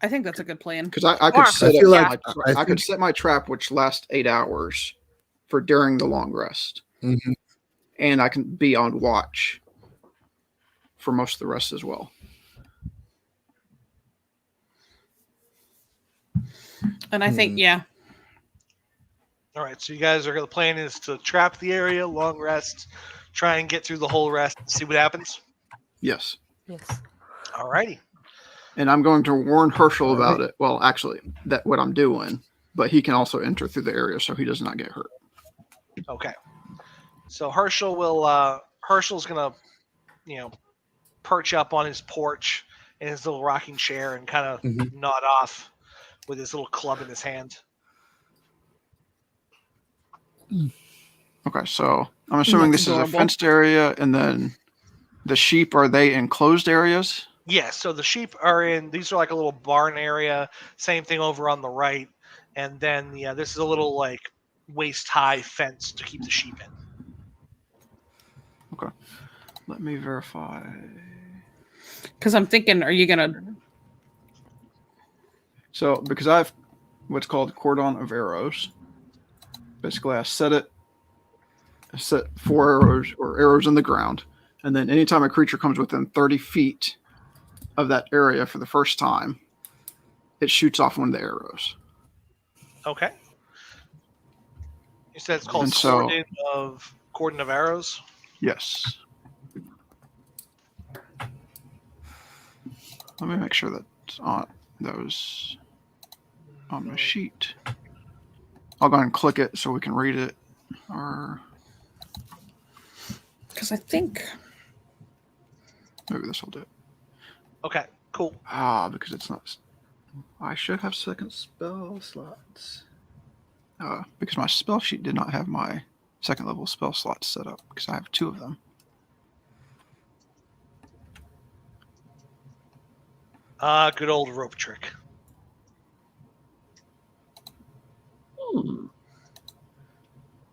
I think that's a good plan. Because I Sure. could set I feel up like- my, I I could think- set my trap, which lasts 8 hours for during the long rest, Mhm. and I can be on watch for most of the rest as well. And I think, yeah. All right, so you guys are the plan is to trap the area, long rest, try and get through the whole rest, and see what happens. Yes. Yes. All righty. And I'm going to warn Herschel about it. Well, actually, that what I'm doing, but he can also enter through the area so he does not get hurt. Okay. So Herschel's gonna, perch up on his porch in his little rocking chair and kind of Mhm. nod off with his little club in his hand. Okay, so I'm assuming That's this is adorable. a fenced area, and then the sheep, are they enclosed areas? Yeah, so the sheep are these are like a little barn area. Same thing over on the right. And then this is a little like waist high fence to keep the sheep in. Okay. Let me verify. Because I'm thinking, are you going to... So, because I have what's called cordon of arrows, basically I set 4 arrows or arrows in the ground, and then anytime a creature comes within 30 feet of that area for the first time, it shoots off one of the arrows. Okay. You said it's called And so- cordon of arrows. Yes. Let me make sure that's on those on my sheet. I'll go ahead and click it so we can read it. Or Because I think... maybe this will do it. Okay, cool. Because it's not. I should have second spell slots. Because my spell sheet did not have my second level spell slots set up because I have 2 of them. Good old rope trick.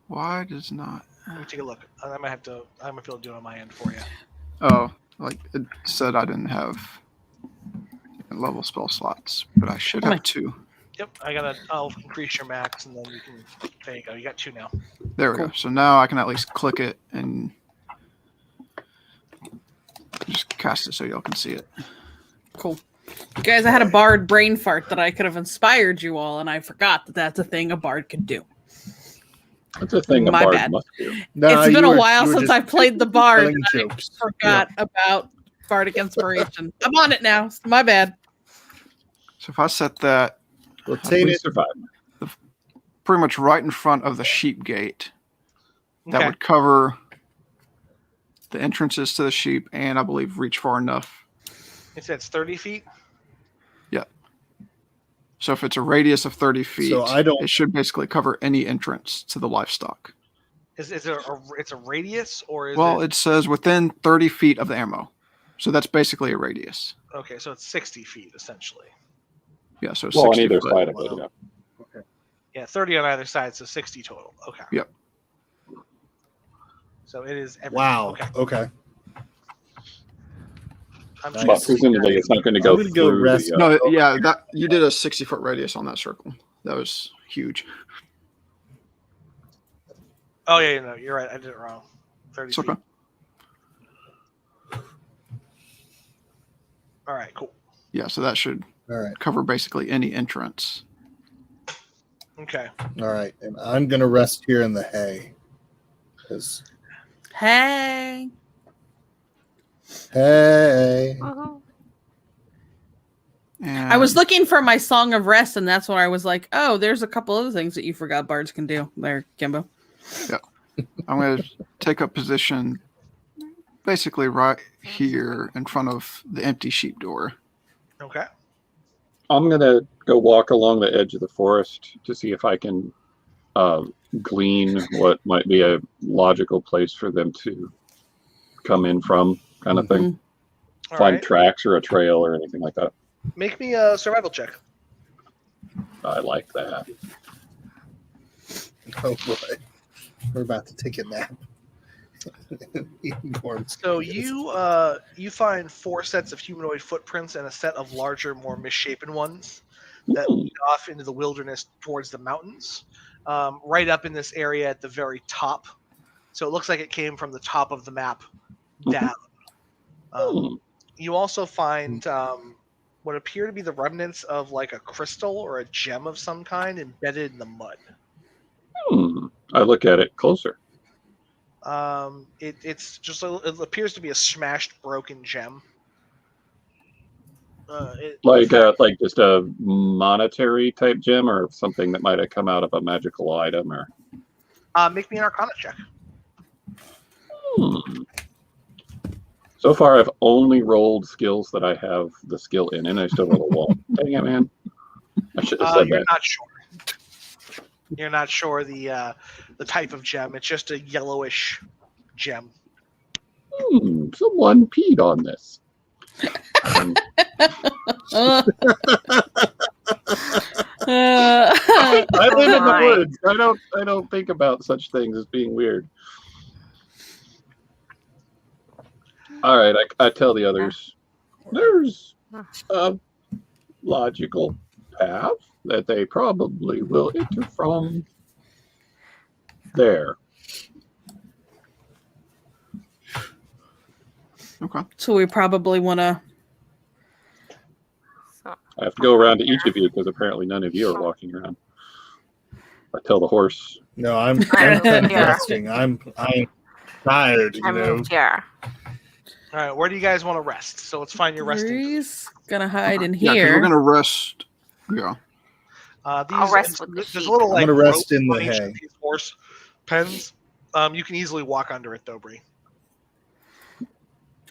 Why does not? Let me take a look. I'm gonna be able to do it on my end for you. Oh, like it said, I didn't have second level spell slots, but I should have 2. Yep, I'll increase your max and then you can, there you go. You got 2 now. There we go. So now I can at least click it and just cast it so y'all can see it. Cool. Guys, I had a bard brain fart that I could have inspired you all, and I forgot that that's a thing a bard could do. That's a thing a My bard bad. must do. Nah, It's been you a were- while you were since just I played the bard. telling And I jokes. forgot about bardic inspiration. I'm on it now. My bad. So if I set that Well, We Teynith, survived. pretty much right in front of the sheep gate, that Okay. would cover the entrances to the sheep and I believe reach far enough. It says 30 feet. So if it's a radius of 30 feet, So I don't- it should basically cover any entrance to the livestock. Is it it's a radius or is Well, it? it says within 30 feet of the ammo. So that's basically a radius. Okay, so it's 60 feet essentially. Yeah, so Well, on 60 either foot. side of it. Yeah. Yeah, 30 on either side, so 60 total. Okay. Yep. So it is everything. wow. Okay. Okay. I'm Nice. But just- presumably it's not going to go I'm gonna go through rest. the, No, yeah, that you did a 60-foot radius on that circle. That was huge. Oh yeah, no, you're right. I did it wrong. 30 It's feet. okay. All right, cool. Yeah, so that should cover basically any entrance. Okay. All right, and I'm gonna rest here in the hay. Hey. Hey. And I was looking for my song of rest, and that's when I was like, "Oh, there's a couple other things that you forgot bards can do." There, Kimbo. Yeah, I'm going to take up position, basically right here in front of the empty sheep door. Okay. I'm gonna go walk along the edge of the forest to see if I can glean what might be a logical place for them to come in from, kind of thing. All Find right. tracks or a trail or anything like that. Make me a survival check. I like that. Oh boy, we're about to take a nap. So you find 4 sets of humanoid footprints and a set of larger, more misshapen ones that lead off into the wilderness towards the mountains, right up in this area at the very top. So it looks like it came from the top of the map down. You also find what appear to be the remnants of like a crystal or a gem of some kind embedded in the mud. I look at it closer. It's just it appears to be a smashed, broken gem. Like just a monetary type gem or something that might have come out of a magical item or. Make me an Arcana check. So far, I've only rolled skills that I have the skill in, and I still roll a wall. Dang it, man! I should have said You're that. not sure. You're not sure the type of gem. It's just a yellowish gem. Someone peed on this. Uh, I live in the woods. I don't think about such things as being weird. All right, I tell the others there's a logical path that they probably will enter from there. Okay. So we probably want to. I have to go around to each of you because apparently none of you are walking around. I tell the horse. No, I'm kind of resting. I'm tired. I moved here. All right, where do you guys want to rest? So let's find your resting. Bree's gonna hide in Yeah, 'cause here. we're gonna rest. Yeah. I'll rest with the there's sheep. a little I'm like gonna rest rope in the on each hay. of these horse pens. You can easily walk under it though, Bree.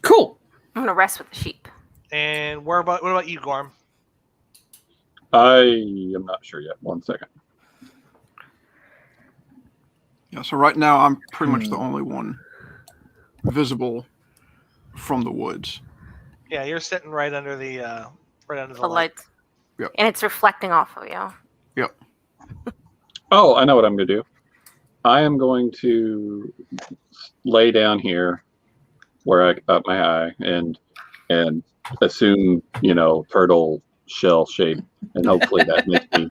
Cool. I'm gonna rest with the sheep. And what about you, Gorm? I am not sure yet. 1 second. Yeah. So right now I'm pretty much the only one visible from the woods. Yeah, you're sitting right under the The light. lights. Yep. And it's reflecting off of you. Yep. Oh, I know what I'm going to do. I am going to lay down here where I got my eye and assume, turtle shell shape, and hopefully that makes me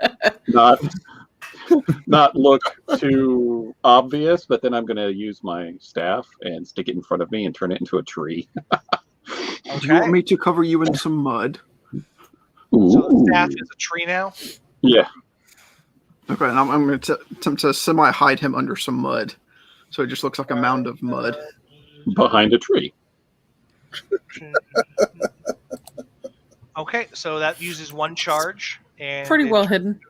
not look too obvious, but then I'm going to use my staff and stick it in front of me and turn it into a tree. Do you want me to cover you in some mud? So the staff is a tree now? Yeah. Okay, and I'm going to attempt to semi-hide him under some mud. So it just looks like a mound of mud. Behind a tree. Okay, so that uses 1 charge. And Pretty well hidden.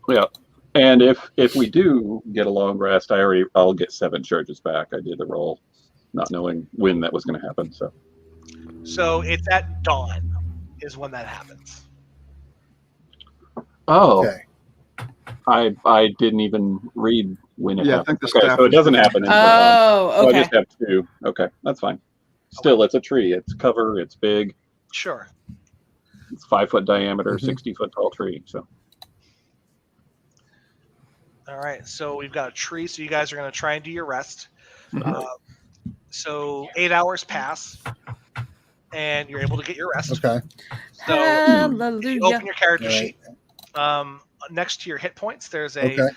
Yeah. And if we do get a long rest, I'll get 7 charges back. I did the roll, not knowing when that was going to happen. So it's at dawn is when that happens. Oh. Okay. I didn't even read when it Yeah, I happened. think the Okay, staff so it is- doesn't happen until Oh, So I okay. just have 2. Okay, that's fine. Still, it's a tree. It's cover. It's big. Sure. It's 5-foot diameter, 60-foot tall tree. So All right, so we've got a tree, so you guys are going to try and do your rest. So 8 hours pass. and you're able to get your rest. Okay. So Hallelujah. if you open your character Right. sheet, next to your hit points, there's a Okay.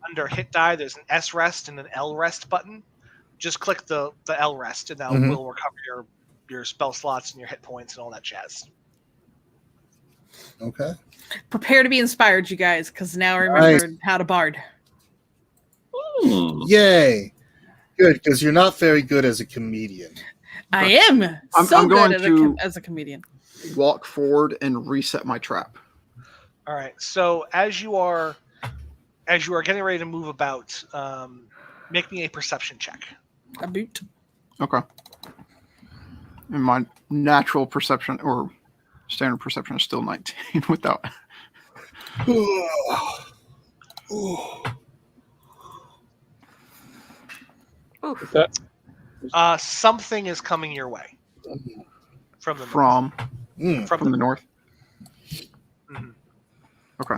under hit die. There's an S rest and an L rest button. Just click the L rest, and that Mhm. will recover your spell slots and your hit points and all that jazz. Okay. Prepare to be inspired, you guys, because now I remembered how to bard. Yay. Good, because you're not very good as a comedian. I am I'm going good to- as a comedian. Walk forward and reset my trap. All right. So as you are getting ready to move about, make me a perception check. A boot. Okay. And my natural perception or standard perception is still 19 without. Is that Something is coming your way from the north. From the north. Mhm. Okay.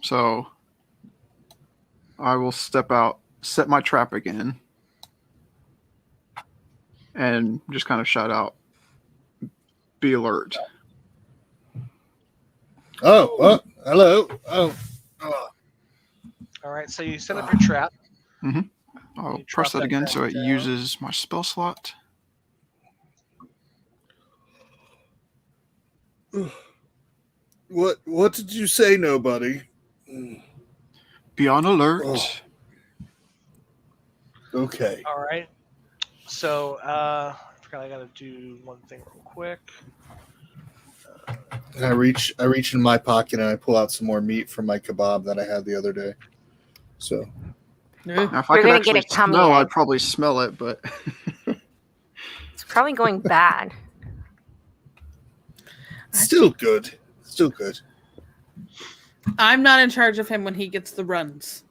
So I will step out, set my trap again, and just kind of shout out, "Be alert." Oh, hello. Oh. All right. So you set up your trap. I'll You press drop that that again back so it down. uses my spell slot. What did you say, nobody? Be on alert. Oh. Okay. All right. So I forgot I got to do one thing real quick. And I reach in my pocket and I pull out some more meat from my kebab that I had the other day. So Now, if You're I could gonna actually get a tummy smell, ache. I'd probably smell it, but It's probably going bad. still good. Still good. I'm not in charge of him when he gets the runs.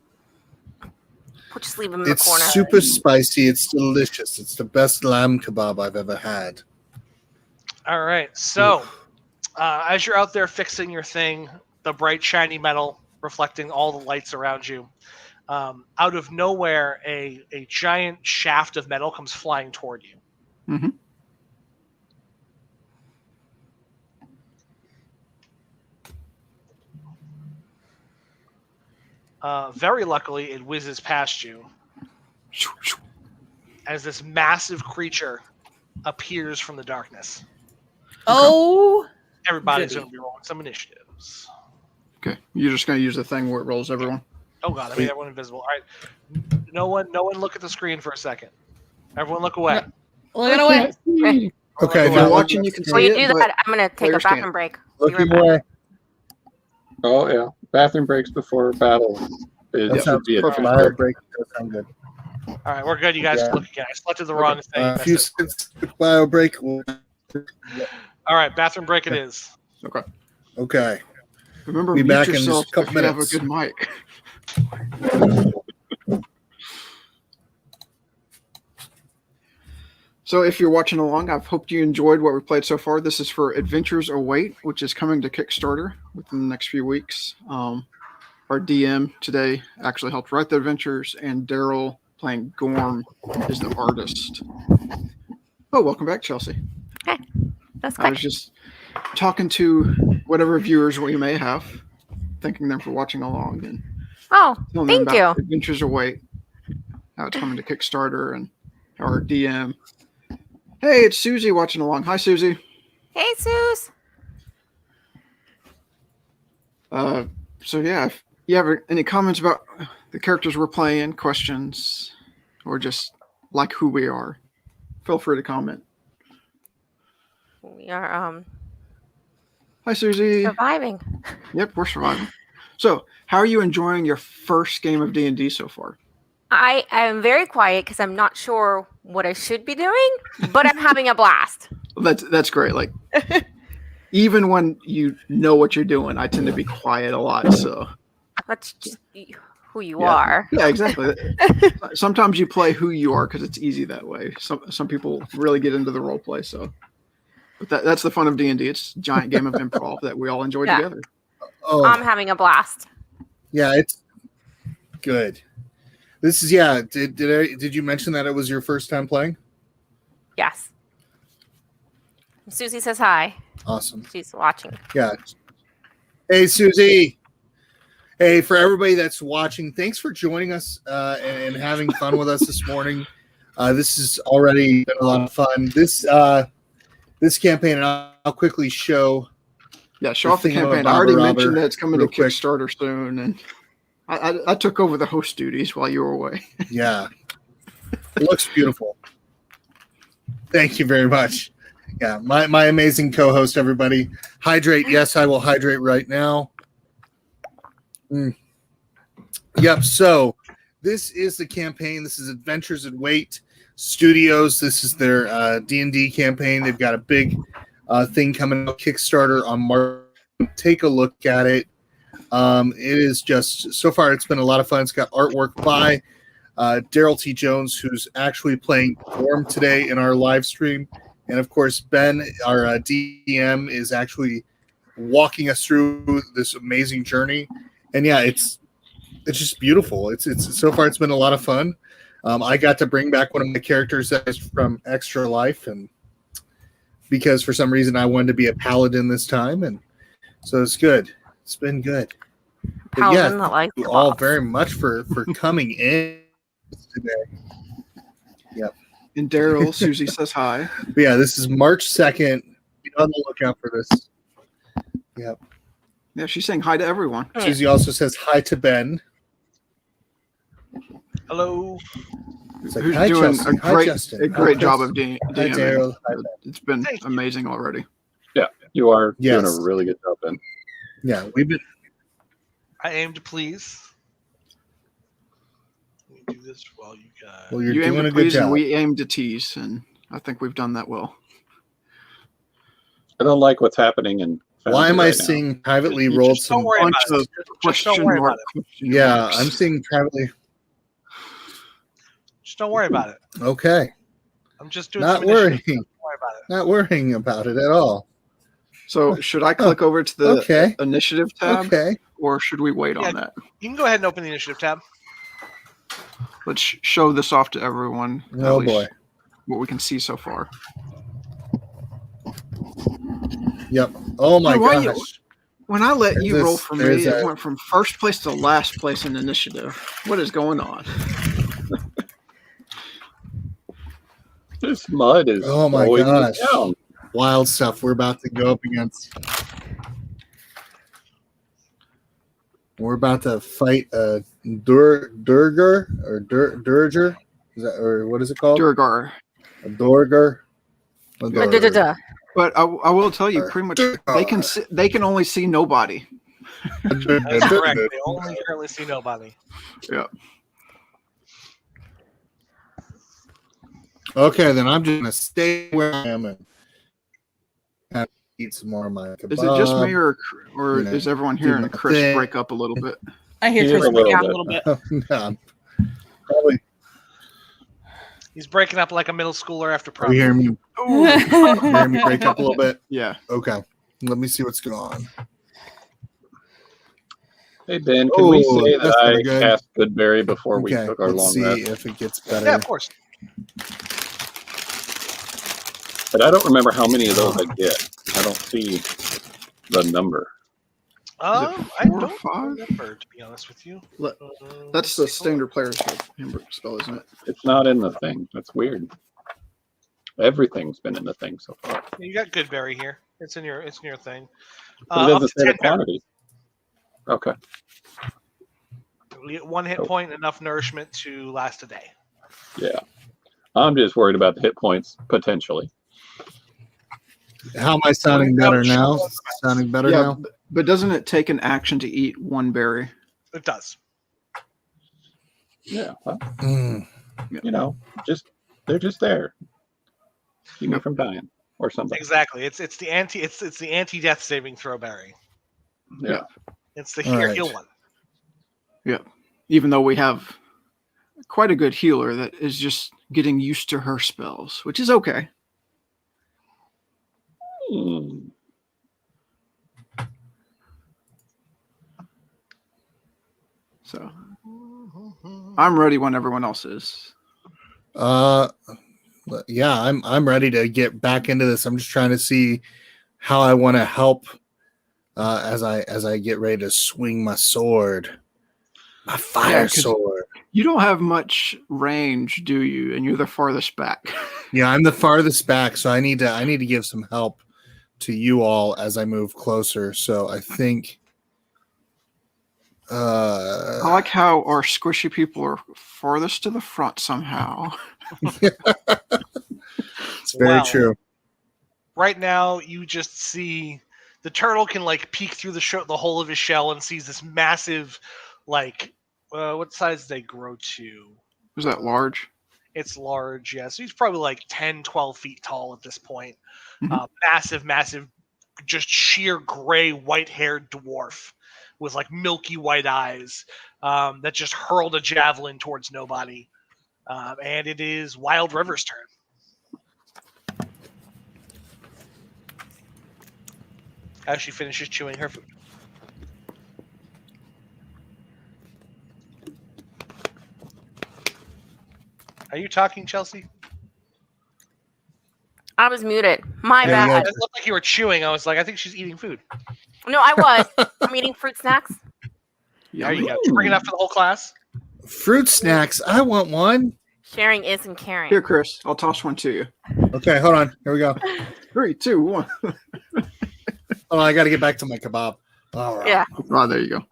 We'll just leave him in the It's corner. super spicy. It's delicious. It's the best lamb kebab I've ever had. All right. So as you're out there fixing your thing, the bright shiny metal reflecting all the lights around you, out of nowhere, a giant shaft of metal comes flying toward you. Mhm. Very luckily, it whizzes past you as this massive creature appears from the darkness. Oh, Everybody's Goody. going to be rolling some initiatives. okay. You're just going to use the thing where it rolls everyone. Oh god, I made everyone invisible. All right, no one look at the screen for a second. Everyone look away. looking away. Okay, Look If away. you're watching, you can Before see you it, do but that, I'm gonna take a players bathroom can't. break. Be right looking back. away. Oh yeah, bathroom breaks before battle. That Should sounds be a perfect. Alright. Bio break does sound good. All right, we're good. You guys Yeah. can look again. I selected the wrong thing. A few seconds bio break. All right, bathroom break it is. Okay. remember, Be mute back in just yourself a couple if you have a minutes. good mic. So if you're watching along, I've hoped you enjoyed what we played so far. This is for Adventures Await, which is coming to Kickstarter within the next few weeks. Our DM today actually helped write the adventures, and Darryl, playing Gorm, is the artist. Oh, welcome back, Chelsea. That's I good. was just talking to whatever viewers we may have, thanking them for watching along, and Oh, telling them thank you. about Adventures Await, how it's coming to Kickstarter, and how our DM. Hey, it's Susie watching along. Hi, Susie. Hey, Suze. So yeah, if you have any comments about the characters we're playing, questions, or just like who we are, feel free to comment. We are Hi, Susie. surviving. Yep, we're surviving. So, how are you enjoying your first game of D&D so far? I am very quiet because I'm not sure what I should be doing, but I'm having a blast. That's great. Like, even when you know what you're doing, I tend to be quiet a lot. So, That's just who you Yeah. are. yeah, exactly. Sometimes you play who you are because it's easy that way. Some people really get into the role play. So, but that's the fun of D&D. It's a giant game of improv that we all enjoy Yeah. together. Oh, I'm having a blast. yeah, it's good. This is Did you mention that it was your first time playing? Yes. Susie says hi. Awesome. She's watching. Yeah. Hey, Susie. Hey, for everybody that's watching, thanks for joining us and having fun with us this morning. This has already been a lot of fun. This campaign, and I'll quickly show. Yeah, show off the campaign. I already mentioned that it's coming to Kickstarter soon, and I took over the host duties while you were away. Yeah. It looks beautiful. Thank you very much. Yeah, my amazing co-host, everybody. Hydrate. Yes, I will hydrate right now. Yep, so this is the campaign. This is Adventures in Wait Studios. This is their D&D campaign. They've got a big thing coming out, Kickstarter on March. Take a look at it. It is just, so far it's been a lot of fun. It's got artwork by Darryl T. Jones, who's actually playing Gorm today in our live stream. And of course, Ben, our DM, is actually walking us through this amazing journey. And yeah, it's just beautiful. It's so far it's been a lot of fun. I got to bring back one of my characters that is from Extra Life, and because for some reason I wanted to be a paladin this time, and so it's good. It's been good. But yeah, thank you all very much for coming in today. Yep. And Darryl, Susie says hi. But yeah, this is March 2nd. Be on the lookout for this. Yep. Yeah, she's saying hi to everyone. Susie also says hi to Ben. Hello. Who's doing Justin. a great job of DMing. Hi, Darryl. It's been amazing already. Yeah, you are doing a really good job, Ben. Yeah, we've been. I aim to please. Let me do this while you guys. Well, you're doing a good job. And we aim to tease, and I think we've done that well. I don't like what's happening in. Why am I seeing privately rolled some bunch of question mark? Yeah, I'm seeing privately. Just don't worry about it. Okay. I'm just doing. Not worrying. Don't worry about it. Not worrying about it at all. So should I click over to the initiative tab? Okay. Or should we wait on that? You can go ahead and open the initiative tab. Let's show this off to everyone. Oh boy. What we can see so far. Yep. Oh my gosh. When I let you roll for me, it went from first place to last place in initiative. What is going on? This mud is down. Wild stuff we're about to go up against. We're about to fight a Durger or Durger. Is that, or what is it called? Durgar. A Durger. But I will tell you, pretty much they can only see nobody. That's correct. They only currently see nobody. Yeah. Okay, then I'm just gonna stay where I am and eat some more of my kebab. Is it just me, or is everyone hearing Chris break up a little bit? I hear Chris break up a little bit. No, probably. He's breaking up like a middle schooler after prom. You hear me? You hear me break up a little bit? Yeah. Okay. Let me see what's going on. Hey Ben, can we say that I cast Goodberry before we took our long rest? See if it gets better. Yeah, of course. But I don't remember how many of those I get. I don't see the number. I don't remember, to be honest with you. That's the standard player's spell, isn't it? It's not in the thing. That's weird. Everything's been in the thing so far. You got Goodberry here. It's in your thing. But it doesn't say the quantity. Okay. You get 1 hit point, enough nourishment to last a day. Yeah. I'm just worried about the hit points potentially. How am I sounding better now? Sounding better now? But doesn't it take an action to eat one berry? It does. Yeah. Well, you know, they're just there. Keep me from dying or something. Exactly. It's the anti-death saving throw berry. Yeah. It's the heal one. Yeah. Even though we have quite a good healer that is just getting used to her spells, which is okay. So I'm ready when everyone else is. Yeah, I'm ready to get back into this. I'm just trying to see how I want to help as I get ready to swing my sword, my fire sword. You don't have much range, do you? And you're the farthest back. Yeah, I'm the farthest back, so I need to give some help to you all as I move closer. So I think I like how our squishy people are farthest to the front somehow. It's very true. Right now, you just see the turtle can like peek through the hole of his shell and sees this massive, like, what size did they grow to? Was that large? It's large, yeah. So he's probably like 10, 12 feet tall at this point. Mm-hmm. Massive, just sheer gray, white-haired dwarf with like milky white eyes that just hurled a javelin towards nobody. And it is Wild River's turn. As she finishes chewing her food. Are you talking, Chelsea? I was muted. My bad. It looked like you were chewing. I was like, I think she's eating food. No, I was. I'm eating fruit snacks. There you go. Did you bring enough for the whole class? Fruit snacks. I want one. Sharing isn't caring. Here, Chris. I'll toss one to you. Okay, hold on. Here we go. 3, 2, 1. Oh, I got to get back to my kebab. All right. Yeah. Oh, there you go.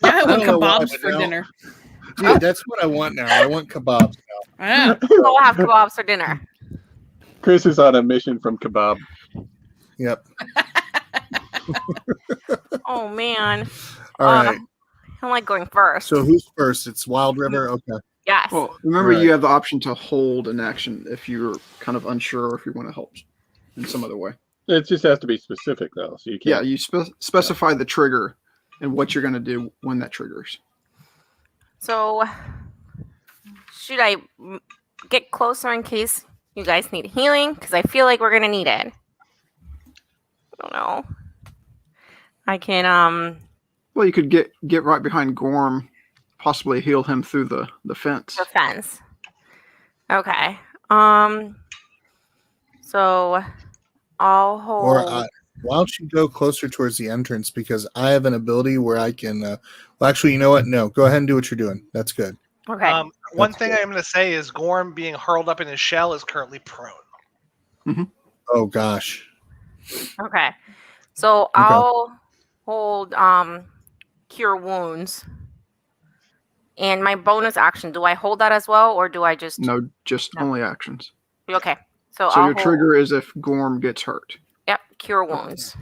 I want don't know why, kebabs but for no. dinner. Dude, that's what I want now. I want kebabs now. I know. We'll have kebabs for dinner. Chris is on a mission from kebab. Yep. Oh man. All right. I like going first. So who's first? It's Wild River. Okay. Yes. Well, remember, Right. you have the option to hold an action if you're kind of unsure or if you want to help in some other way. It just has to be specific, though. So you can't. Yeah, you specify the trigger and what you're going to do when that triggers. So, should I get closer in case you guys need healing? Because I feel like we're gonna need it. I don't know. I can Well, you could get right behind Gorm, possibly heal him through the fence. the fence. Okay. So I'll hold. Or why don't you go closer towards the entrance, because I have an ability where I can. Well, actually, you know what? No, go ahead and do what you're doing. That's good. Okay. One thing I'm going to say is Gorm being hurled up in his shell is currently prone. Mm-hmm. Oh gosh. Okay. So I'll hold cure wounds. And my bonus action, do I hold that as well, or do I just No, just only actions. Okay. So So I'll your trigger is if Gorm gets hurt. Yep, cure wounds.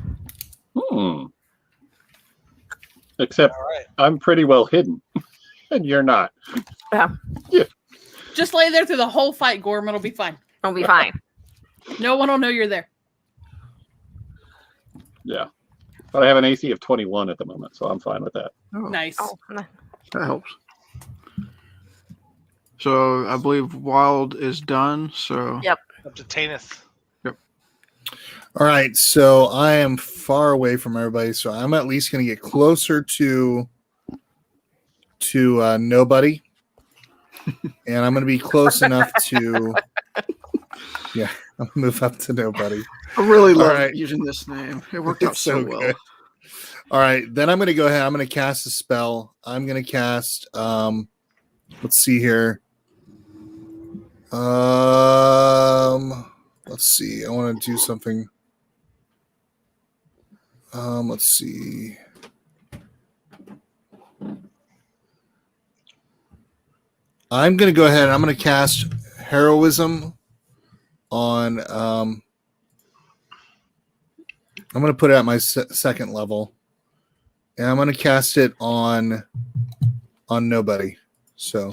Except All right. I'm pretty well hidden, and you're not. Yeah. Just lay there through the whole fight, Gorm. It'll be fine. It'll be fine. No one will know you're there. Yeah. But I have an AC of 21 at the moment, so I'm fine with that. Oh, Nice. Oh, that helps. So I believe Wild is done. So Yep. Up to Teynith. All right, so I am far away from everybody, so I'm at least going to get closer to nobody, and I'm going to be close enough to. Yeah, I'll move up to nobody. I really love right. using this name. It worked out It's so so well. good. All right, then I'm going to go ahead. I'm going to cast a spell. I'm going to cast. Let's see here. Let's see. I want to do something. Let's see. I'm going to go ahead and I'm going to cast Heroism on. I'm going to put it at my second level, and I'm going to cast it on nobody. So.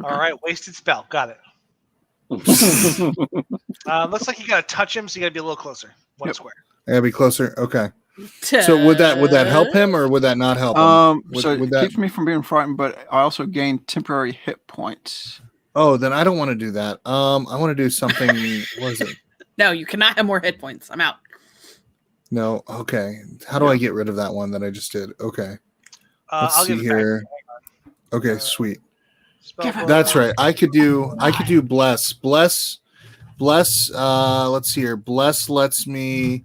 All right, wasted spell. Got it. Looks like you got to touch him, so you got to be a little closer. One square. I gotta be closer. Okay. So would that help him, or would that not help him? So would it that... keeps me from being frightened, but I also gain temporary hit points. Oh, then I don't want to do that. I want to do something. What is it? No, you cannot have more hit points. I'm out. No. Okay. How do I get rid of that one that I just did? Okay. Let's I'll see give it back. here. Okay. Sweet. That's right. I could do bless. Bless. Let's see here. Bless lets me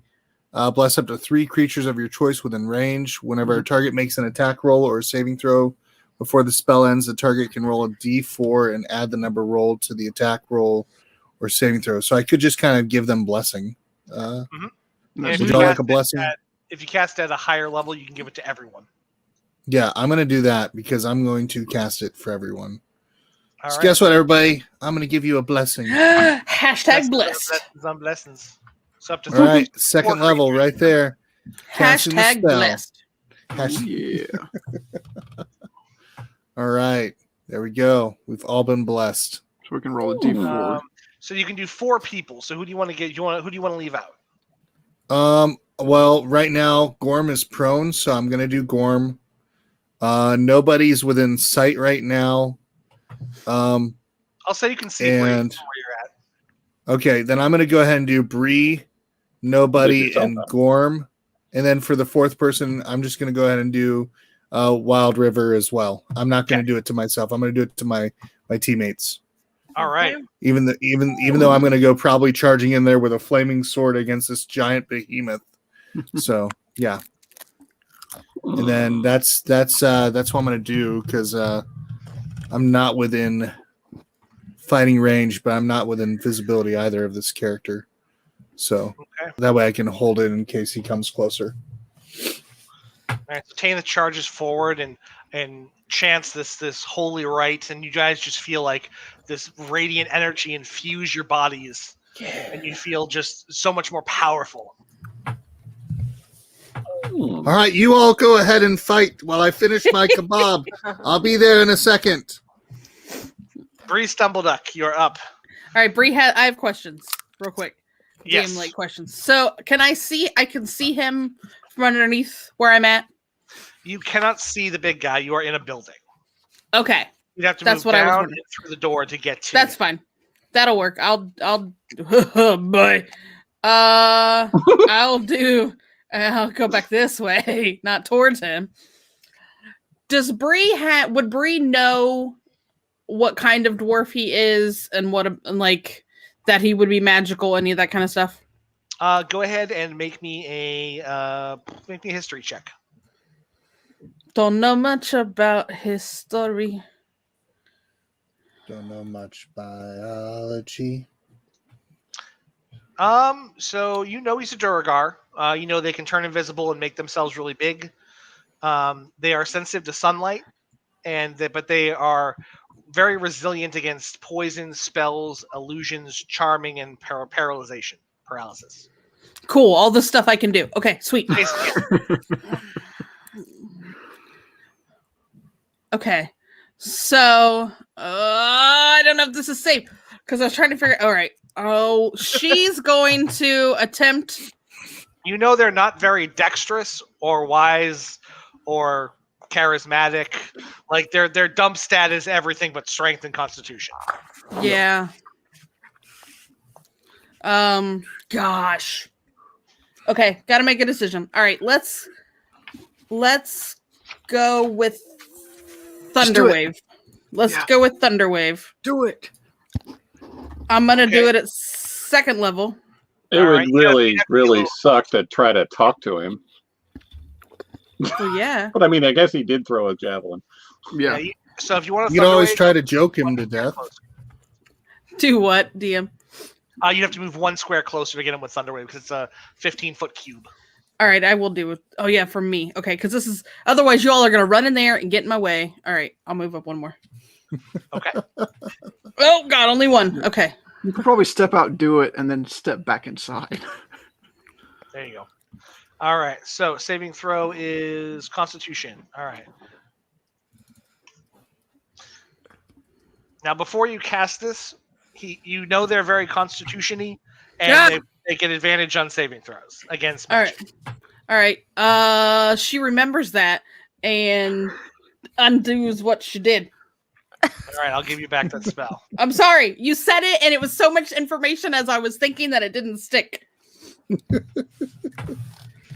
bless up to 3 creatures of your choice within range. Whenever a target makes an attack roll or a saving throw before the spell ends, the target can roll a d4 and add the number rolled to the attack roll or saving throw. So I could just kind of give them blessing. Would you like a blessing? If you cast at a higher level, you can give it to everyone. Yeah, I'm going to do that because I'm going to cast it for everyone. All So right. guess what, everybody? I'm going to give you a blessing. Hashtag blessed. Blessings on blessings. So up to All right, second level right there. Casting the Hashtag spell. blessed. Yeah. All right, there we go. We've all been blessed. So we can roll a d4. So you can do 4 people. So who do you want to get? Who do you want to leave out? Well, right now Gorm is prone, so I'm going to do Gorm. Nobody's within sight right now. I'll say you can see Bree and from where you're at. okay, then I'm going to go ahead and do Bree, Nobody, and Gorm. And then for the 4th person, I'm just going to go ahead and do Wild River as well. I'm not going to do it to myself. I'm going to do it to my teammates. All right. Even though I'm going to go probably charging in there with a flaming sword against this giant behemoth. So yeah. And then that's what I'm going to do because I'm not within fighting range, but I'm not within visibility either of this character. So that way I can hold it in case he comes closer. All right. So Teynith charges forward and chants this holy rite, and you guys just feel like this radiant energy infuse your bodies, and you feel just so much more powerful. All right, you all go ahead and fight while I finish my kebab. I'll be there in a second. Bree Stumbleduck, you're up. All right, Bree, I have questions real quick. Yes. Game late questions. So I can see him from underneath where I'm at? You cannot see the big guy. You are in a building. Okay. You'd have to That's move what I was down wondering. and through the door to get to That's it. fine. That'll work. I'll boy. I'll go back this way, not towards him. Does Bree would Bree know what kind of dwarf he is and that he would be magical, any of that kind of stuff? Go ahead and make me a history check. Don't know much about history. Don't know much biology. So you know he's a Duergar. You know they can turn invisible and make themselves really big. They are sensitive to sunlight, but they are very resilient against poison, spells, illusions, charming, and paralysis. Cool. All the stuff I can do. Okay, sweet. Okay. So, I don't know if this is safe because I was trying to figure. All right. Oh, she's going to attempt. You know they're not very dexterous or wise or charismatic. Like their dump stat is everything but strength and constitution. Yeah. Gosh. Okay, got to make a decision. All right, let's go with Thunderwave. Let's go with Thunderwave. Do it. I'm gonna do it at 2nd level. It would really suck to try to talk to him. So yeah. But I mean, I guess he did throw a javelin. Yeah. So if you want to, You can always try to joke him to death. Do what, DM? You have to move 1 square closer to get him with Thunderwave because it's a 15-foot cube. All right, I will do it. Oh yeah, for me. Okay, because this is otherwise you all are gonna run in there and get in my way. All right, I'll move up 1 more. Okay. Oh God, only 1. Okay. You could probably step out, do it, and then step back inside. There you go. All right. So saving throw is Constitution. All right. Now, before you cast this, you know they're very Constitution-y, and they get advantage on saving throws against magic. All right. She remembers that and undoes what she did. All right, I'll give you back that spell. I'm sorry. You said it, and it was so much information as I was thinking that it didn't stick.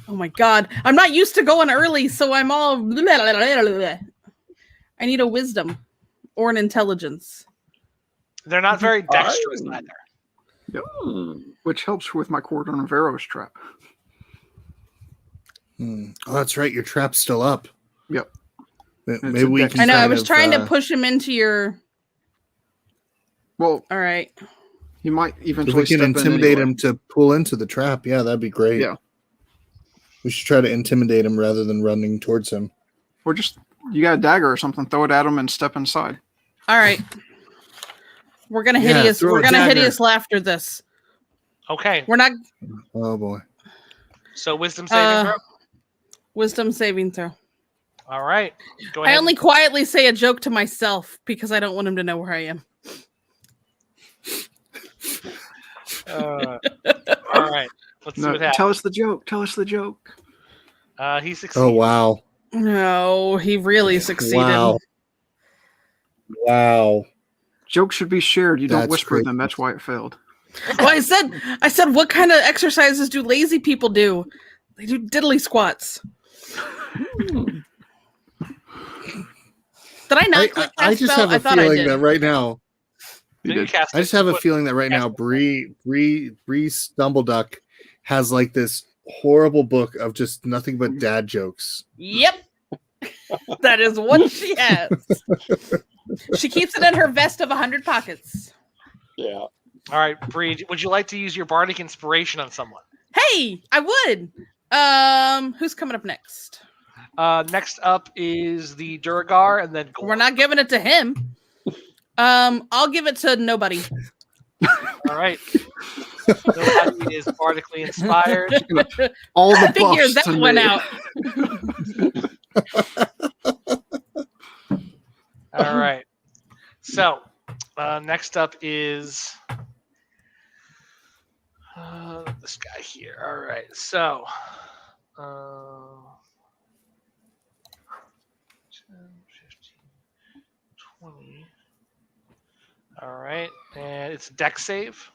Oh my God. I'm not used to going early, so I'm all... I need a wisdom. or an intelligence. They're not very dexterous either. Yep. Which helps with my cordon of arrows trap. Oh, that's right. Your trap's still up. Yep. Maybe we can. I know. I was trying to push him into your. Well, all right. He might eventually. If we can intimidate him to pull into the trap, yeah, that'd be great. Yeah. We should try to intimidate him rather than running towards him. Or just you got a dagger or something, throw it at him and step inside. All right. We're gonna hideous. We're gonna hideous laughter this. Okay. We're not. Oh boy. So wisdom saving throw. Wisdom saving throw. All right. Go ahead. I only quietly say a joke to myself because I don't want him to know where I am. All right. Let's see what happens. Tell us the joke. Tell us the joke. He succeeded. Oh wow. No, he really succeeded. Wow. Jokes should be shared. You don't That's whisper crazy. them. That's why it failed. Well, I said, what kind of exercises do lazy people do? They do diddly squats. Did I not? click that I just spell? have a I thought I feeling did. that right now. You cast I just have a feeling that right now, Bree Stumbleduck has like this horrible book of just nothing but dad jokes. Yep. That is what she has. She keeps it in her vest of 100 pockets. Yeah. All right, Bree, would you like to use your bardic inspiration on someone? Hey, I would. Who's coming up next? Next up is the Durgar, and then Gorm. We're not giving it to him. I'll give it to nobody. All right. Nobody is bardically inspired. All the Figures buffs that to went me. out. All right. So, next up is this guy here. All right. So, 10, 15, 20. All right. And it's dex save.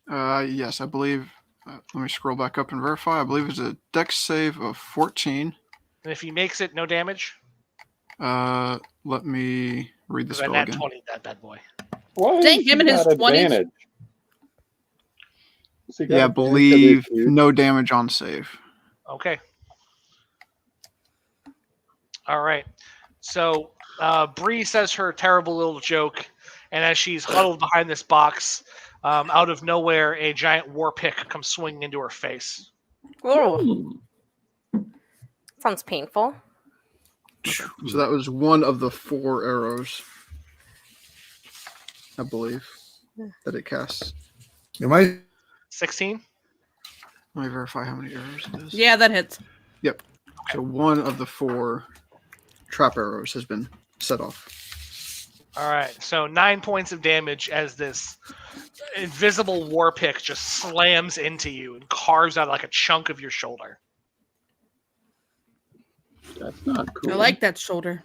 Yes, I believe. Let me scroll back up and verify. I believe it's a dex save of 14. And if he makes it, no damage. Let me read the Because I spell nat again. 20 that bad boy. Why Dang, is him he and his got 20s. advantage? Has he got Yeah, I advantage believe of his no damage on save. Okay. All right. So Bree says her terrible little joke, and as she's huddled behind this box, out of nowhere, a giant war pick comes swinging into her face. Oh, sounds painful. So that was one of the 4 arrows, I believe, that it casts. Am I? 16? Let me verify how many arrows it is. Yeah, that hits. Yep. So one of the 4 trap arrows has been set off. All right. So 9 points of damage as this invisible war pick just slams into you and carves out like a chunk of your shoulder. That's not cool. I like that shoulder.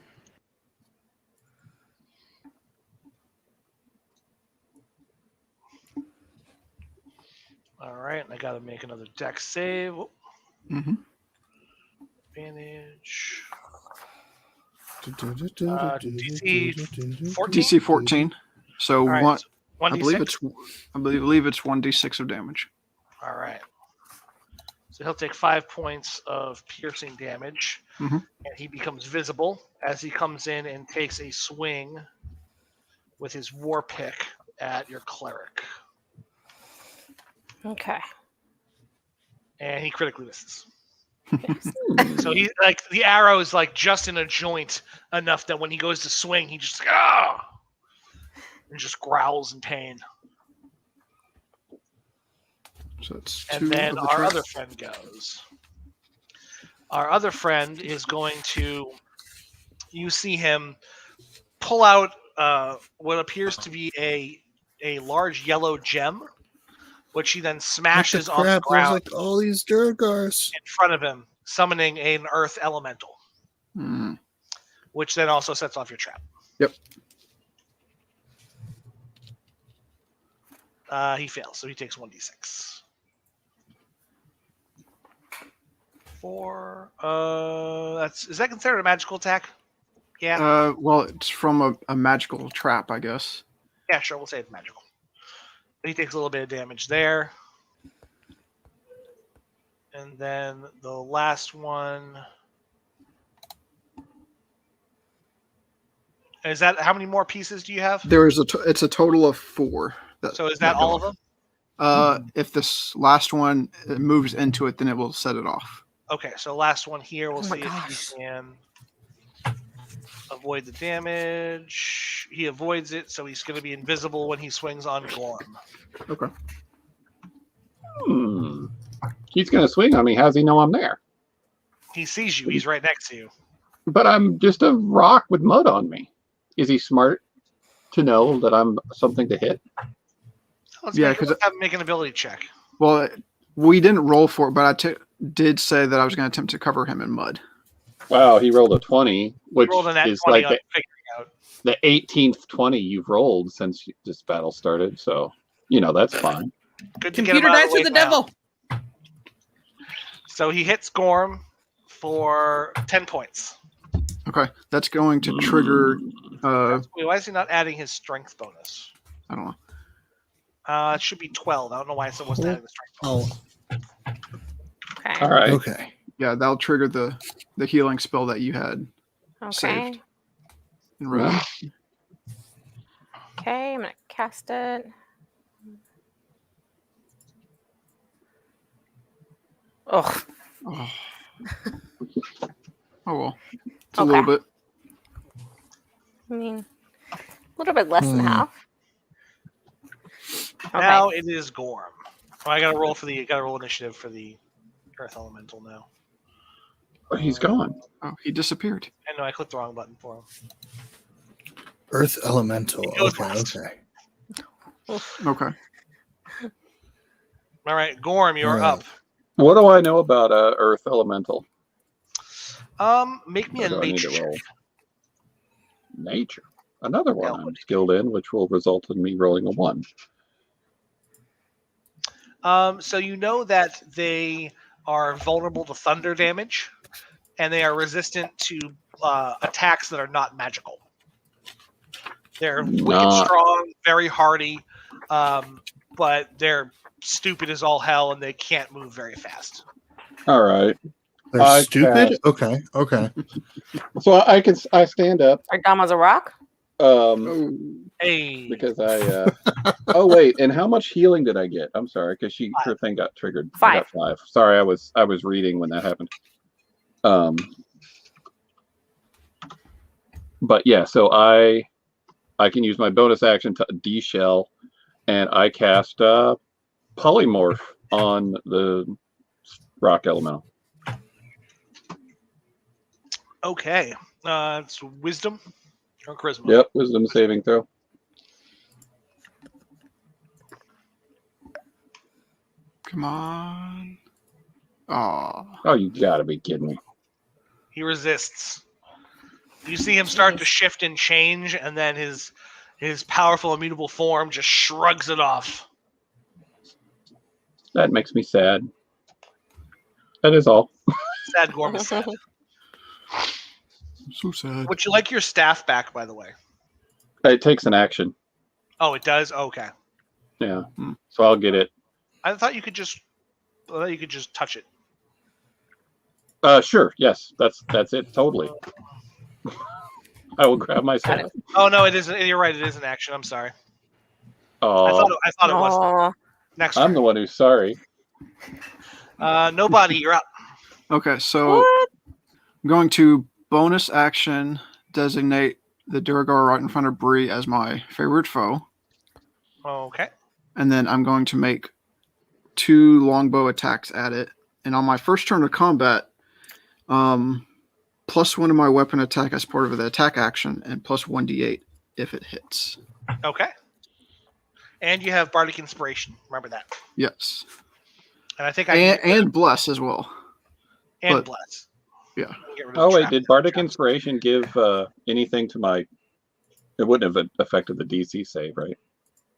All right. I got to make another dex save. Mm-hmm. Advantage. DC 14? DC 14. So All right, one. so I 1d6? believe it's 1d6 of damage. All right. So he'll take 5 points of piercing damage, Mhm. and he becomes visible as he comes in and takes a swing with his war pick at your cleric. Okay. And he critically misses. So he like the arrow is like just in a joint enough that when he goes to swing, he just and just growls in pain. So it's 2 And then of the our trap. other friend goes. Our other friend is going to. You see him pull out what appears to be a large yellow gem, which he then smashes on the There's ground like all these Durgars. in front of him, summoning an earth elemental, Mm. which then also sets off your trap. Yep. He fails, so he takes 1d6. 4. Is that considered a magical attack? Yeah. Well, it's from a magical trap, I guess. Yeah, sure. We'll say it's magical. He takes a little bit of damage there. And then the last one. Is that how many more pieces do you have? It's a total of 4. So is that all of them? If this last one moves into it, then it will set it off. Okay, so last one here. We'll Oh my see gosh. if he can avoid the damage. He avoids it, so he's going to be invisible when he swings on Gorm. Okay. He's going to swing on me. How's he know I'm there? He sees you. He's right next to you. But I'm just a rock with mud on me. Is he smart to know that I'm something to hit? Let's make an ability check. Well, we didn't roll for it, but I did say that I was going to attempt to cover him in mud. Wow, he rolled a 20, which is like the 18th 20 you've rolled since this battle started. So, that's fine. Good to Computer dice with the devil. So he hits Gorm for 10 points. Okay, that's going to trigger. Why is he not adding his strength bonus? I don't know. It should be 12. I don't know why someone wasn't adding the strength bonus. Okay. All right. Okay. Yeah, that'll trigger the healing spell that you had saved. Okay, I'm gonna cast it. Oh. Oh well. It's a Okay. little bit. I mean, a little bit less than half. Okay. Now it is Gorm. Oh, I gotta roll initiative for the Earth Elemental now. Oh, he's gone. Oh, he disappeared. I know I clicked the wrong button for him. Earth Elemental. It goes Okay. last. Okay. All right, Gorm, you're All right. up. What do I know about Earth Elemental? Make me Or a do I need nature to roll? check. Nature. Another one Yeah, I'm skilled in, which will result in me rolling a 1. So you know that they are vulnerable to thunder damage, and they are resistant to attacks that are not magical. They're wicked strong, very hardy, but they're stupid as all hell, and they can't move very fast. All right. They're stupid? Okay. So I stand up. Are dumb as a rock? Hey, Because I oh wait, and how much healing did I get? I'm sorry, because her thing got triggered. I 5. got 5. Sorry, I was reading when that happened. But yeah, so I can use my bonus action to de-shell, and I cast polymorph on the rock elemental. okay. It's wisdom or charisma. Yep, wisdom saving throw. Come on. Oh. Oh, you gotta be kidding me. He resists. You see him start to shift and change, and then his powerful immutable form just shrugs it off. That makes me sad. That is all. Sad Gorm is sad. So sad. Would you like your staff back, by the way? It takes an action. Oh, it does? Okay. Yeah. So I'll get it. I thought you could just touch it. Sure. Yes. That's it. Totally. I will grab my staff. Oh no, it isn't. You're right. It is an action. I'm sorry. Oh, I thought it was. Next I'm turn. the one who's sorry. Nobody. You're up. Okay, so I'm going to bonus action designate the Duregar right in front of Bree as my favorite foe. Okay. And then I'm going to make 2 longbow attacks at it. And on my first turn of combat, +1 of my weapon attack as part of the attack action, and +1d8 if it hits. Okay. And you have Bardic Inspiration. Remember that. Yes. And I think and bless as well. and bless. Yeah. Oh wait, did Bardic Inspiration give anything to my? It wouldn't have affected the DC save, right?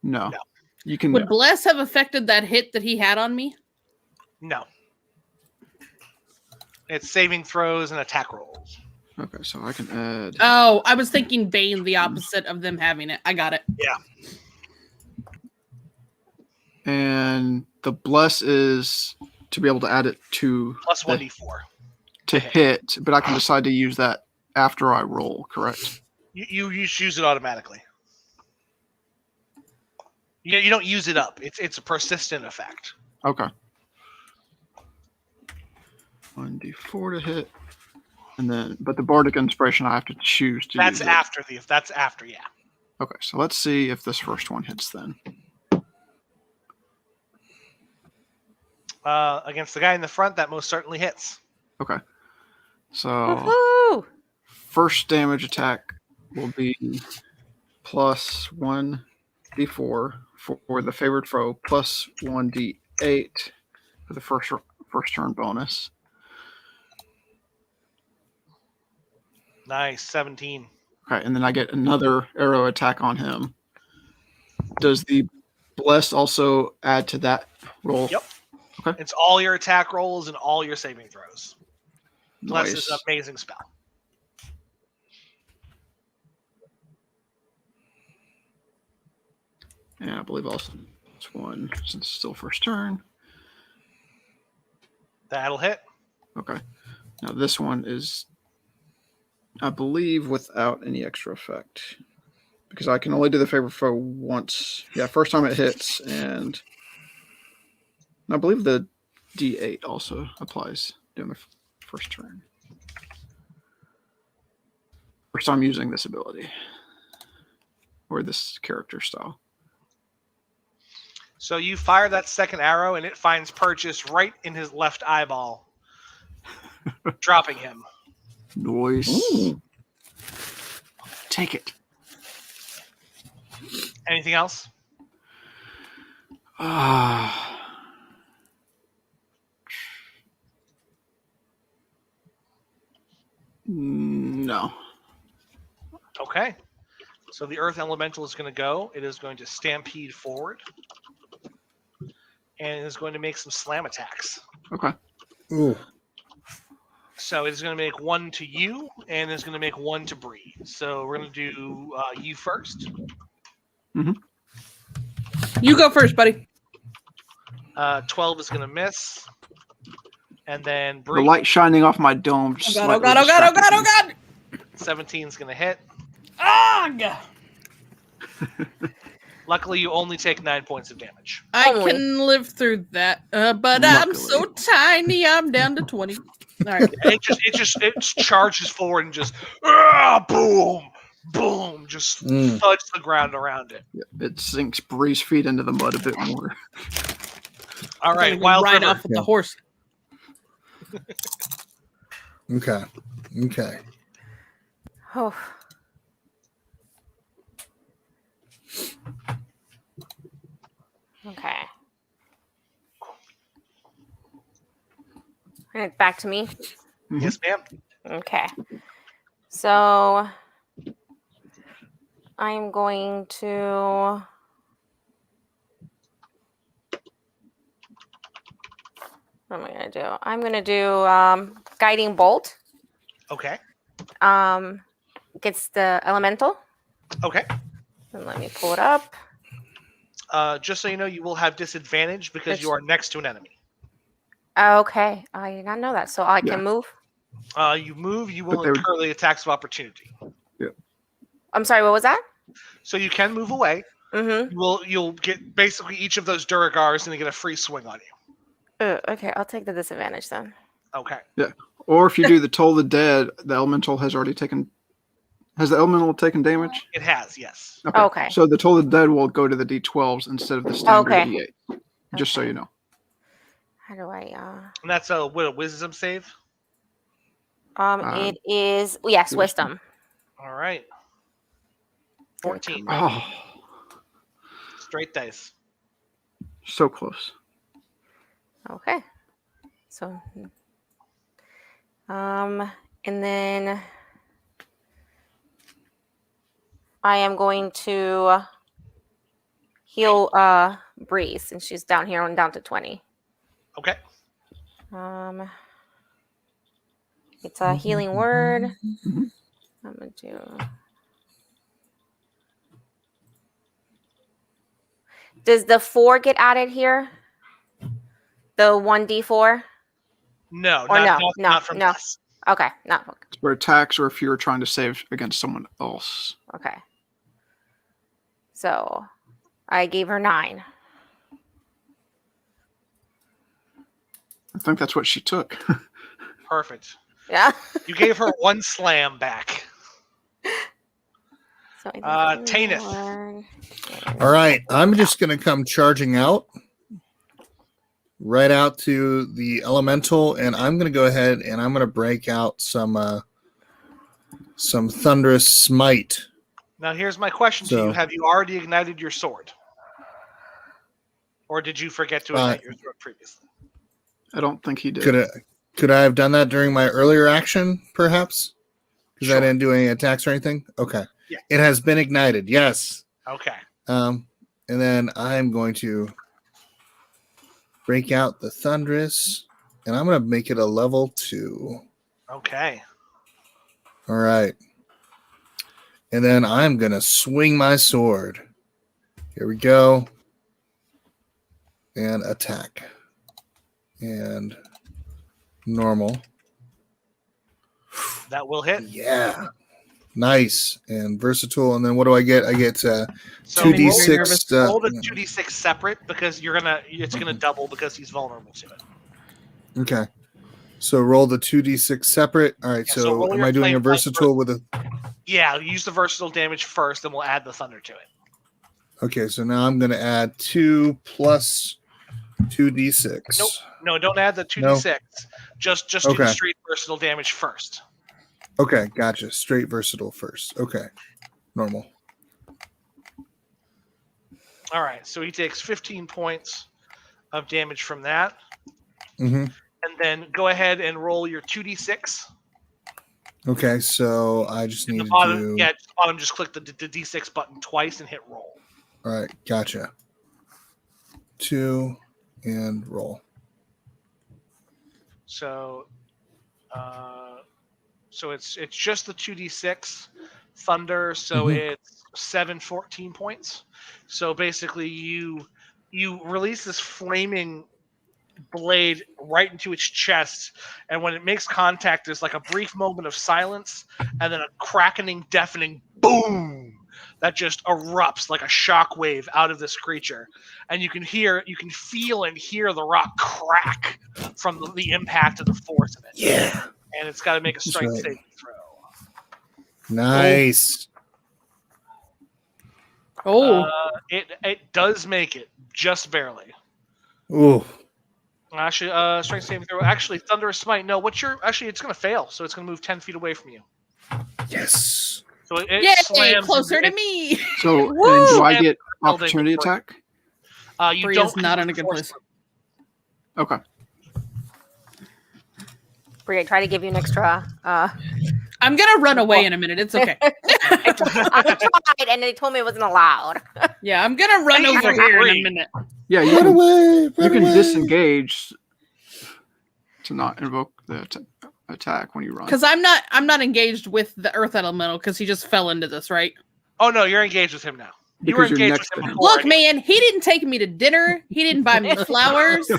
No. You can. Would bless have affected that hit that he had on me? No. It's saving throws and attack rolls. Okay, so I can add. Oh, I was thinking Bane, the opposite of them having it. I got it. Yeah. And the bless is to be able to add it to Plus the- 1d4. to hit, but I can decide to use that after I roll, correct? You use it automatically. You don't use it up. It's a persistent effect. Okay. 1d4 to hit. And then, but the bardic inspiration I have to choose to That's use after that's after, yeah. Okay, so let's see if this first one hits then. Against the guy in the front, that most certainly hits. Okay. So Woohoo! first damage attack will be plus 1d4 for the favored foe, plus 1d8 for the first turn bonus. Nice, 17. Okay, and then I get another arrow attack on him. Does the bless also add to that roll? Yep. Okay. It's all your attack rolls and all your saving throws. Bless is an Nice. amazing spell. And I believe also it's one since it's still first turn. That'll hit. Okay. Now this one is, I believe, without any extra effect. Because I can only do the favorite foe once. Yeah, first time it hits, and I believe the D8 also applies during the first turn. First time using this ability. Or this character style. So you fire that second arrow, and it finds purchase right in his left eyeball, dropping him. Nice. Ooh. Take it. Anything else? No. Okay. So the Earth Elemental is going to go. It is going to stampede forward. And it is going to make some slam attacks. Okay. Ooh. So it's going to make one to you, and it's going to make one to Bree. So we're going to do you first. You go first, buddy. 12 is going to miss. And then The Bree, light shining off my dome. Oh god, oh god, oh god, oh god, oh god! 17 is going to hit. Ugh! Luckily, you only take 9 points of damage. I Only. can live through that, but I'm so tiny. I'm down to 20. All right. It charges forward and just boom, boom, just thuds the ground around it. It sinks Bree's feet into the mud a bit more. All I'm right, gonna Wild ride River. off with the horse. Okay. Okay. Oh. Okay. And back to me. Yes, ma'am. Okay. So I'm going to what am I gonna do? I'm gonna do guiding bolt. Okay. Gets the elemental. Okay. And let me pull it up. Just so you know, you will have disadvantage because you are next to an enemy. Okay. I did not know that. So I can move. You move, you will But they would- incur the attacks of opportunity. I'm sorry, what was that? So you can move away. Mm-hmm. You'll get basically each of those Duragars and they get a free swing on you. Okay, I'll take the disadvantage then. Okay. Or if you do the Toll the Dead, the elemental has already taken. Has the elemental taken damage? It has, yes. Okay. So the Toll the Dead will go to the D12s instead of the standard Okay. D8. Just so you know. How do I And that's a wisdom save. it is yes, wisdom. All right. 14. Oh, Straight dice. so close. Okay. So and then I am going to heal Bree since she's down here and down to 20. Okay. It's a healing word. I'm gonna do. Does the 4 get added here? The 1d4? No, Or not from this. Okay, not For attacks or if you're trying to save against someone else. okay. So I gave her 9. I think that's what she took. Perfect. Yeah. You gave her 1 slam back. So Teynith. All right, I'm just going to come charging out, right out to the elemental, and I'm going to go ahead and I'm going to break out some thunderous smite. Now, here's my question to you: have you already ignited your sword, or did you forget to ignite your sword previously? I don't think he did. Could I have done that during my earlier action, perhaps? Because I didn't do any attacks or anything. Okay. Yeah. It has been ignited. Yes. Okay. And then I'm going to break out the thunderous, and I'm going to make it a level 2. Okay. All right. And then I'm going to swing my sword. Here we go. And attack. And normal. That will hit. Yeah. Nice and versatile. And then what do I get? I get So 2d6. Roll the 2d6 separate because it's gonna double because he's vulnerable to it. Okay. So roll the 2d6 separate. All right. Yeah, so am I doing a versatile with a? Yeah, use the versatile damage first, then we'll add the thunder to it. Okay. So now I'm going to add 2 plus 2d6. Nope. No, don't add the 2d6. No. Just do the straight versatile damage first. Okay, gotcha. Straight versatile first. Okay. Normal. All right, so he takes 15 points of damage from that. Mm-hmm. And then go ahead and roll your 2d6. Okay, so I just need to do... Yeah, at the bottom, just click the d6 button twice and hit roll. All right, gotcha. 2 and roll. So it's just the 2d6 thunder, so it's 14 points. So basically you release this flaming blade right into its chest, and when it makes contact there's like a brief moment of silence and then a cracking, deafening boom that just erupts like a shockwave out of this creature, and you can feel and hear the rock crack from the impact of the force of it. Yeah. And it's got to make a strength saving throw. Nice. It does make it just barely. Ooh. Actually, strength saving throw. Actually, thunderous smite. No, it's going to fail, so it's going to move 10 feet away from you. Yes. So it slams closer to me. So do I get opportunity attack? You Bree don't. Is not in a good place. Okay. Bree, I try to give you an extra. I'm gonna run away in a minute. It's okay. I tried, and they told me it wasn't allowed. Yeah, I'm gonna run over here in a minute. Yeah, you can disengage to not invoke the attack when you run. Because I'm not engaged with the earth elemental because he just fell into this, right? Oh no, you're engaged with him now. You were engaged with him before. Look, man, he didn't take me to dinner. He didn't buy me flowers.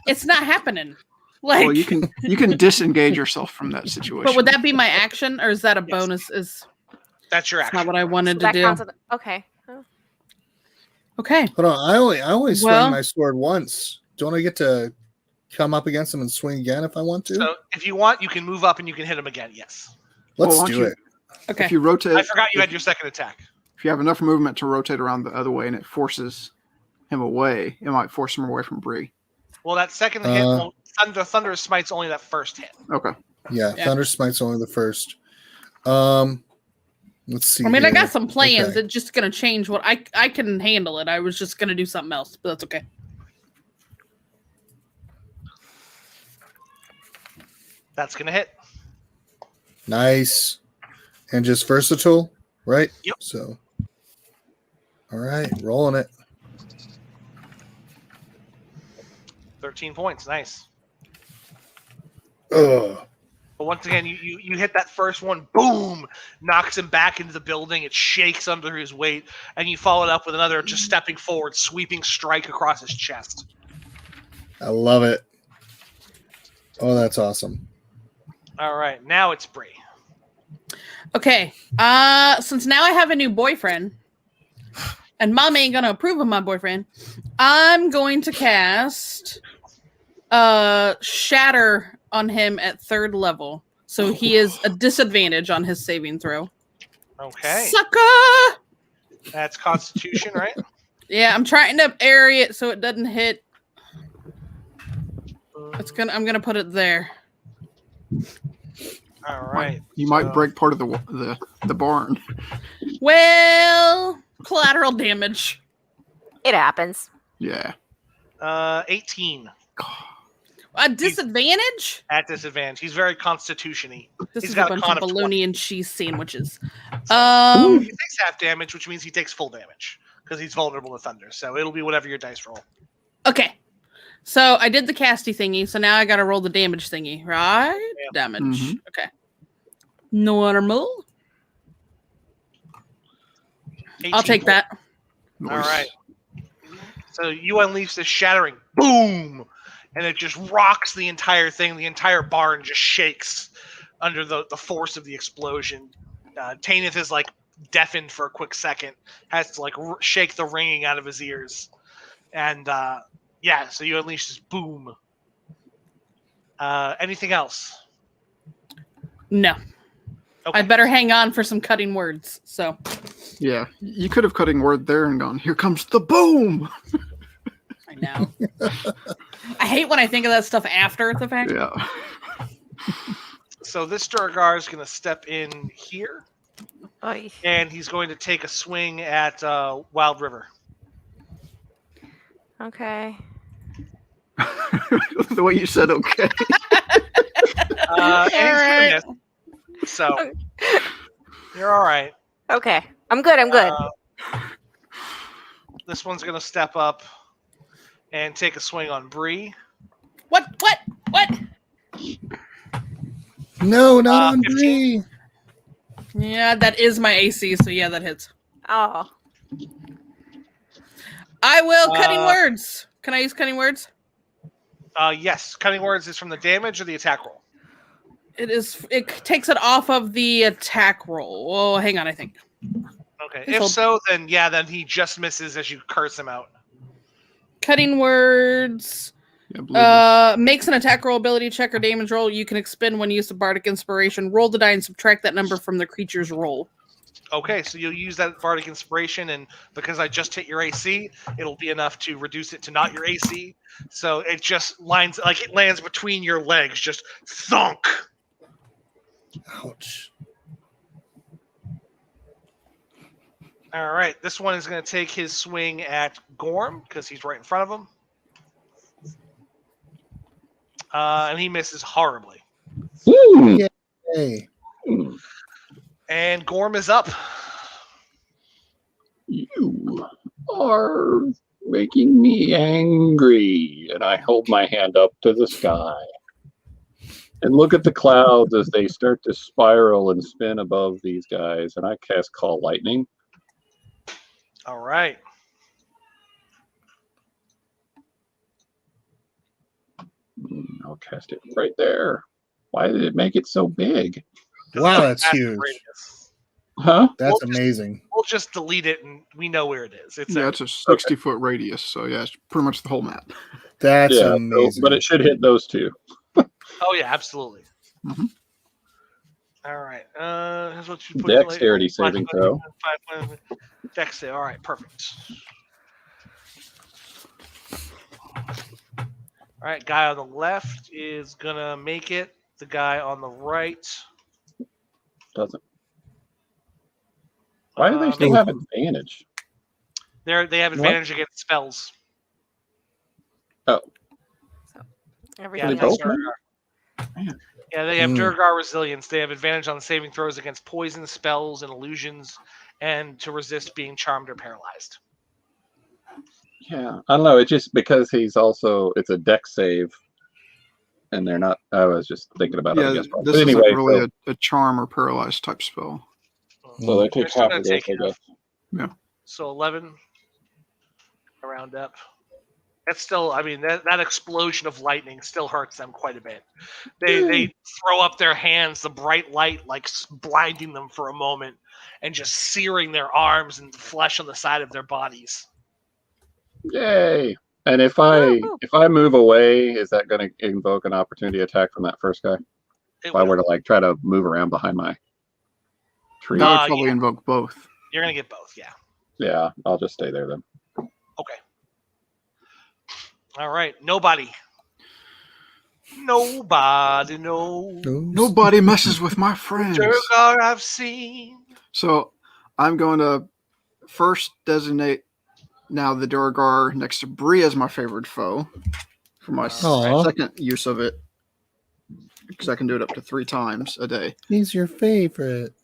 It's not happening. Like, well, you can disengage yourself from that situation. But would that be my action, or is that a bonus? That's your action. Not what I wanted to do. Okay. Okay. Hold on. I only swing my sword once. Don't I get to come up against him and swing again if I want to? So if you want, you can move up and you can hit him again. Yes. Let's do it. Okay. If you rotate, I forgot you had your second attack. If you have enough movement to rotate around the other way and it forces him away, it might force him away from Bree. Well, that second hit, Thunder Smite's only that first hit. Okay. Yeah, Thunder Smite's only the first. Let's see. I mean, I got some plans. Okay. It's just going to change what I can handle it. I was just going to do something else, but that's okay. That's going to hit. Nice. And just versatile, right? Yep. So, all right, rolling it. 13 points. Nice. Ugh. But once again, you hit that first one, boom, knocks him back into the building. It shakes under his weight, and you follow it up with another just stepping forward, sweeping strike across his chest. I love it. Oh, that's awesome. All right, now it's Bree. Okay. Since now I have a new boyfriend, and Mom ain't gonna approve of my boyfriend, I'm going to cast Shatter on him at 3rd level. So he is a disadvantage on his saving throw. Okay. Sucker! That's Constitution, right? Yeah, I'm trying to area it so it doesn't hit. I'm gonna put it there. All right. You might break part of the barn. Well, collateral damage. It happens. Yeah. 18. A disadvantage? At disadvantage. He's very constitution-y. This He's is got a a bunch con of of bologna 20. and cheese sandwiches. He takes half damage, which means he takes full damage because he's vulnerable to thunder. So it'll be whatever your dice roll. Okay. So I did the casty thingy, so now I gotta roll the damage thingy, right? Yeah. Damage. Mhm. Okay. Normal. 18 I'll take that. All Nice. right. So you unleash this shattering boom, and it just rocks the entire thing. The entire barn just shakes under the force of the explosion. Teynith is like deafened for a quick second, has to like shake the ringing out of his ears, and yeah. So you unleash this boom. Anything else? No. Okay. I better hang on for some cutting words. So Yeah, you could have cutting word there and gone, here comes the boom. I know. I hate when I think of that stuff after the fact. Yeah. So this Durgar is going to step in here, Oy. and he's going to take a swing at Wild River. Okay. The way you said okay. And he's Alright. gonna miss. So you're all right. Okay. I'm good. I'm good. This one's going to step up and take a swing on Bree. What? No, not on 15. Bree. Yeah, that is my AC, so yeah, that hits. Oh. I will cutting words. Can I use cutting words? Yes, cutting words is from the damage or the attack roll. It takes it off of the attack roll. Oh, hang on, I think. Okay. Please If hold. so, then yeah, then he just misses as you curse him out. Cutting words. Yeah, believe Makes an attack roll, ability check, or damage roll you can expend when you use the bardic inspiration. Roll the die and subtract that number from the creature's roll. Okay, so you'll use that bardic inspiration, and because I just hit your AC, it'll be enough to reduce it to not your AC. So it just lands between your legs, just thunk. Ouch. All right, this one is going to take his swing at Gorm because he's right in front of him. And he misses horribly. Hey. And Gorm is up. You are making me angry. And I hold my hand up to the sky. And look at the clouds as they start to spiral and spin above these guys. And I cast Call Lightning. All right. I'll cast it right there. Why did it make it so big? Wow, that's Massive huge. radius. Huh? That's We'll just- amazing. We'll just delete it, and we know where it is. It's yeah, it's a 60-foot radius, so yeah, it's pretty much the whole map. That's Yeah, amazing. but it should hit those two. Oh yeah, absolutely. Mhm. All right. Here's what you put. Dexterity saving throw. Dexterity. All right, perfect. All right, guy on the left is gonna make it. The guy on the right Doesn't. Why do they still have advantage? they have advantage against spells. Everything they else. both? Yeah, they have Mm. Durgar resilience. They have advantage on saving throws against poison, spells, and illusions, and to resist being charmed or paralyzed. Yeah, I don't know. It's just because he's also it's a dex save, and they're not. I was just thinking about it. I guess. This anyway, isn't really a charm or paralyzed type spell. So they take half gonna of this, take I guess. Yeah. So 11. Round up. That's still, I mean, that explosion of lightning still hurts them quite a bit. They throw up their hands, the bright light like blinding them for a moment, and just searing their arms and the flesh on the side of their bodies. Yay! And if I move away, is that going to invoke an opportunity attack from that first guy? If I were to like try to move around behind my tree, That would probably invoke both. You're gonna get both, yeah. Yeah, I'll just stay there then. Okay. All right. Nobody knows. Nobody messes with my friends. Durewain I've seen. So I'm going to first designate now the Durewain next to Bree as my favorite foe for my second use of it, because I can do it up to 3 times a day. He's your favorite.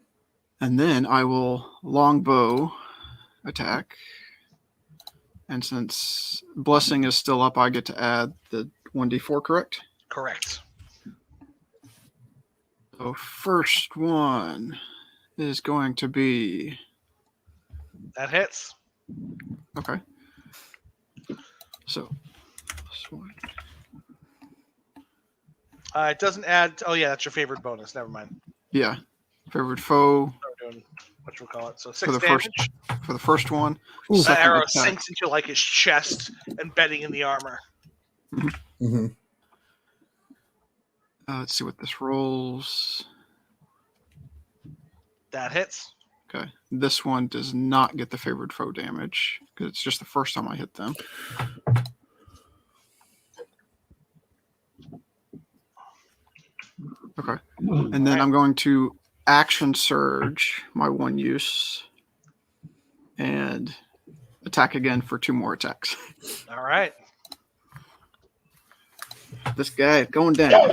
And then I will longbow attack. And since Blessing is still up, I get to add the 1d4, correct? Correct. So first one is going to be... That hits. Okay. So, this one. It doesn't add... Oh, yeah, that's your favorite bonus. Never mind. Yeah. Favorite foe. We're doing whatchamacallit. So 6 For the damage. For the first one. Ooh, that arrow attack. sinks into like his chest, embedding in the armor. Mm-hmm. Let's see what this rolls. That hits. Okay. This one does not get the favored foe damage because it's just the first time I hit them. Okay. And then I'm going to action surge my 1 use and attack again for 2 more attacks. All right. This guy going down.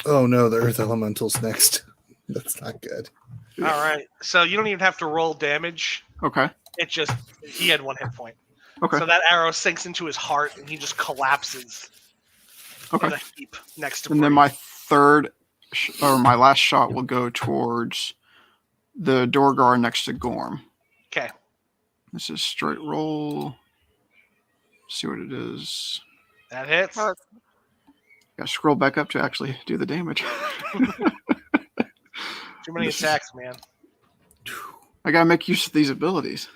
Oh no, the Earth Elemental's next. That's not good. All right. So you don't even have to roll damage. Okay. It just, he had 1 hit point. Okay. So that arrow sinks into his heart and he just collapses. Okay. In a heap next to And Bree. then my third or my last shot will go towards the Durewain next to Gorm. Okay. This is straight roll. See what it is. That hits. Oh, Gotta scroll back up to actually do the damage. Too many attacks, man. I gotta make use of these abilities.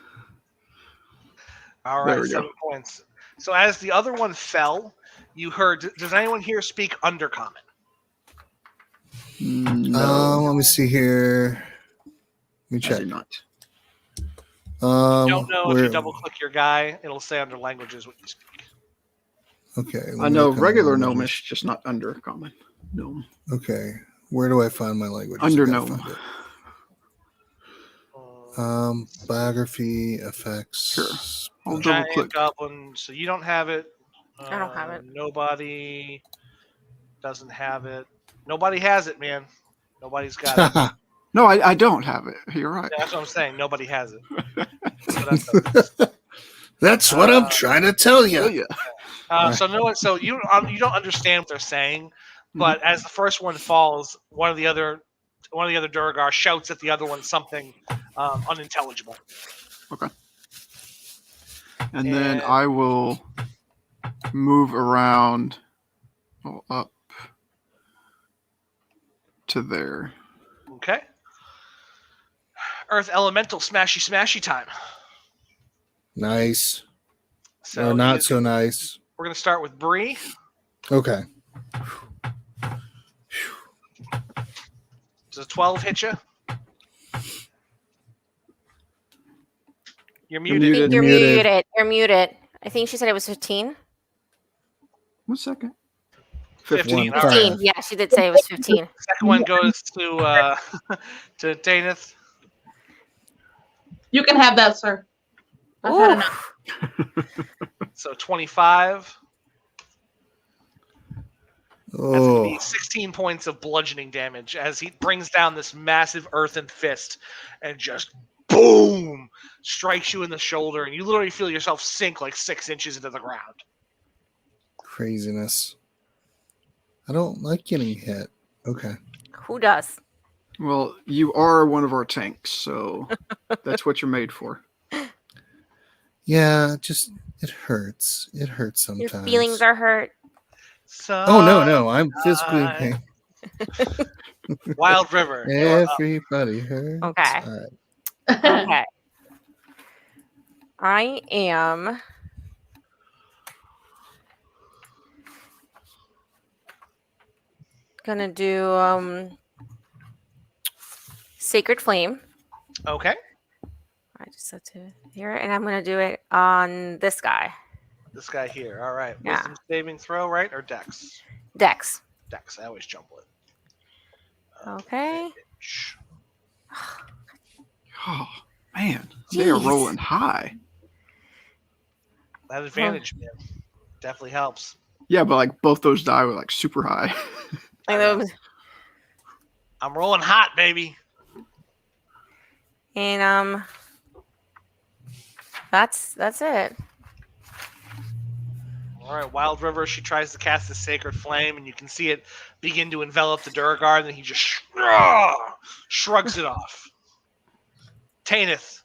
All There right, we 7 points. So as the other one fell, you heard, does anyone here speak Undercommon? No, Let me see here. Let me I check. do not. You don't know if you double click your guy, it'll say under languages what you speak. Okay. I know regular Gnomish, just not under common. Gnome. Okay. Where do I find my language? Under I gotta gnome. find it. Biography, effects. Sure. I'll double Giant click. Goblin, so you don't have it. I don't have it. Nobody doesn't have it. Nobody has it, man. Nobody's got it. No, I don't have it. You're right. That's what I'm saying. Nobody has it. So That's what I'm trying to tell Oh, you. yeah. So no one. So you don't understand what they're saying, but as the first one falls, one of the other Durewain shouts at the other one something unintelligible. Okay. And then I will move around up to there. Okay. Earth Elemental smashy time. Nice. So Or not so nice. We're gonna start with Bree. Okay. Does a 12 hit you? You're muted. You're muted. You're muted. I think she said it was 15. 1 second. 15. All 15. right. Yeah, she did say it was 15. Second one goes to Teynith. You can have that, sir. I've had enough. So 25. That's going Oh. to be 16 points of bludgeoning damage as he brings down this massive earthen fist and just boom strikes you in the shoulder, and you literally feel yourself sink like 6 inches into the ground. craziness. I don't like getting hit. Okay. Who does? Well, you are one of our tanks, so that's what you're made for. Yeah, just it hurts. It hurts Your sometimes. feelings are hurt. Oh no, I'm physically in pain. Wild River. Everybody hurts. Okay. All right. Okay. I am gonna do Sacred Flame. Okay. I just had to hear it, and I'm gonna do it on this guy. This guy here. All right. Yeah. Wisdom saving throw, right? Or Dex? Dex. Dex. I always jumble it. Okay. Oh man, they are Jeez. rolling high. That advantage, man. Definitely helps. Yeah, but like both those die were like super high. Like those- I'm rolling hot, baby. And that's it. All right, Wild River, she tries to cast the Sacred Flame, and you can see it begin to envelop the Durgar, and then he just shrugs it off. Teynith,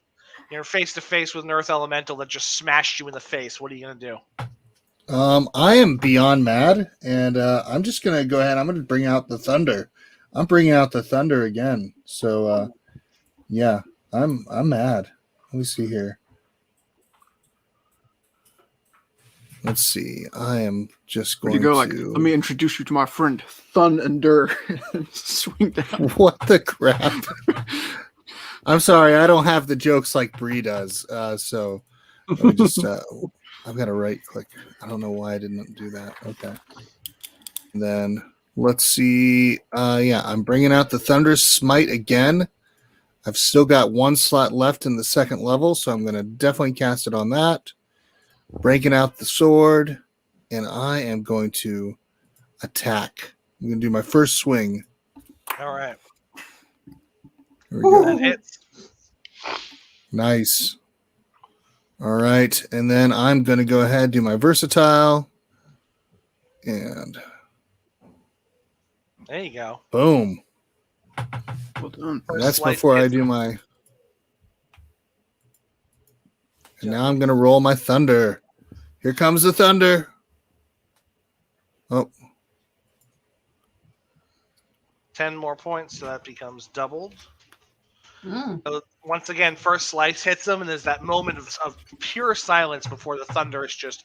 you're face to face with an Earth Elemental that just smashed you in the face. What are you going to do? I am beyond mad, and I'm just gonna go ahead. I'm gonna bring out the thunder. I'm bringing out the thunder again. So, yeah, I'm mad. Let me see here. Let's see. I am just Where going you go like, to. let me introduce you to my friend Thun and Dur. Swing down. What the crap? I'm sorry, I don't have the jokes like Bree does. So let me just. I've got to right click. I don't know why I didn't do that. Okay. And then let's see. Yeah, I'm bringing out the Thunderous Smite again. I've still got one slot left in the second level, so I'm going to definitely cast it on that. Breaking out the sword, and I am going to attack. I'm going to do my first swing. All right. Here we go. That hits. Nice. All right, and then I'm going to go ahead and do my versatile, and There you go. boom. Well done. And that's Slight before I hit. do my. And now I'm going to roll my thunder. Here comes the thunder. Oh, 10 more points, so that becomes doubled. Mm. So once again, first slice hits him, and there's that moment of pure silence before the thunder is just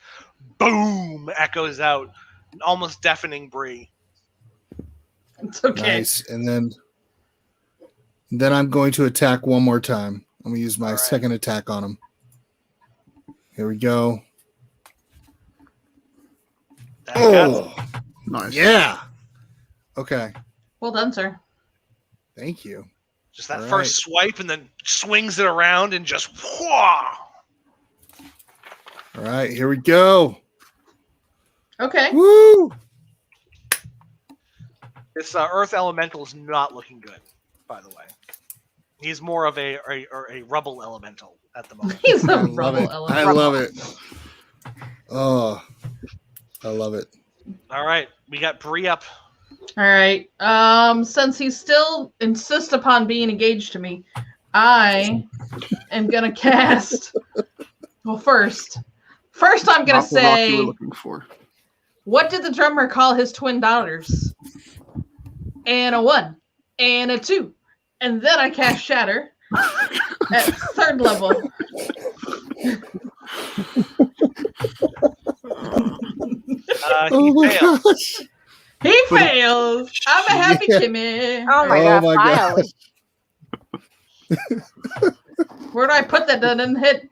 boom echoes out, almost deafening Bree. It's okay. nice. And then I'm going to attack one more time. I'm going to use my All right. second attack on him. Here we go. That got him. Oh, Nice. yeah. Okay. Well done, sir. Thank you. Just that All first swipe, and then swings it around and just whoa. All right, here we go. Okay. Woo! This Earth Elemental is not looking good, by the way. He's more of a rubble elemental at the moment. He's I a love rubble it. element. I love it. Oh, I love it. All right, we got Bree up. All right. Since he still insists upon being engaged to me, I am gonna cast. Well, first I'm gonna Not the rock you were say, looking for. what did the drummer call his twin daughters? And a 1, and a 2, and then I cast Shatter at 3rd level. He failed. Gosh. He fails. I'm a happy Yeah. Kimmy. Oh my Oh god! my Finally. Where do I put that? That didn't hit.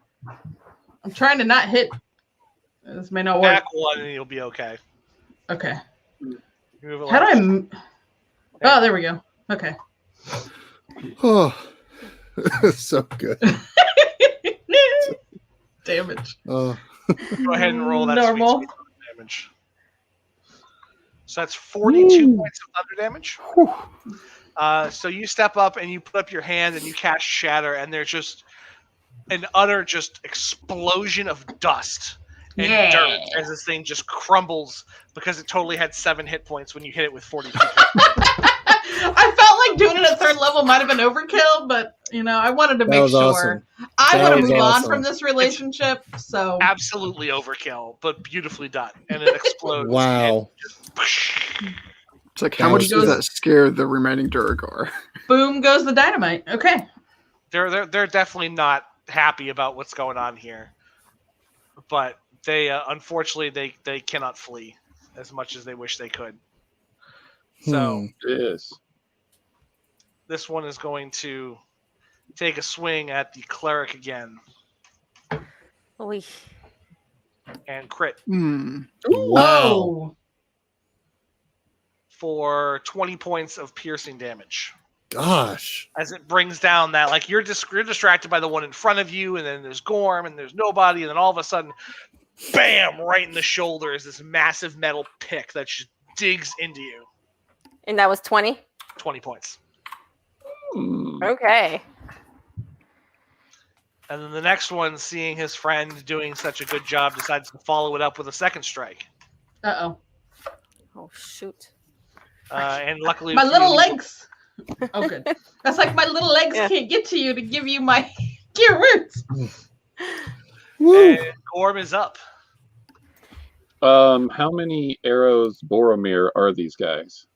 I'm trying to not hit. This may not work. Back one, and you'll be okay. Okay. Move it How do I? left. Oh, there we go. Okay. Oh, so good. Damage. Oh, Go ahead and roll that Normal. sweet damage. So that's 42 points of thunder damage. So you step up and you put up your hand and you cast Shatter, and there's just an utter just explosion of dust and Yeah. dirt as this thing just crumbles because it totally had 7 hit points when you hit it with 42. I felt like doing it at 3rd level might have been overkill, but I wanted to That make was sure. awesome. I That want to was move on awesome. from this relationship. So Absolutely overkill, but beautifully done, and it explodes. Wow. It's like, That how much was does cool. that scare the remaining Duragar? boom goes the dynamite. Okay. They're definitely not happy about what's going on here, but they unfortunately they cannot flee as much as they wish they could. So Yes. this one is going to take a swing at the cleric again Oy. and crit Hmm. Whoa. for 20 points of piercing damage. Gosh. As it brings down that, like, you're distracted by the one in front of you, and then there's Gorm, and there's nobody, and then all of a sudden, bam, right in the shoulder is this massive metal pick that just digs into you. And that was 20? 20 points. Okay. And then the next one, seeing his friend doing such a good job, decides to follow it up with a second strike. Uh-oh. Oh, shoot. And luckily, My for little you, legs. Oh, good. That's like my little legs Yeah. can't get to you to give you my gear roots. Woo. And Gorm is up. How many arrows Boromir are these guys?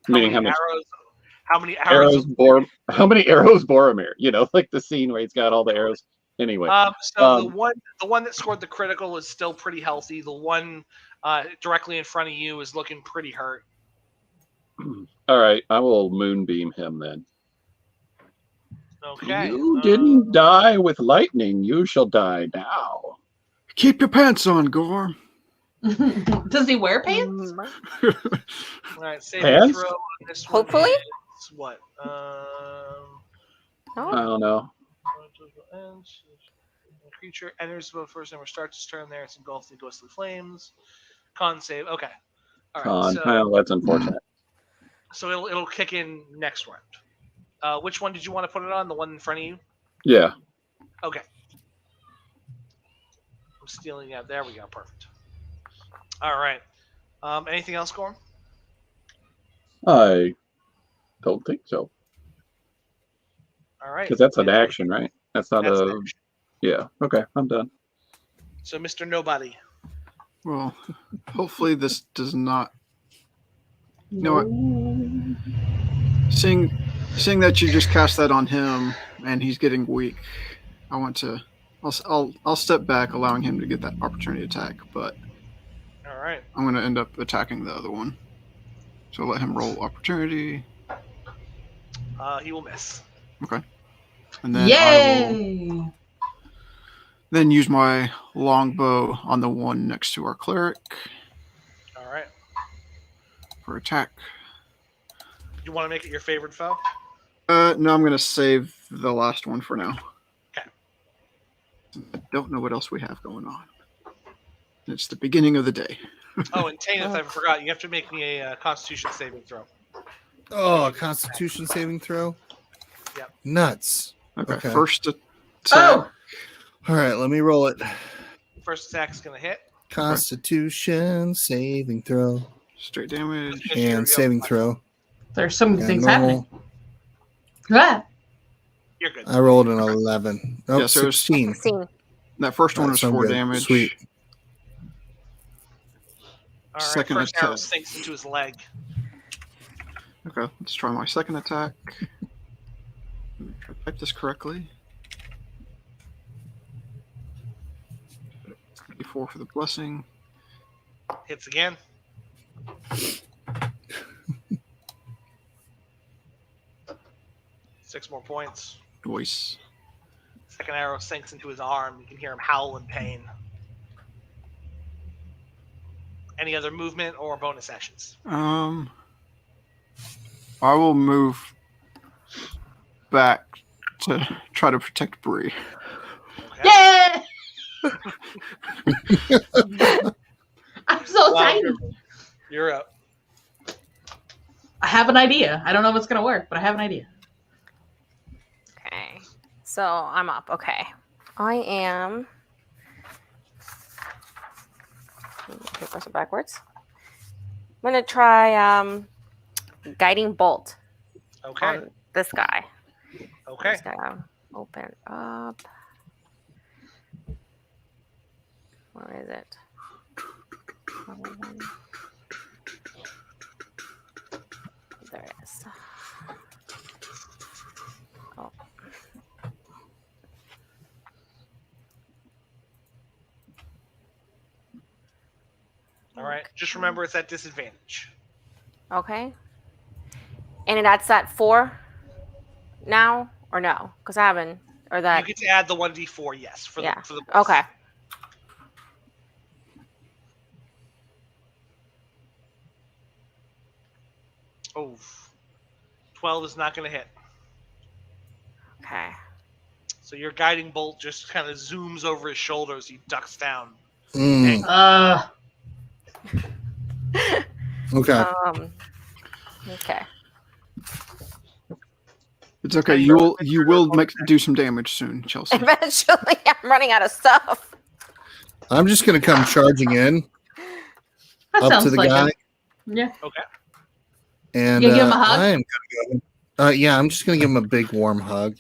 Meaning how much arrows? How many arrows? How many arrows Boromir? Like the scene where he's got all the arrows. Anyway. The one that scored the critical is still pretty healthy. The one directly in front of you is looking pretty hurt. All right, I will moonbeam him then. Okay. You didn't die with lightning. You shall die now. Keep your pants on, Gorm. Does he wear pants? All right, saving Pants? throw on this one Hopefully? is what? Oh. I don't know. The creature enters the first number starts its turn there. It's engulfed in ghostly flames. Con save. Okay. All right. Well, that's unfortunate. So it'll kick in next round. Which one did you want to put it on? The one in front of you? Yeah. Okay. I'm stealing that. There we go. Perfect. All right. Anything else, Gorm? I don't think so. All right. Because that's an action, right? That's not That's a. an action. Yeah. Okay, I'm done. So, Mr. Nobody. Well, hopefully this does not. You know what? Seeing that you just cast that on him and he's getting weak, I want to. I'll step back, allowing him to get that opportunity attack, but All right. I'm going to end up attacking the other one. So let him roll opportunity. He will miss. Okay. And then I will Yay! then use my longbow on the one next to our cleric All right. for attack. You want to make it your favorite foe? No, I'm going to save the last one for now. Okay. I don't know what else we have going on. It's the beginning of the day. Oh, and Teynith, I forgot. You have to make me a Constitution saving throw. Oh, a Constitution saving throw? Yep. Nuts. Okay. Okay. First attack. Oh! All right, let me roll it. First attack is going to hit. Constitution saving throw Straight damage. Here we go. and saving throw. There's so many And things normal. happening. Ah. You're good. I rolled an 11. Oh, Yeah, so it was 16. 16. That first one was So I'm 4 good. damage. Sweet. All right. second First arrow attack. sinks into his leg. Okay, let's try my second attack. Let me try to type this correctly. 4 for the blessing. Hits again. Six more points. Voice. Second arrow sinks into his arm. You can hear him howl in pain. Any other movement or bonus actions? I will move back to try to protect Bree. Okay. Yeah! I'm so Wow, tiny. You're up. I have an idea. I don't know if it's going to work, but I have an idea. Okay. So I'm up. Okay. I am. Okay, press it backwards. I'm gonna try guiding bolt. Okay. On this guy. Okay. Just gotta open up. Where is it? There it is. Oh. All right. Just remember it's at disadvantage. Okay. And that's at 4 now or no? Because I haven't. Or that. You get to add the 1d4, yes. For yeah. The okay. Oh. 12 is not going to hit. Okay. So your guiding bolt just kind of zooms over his shoulders. He ducks down. Okay. Okay. It's okay. You will do some damage soon, Chelsea. Eventually, I'm running out of stuff. I'm just gonna come charging in That up sounds to the like guy. Yeah. Okay. And You give him a hug? I am gonna go. Yeah, I'm just gonna give him a big warm hug.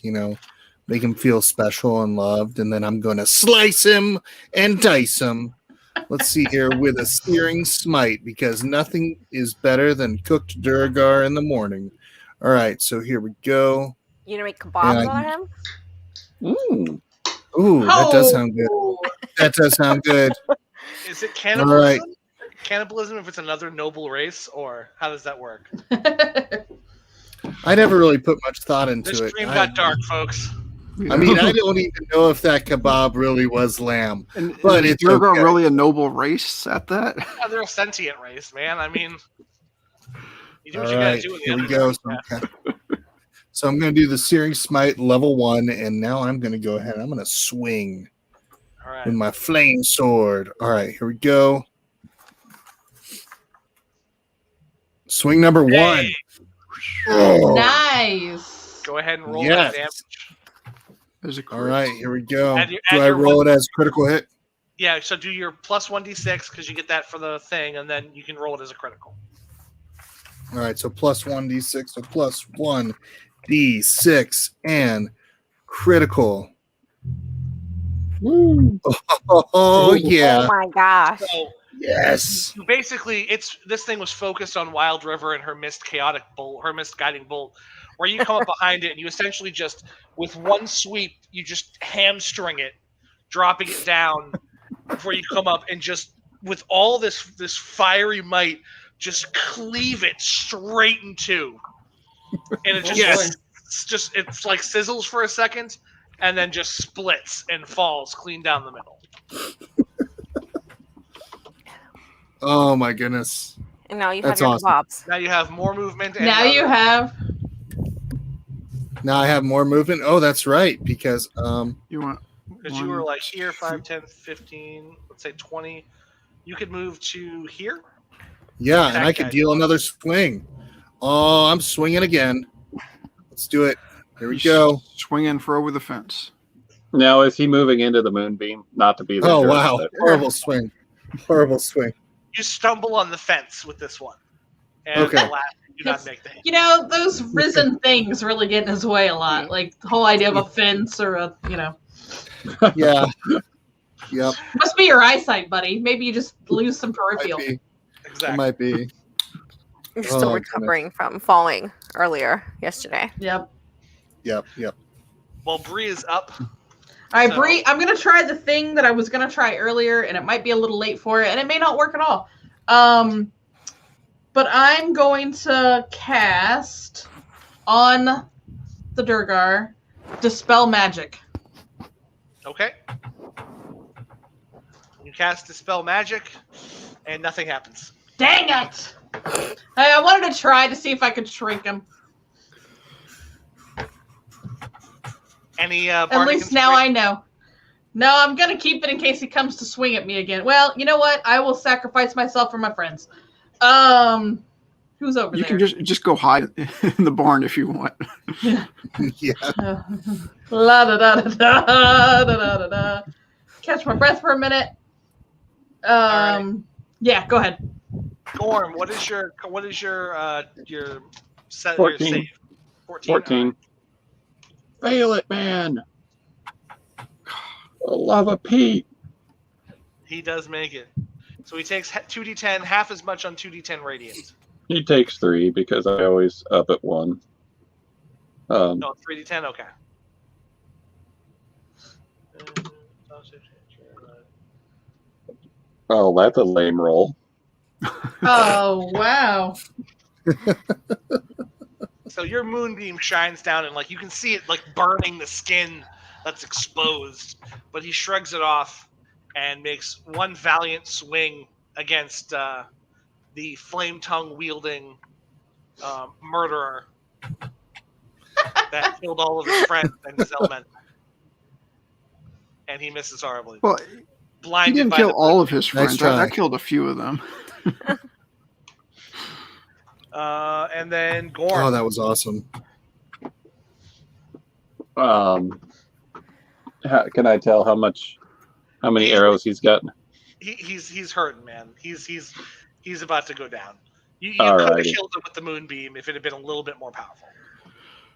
Make him feel special and loved, and then I'm gonna slice him and dice him. Let's see here with a searing smite, because nothing is better than cooked Duragar in the morning. All right, so here we go. You gonna make kebabs out of him? Ooh, that does sound good. That does sound good. Is it cannibalism? All right. Cannibalism if it's another noble race, or how does that work? I never really put much thought into This it. stream got dark, folks. I mean, I don't even know if that kebab really was lamb. But it's Duragar okay. really a noble race at that? Yeah, they're a sentient race, man. I mean, you do what All you right, gotta do. here we go. So I'm going to do the Searing Smite level 1, and now I'm going to go ahead. I'm going to swing with my flame sword. All right, here we go. Swing number 1. Oh. Nice. Go ahead and roll that damage. All right, here we go. Add Do I roll it as critical hit? Yeah, so do your plus 1d6 because you get that for the thing, and then you can roll it as a critical. All right, so plus 1d6, so plus 1d6 and critical. Woo. Oh yeah. Oh my gosh. So yes. Basically, this thing was focused on Wild River and her missed guiding bolt, where you come up behind it and you essentially just, with one sweep, you just hamstring it, dropping it down before you come up, and just with all this fiery might, just cleave it straight in two. And it just it's like sizzles for a second and then just splits and falls clean down the middle. Oh my goodness. And now you That's have your awesome. kebabs. Now you have more movement. And Now you have. Now I have more movement. Oh, that's right, because you want because you were like here 5, 10, 15, let's say 20. You could move to here. Yeah, and I could deal another swing. Oh, I'm swinging again. Let's do it. Here we go. Swinging for over the fence. Now, is he moving into the moonbeam? Not to be the Oh, jerk, wow. but- Horrible swing. Horrible swing. You stumble on the fence with this one. And Okay. alas, you do not make the hit. You know, those risen things really get in his way a lot. Like the whole idea of a fence or a, Yeah. Yep. Must be your eyesight, buddy. Maybe you just lose some peripheral. It Exactly. might be. You're still Oh, recovering from falling earlier yesterday. Yep. Yep. Well, Bree is up. All right, So- Bree, I'm going to try the thing that I was going to try earlier, and it might be a little late for it, and it may not work at all. But I'm going to cast on the Durgar Dispel Magic. Okay. You cast Dispel Magic, and nothing happens. Dang it! I wanted to try to see if I could shrink him. Any At least now I know. No, I'm going to keep it in case he comes to swing at me again. Well, you know what? I will sacrifice myself for my friends. Who Who's over You there? can just go hide in the barn if you want. Yeah. La da da da da da da da da. Catch my breath for a minute. right. Yeah, go ahead. Gorm, what is your set? 14. Your save? 14. Right. Fail it, man. For the love of Pete. He does make it. So he takes 2d10, half as much on 2d10 radiant. He takes 3 because I always up at 1. No, 3d10. Okay. Oh, that's a lame roll. Oh, wow. So your moonbeam shines down and like you can see it like burning the skin that's exposed, but he shrugs it off and makes one valiant swing against the flame tongue wielding murderer that killed all of his friends and his element, and he misses horribly. Well, Blinded he didn't by kill the all of his friends. try. I killed a few of them. and then Gorm. Oh, that was awesome. Can I tell how many arrows he's got? He's hurting, man. He's about to go down. You could have Alrighty. killed him with the moonbeam if it had been a little bit more powerful.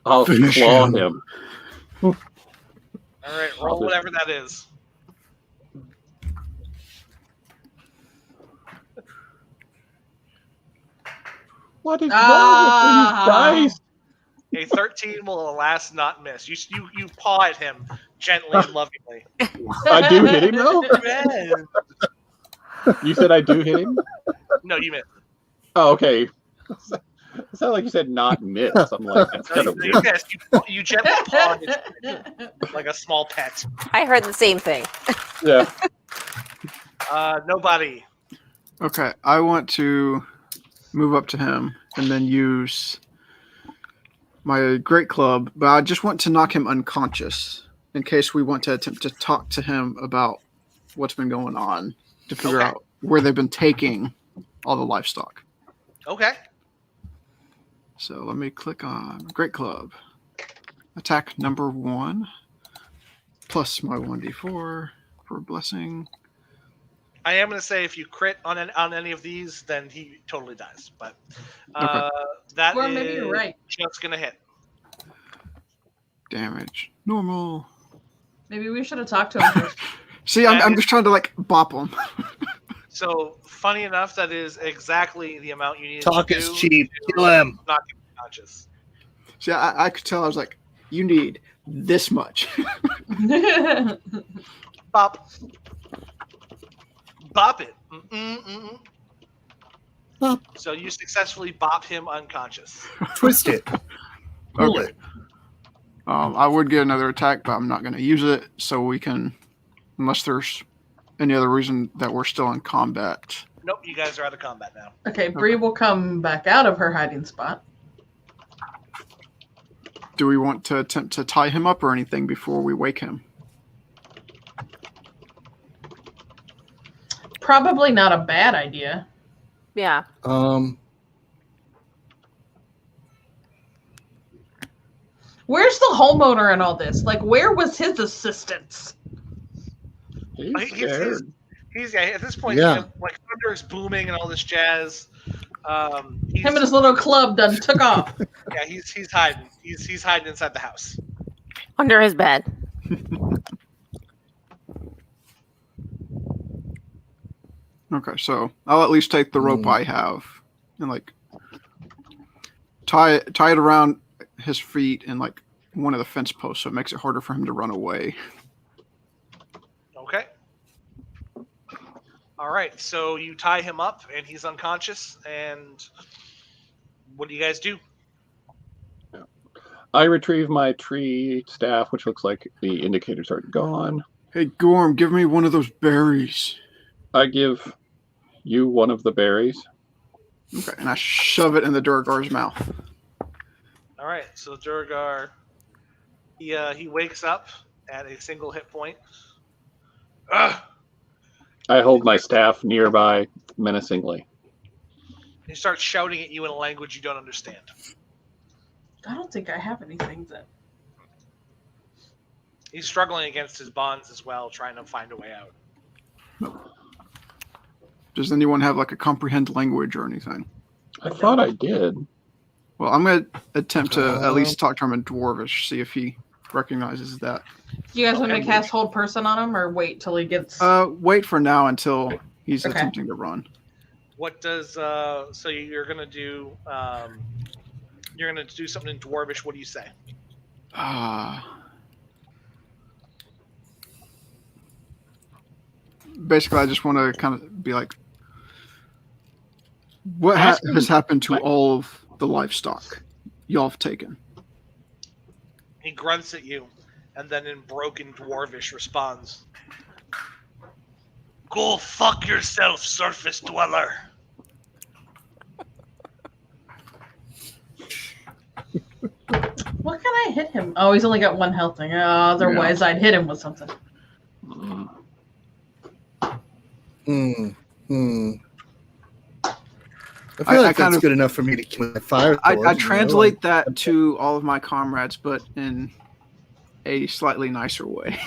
I'll Finish claw him. him. All right, roll whatever that is. What is wrong with these dice? A 13 will alas not miss. You paw at him gently and lovingly. I do hit him though? Man. You said I do hit him? No, you missed. Oh, okay. It sounded like you said not miss. I'm like, that's No, kind of you weird. missed. You gently paw his like a small pet. I heard the same thing. Yeah. Nobody. Okay, I want to move up to him and then use my great club, but I just want to knock him unconscious in case we want to attempt to talk to him about what's been going on to figure out where they've been taking all the livestock. Okay. So let me click on Great Club. Attack number 1 plus my 1d4 for blessing. I am going to say if you crit on any of these, then he totally dies. But that Or is maybe you're right. just going to hit. Damage. Normal. Maybe we should have talked to him first. See, I'm just trying to like bop him. So, funny enough, that is exactly the amount you need Talk to is do cheap. to Kill him. knock him unconscious. See, I could tell. I was like, you need this much. Bop. Bop it. Mm-mm-mm. Bop. So you successfully bop him unconscious. Twist it. Pull Okay. it. I would get another attack, but I'm not going to use it. So we can, unless there's any other reason that we're still in combat. Nope, you guys are out of combat now. Okay, Bree will come back out of her hiding spot. Do we want to attempt to tie him up or anything before we wake him? Probably not a bad idea. Yeah. Where's the homeowner in all this? Like, where was his assistance? He's He's scared. at this point, Yeah. you know, like thunder is booming and all this jazz. Him and his little club done took off. Yeah, he's hiding. He's hiding inside the house. Under his bed. Okay, so I'll at least take the rope I have and like tie it around his feet and like one of the fence posts, so it makes it harder for him to run away. Okay. All right, so you tie him up and he's unconscious. And what do you guys do? I retrieve my tree staff, which looks like the indicators are gone. Hey, Gorm, give me one of those berries. I give you one of the berries. Okay, and I shove it in the Durgar's mouth. All right, so Durgar, he wakes up at a single hit point. Ugh. I hold my staff nearby menacingly. He starts shouting at you in a language you don't understand. I don't think I have anything that. He's struggling against his bonds as well, trying to find a way out. Does anyone have like a comprehend language or anything? I thought I did. Well, I'm going to attempt to at least talk to him in Dwarvish, see if he recognizes that. Do you guys want me to cast hold person on him, or wait till he gets? Wait for now until he's attempting to run. What does so you're gonna do? You're gonna do something in Dwarvish. What do you say? Basically, I just want to kind of be like, what has happened to all of the livestock y'all have taken? He grunts at you, and then in broken Dwarvish responds, "Go fuck yourself, surface dweller." What can I hit him? Oh, he's only got one health thing. Otherwise, I'd hit him with something. I feel like that's good enough for me to kill my fire. I translate that to all of my comrades, but in a slightly nicer way.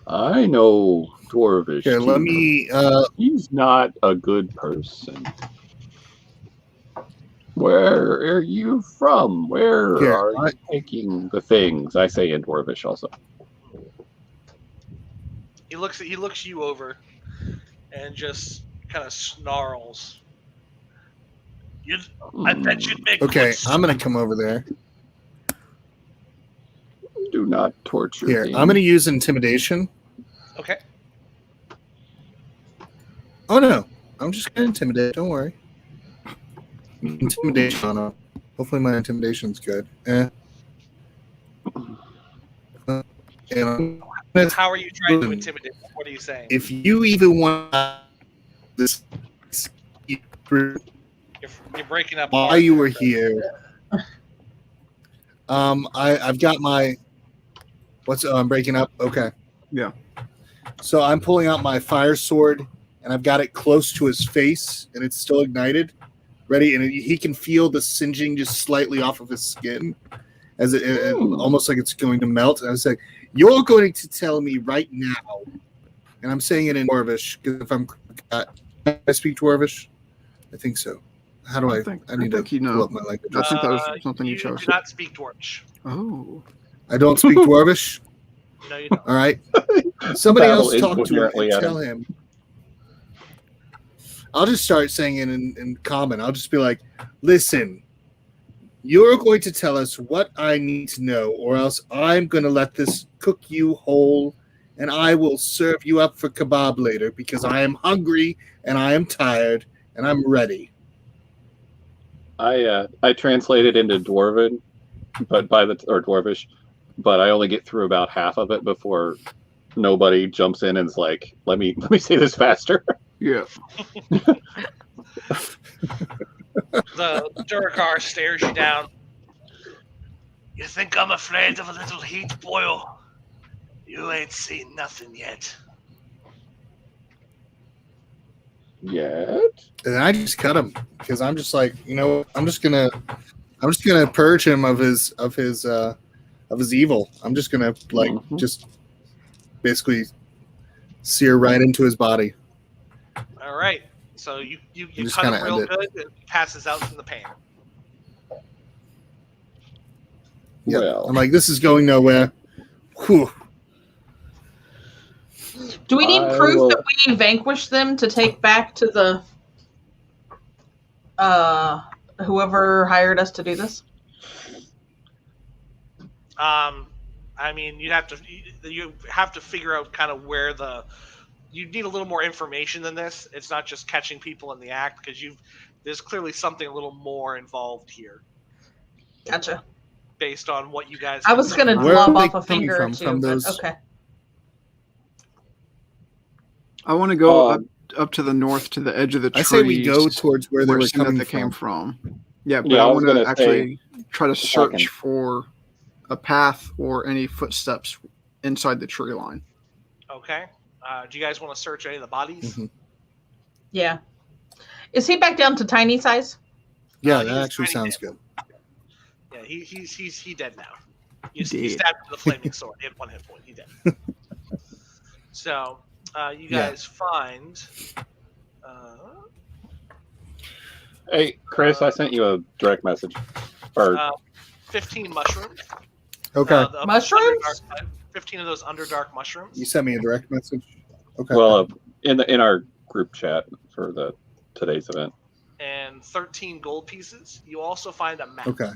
I know Dwarvish. Here, let me. He's not a good person. Where are you from? Where are you taking the things? I say in Dwarvish also. He looks you over, and just kind of snarls. I bet you'd make. Okay, I'm gonna come over there. Do not torture. Here, me. I'm gonna use intimidation. Okay. Oh no, I'm just gonna intimidate. Don't worry. Intimidation on him. Hopefully my intimidation's good. How are you trying to intimidate? What are you saying? If you even want this, You're breaking up. while you were here, I've got my. I'm breaking up. Okay. Yeah. So I'm pulling out my fire sword, and I've got it close to his face, and it's still ignited, ready, and he can feel the singeing just slightly off of his skin, as it almost like it's going to melt. And I was like, "You're going to tell me right now," and I'm saying it in Dwarvish because if can I speak Dwarvish? I think so. How do I? I need to pull up my language. I think that was something you chose. Do not speak Dwarvish. Oh. I don't speak Dwarvish. No, you don't. All right. Somebody else talk to him and tell him. I'll just start saying it in common. I'll just be like, "Listen, you're going to tell us what I need to know, or else I'm going to let this cook you whole, and I will serve you up for kebab later because I am hungry and I am tired and I'm ready." I translated into Dwarven, but Dwarvish, but I only get through about half of it before nobody jumps in and is like, "Let me say this faster." Yeah. The Durakar stares you down. "You think I'm afraid of a little heat boil? You ain't seen nothing yet." Yet? And I just cut him because I'm just like, I'm just gonna purge him of his evil. I'm just gonna just basically sear right into his body. All right. So you just cut him kinda real end it. good and he passes out from the pain. Yeah, Well. I'm like, this is going nowhere. Whew. Do we need I proof will- that we vanquished them to take back to the whoever hired us to do this? I mean, you have to figure out kind of where you need a little more information than this. It's not just catching people in the act because there's clearly something a little more involved here. Gotcha. Based on what you guys. I was gonna Where lob are they off a coming finger or from? two. From But those- okay. I want to go up to the north to the edge of the trees. I say we go towards where they were coming Siaca came from. Yeah, but Yeah, I I was want to gonna actually try to search second. for a path or any footsteps inside the tree line. Okay. Do you guys want to search any of the bodies? Mhm. Yeah. Is he back down to tiny size? Yeah, He that was actually tiny sounds dead. good. Yeah, he's dead now. You Dead. stabbed him with a flaming sword. He had 1 hit point. He dead. So you guys find. Hey, Chris, I sent you a direct message. Or 15 mushrooms. Okay. Mushrooms? 15 of those underdark mushrooms. You sent me a direct message. Okay. well, in our group chat for today's event. And 13 gold pieces. You also find a map. Okay.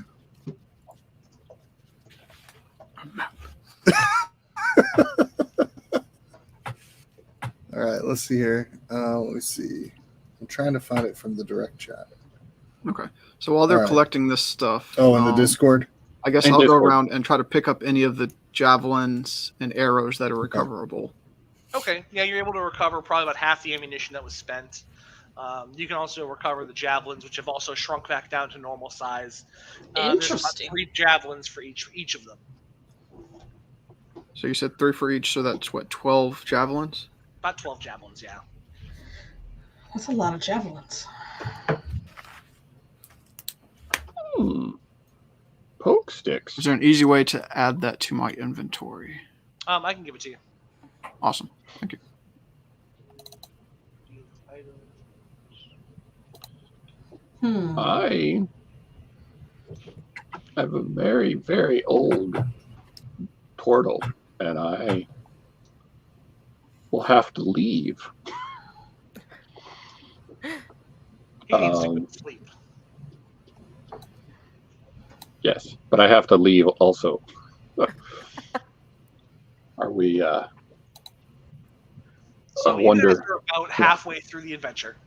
All right, let's see here. Let me see. I'm trying to find it from the direct chat. Okay. So while they're All right. collecting this stuff, Oh, in the Discord? I guess In I'll Discord. go around and try to pick up any of the javelins and arrows that are recoverable. Okay, yeah, you're able to recover probably about half the ammunition that was spent. You can also recover the javelins, which have also shrunk back down to normal size. There's about Interesting. 3 javelins for each of them. So you said 3 for each, so that's what, 12 javelins? About 12 javelins, yeah. That's a lot of javelins. Poke sticks. Is there an easy way to add that to my inventory? I can give it to you. Awesome. Thank you. I have a very, very old portal, and I will have to leave. He needs to go to sleep. Yes, but I have to leave also. Are we? So I you wonder. guys are about halfway through the adventure.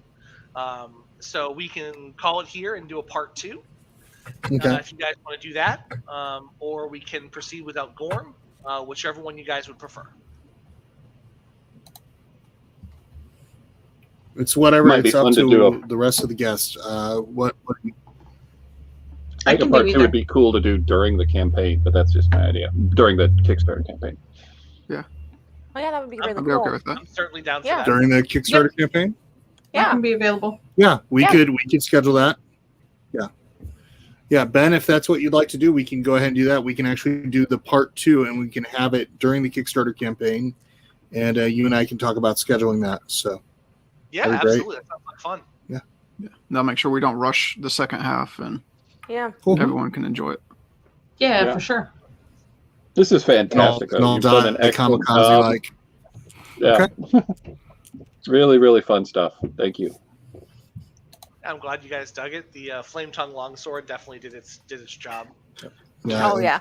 So we can call it here and do a part 2. Okay. If you guys want to do that, or we can proceed without Gorm, whichever one you guys would prefer. It's whatever. Might be It's up fun to to do the rest of the guests. What I think can a part do 2 would either. be cool to do during the campaign, but that's just my idea. During the Kickstarter campaign. Oh yeah, that would be really I'd be cool. okay with that. I'm certainly down for Yeah. that. during the Kickstarter campaign? I Yeah. can be available. Yeah, we Yeah. could schedule that. Yeah, Ben, if that's what you'd like to do, we can go ahead and do that. We can actually do the part 2, and we can have it during the Kickstarter campaign, and you and I can talk about scheduling that. So Yeah, That'd be great. absolutely. That sounds like fun. Yeah. Now make sure we don't rush the second half and Yeah. cool. everyone can enjoy it. Yeah, Yeah. for sure. This is fantastic. though. You've done an excellent job. like. Yeah. It's really, really fun stuff. Thank you. I'm glad you guys dug it. The flame tongue longsword definitely did its job. Oh yeah.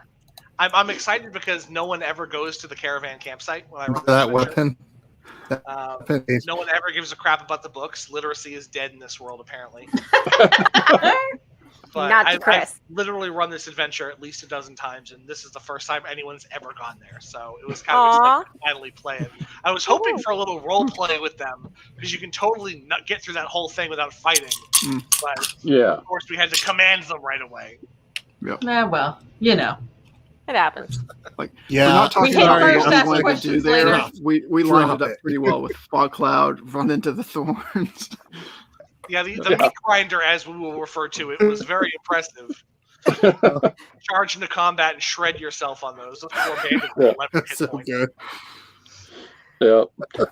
I'm excited because no one ever goes to the caravan campsite when I run That this adventure. weapon. No one ever gives a crap about the books. Literacy is dead in this world, apparently. But Not to I've Chris. literally run this adventure at least a dozen times, and this is the first time anyone's ever gone there. So it was kind of exciting to finally play it. I was hoping for a little role play with them, because you can totally not get through that whole thing without fighting. But Yeah. of course, we had to command them right away. Well, you know. It happens. Yeah, We're not talking hit about first, what we ask wanted to do questions there. later. We lined it Drop up it. pretty well with Fog Cloud, Run into the Thorns. Yeah, the meat grinder, as we will refer to it, was very impressive. Charge into combat and shred yourself on those. Those poor bandits Yeah. left hit so points. good. Yeah.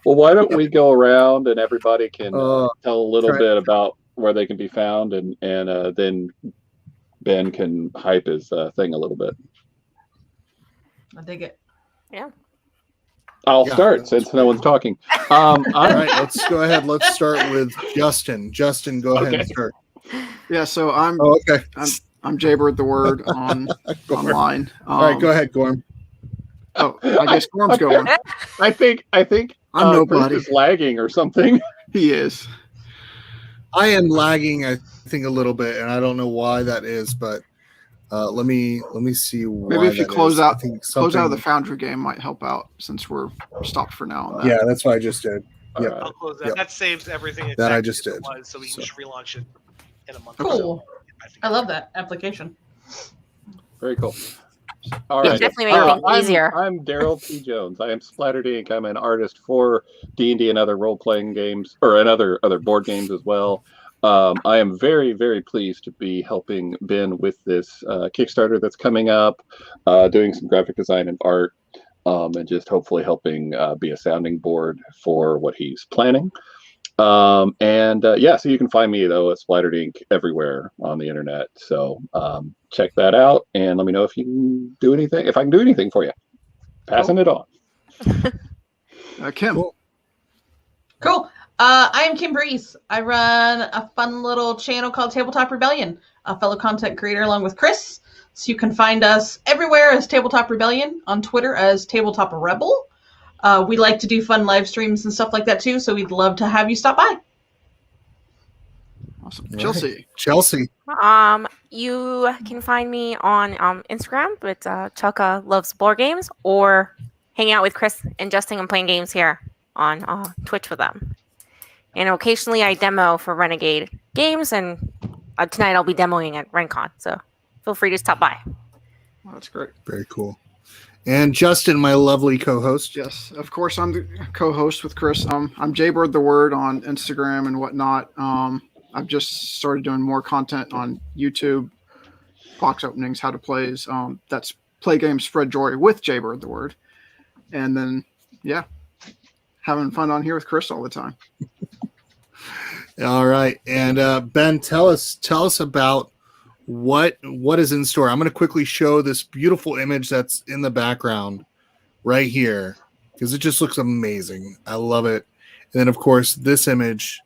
Well, why don't we go around and everybody can Oh, tell a little try- bit about where they can be found, and then Ben can hype his thing a little bit. I dig it. I'll Yeah. start since no one's talking. All right, let's go ahead. Let's start with Justin. Justin, go ahead Okay. and start. Yeah, so I'm Oh, okay. I'm Jaybird the Word on Gorm. online. All right, go ahead, Gorm. Oh, I guess Gorm's going. I think I'm Chris nobody. is lagging or something. He is. I am lagging, I think, a little bit, and I don't know why that is, but let me see why. Maybe if you that close is. out- I think Close out of the something- Foundry game might help out since we're stopped for now on that. Yeah, that's what I just did. Yep. I'll close that. Yep. That saves everything. That I exactly just as it did. was, so we can So. just relaunch it in a month. Cool. I love that application. Very cool. All right. Definitely make things easier. I'm Darryl P. Jones. I am Splattered Inc. I'm an artist for D&D and other role-playing games, and other board games as well. I am very, very pleased to be helping Ben with this Kickstarter that's coming up, doing some graphic design and art, and just hopefully helping be a sounding board for what he's planning. So you can find me though at Splattered Inc. everywhere on the internet. So check that out and let me know if you can do anything. If I can do anything for you, passing it on. Kim. Cool. I am Kim Breeze. I run a fun little channel called Tabletop Rebellion, a fellow content creator along with Chris. So you can find us everywhere as Tabletop Rebellion, on Twitter as Tabletop Rebel. We like to do fun live streams and stuff like that too, so we'd love to have you stop by. Awesome. Right. Chelsea. You can find me on Instagram with Siaca Loves Board Games, or hang out with Chris and Justin and playing games here on Twitch with them. And occasionally I demo for Renegade Games, and tonight I'll be demoing at RenCon, so feel free to stop by. Well, that's great. Very cool. And Justin, my lovely co-host. Yes, of course, I'm the co-host with Chris. I'm Jaybird the Word on Instagram and whatnot. I've just started doing more content on YouTube, box openings, how to plays. That's Play Games Spread Joy with Jaybird the Word. And then, yeah, having fun on here with Chris all the time. All right. And Ben, tell us about what is in store. I'm going to quickly show this beautiful image that's in the background right here because it just looks amazing. I love it. And then, of course, this image,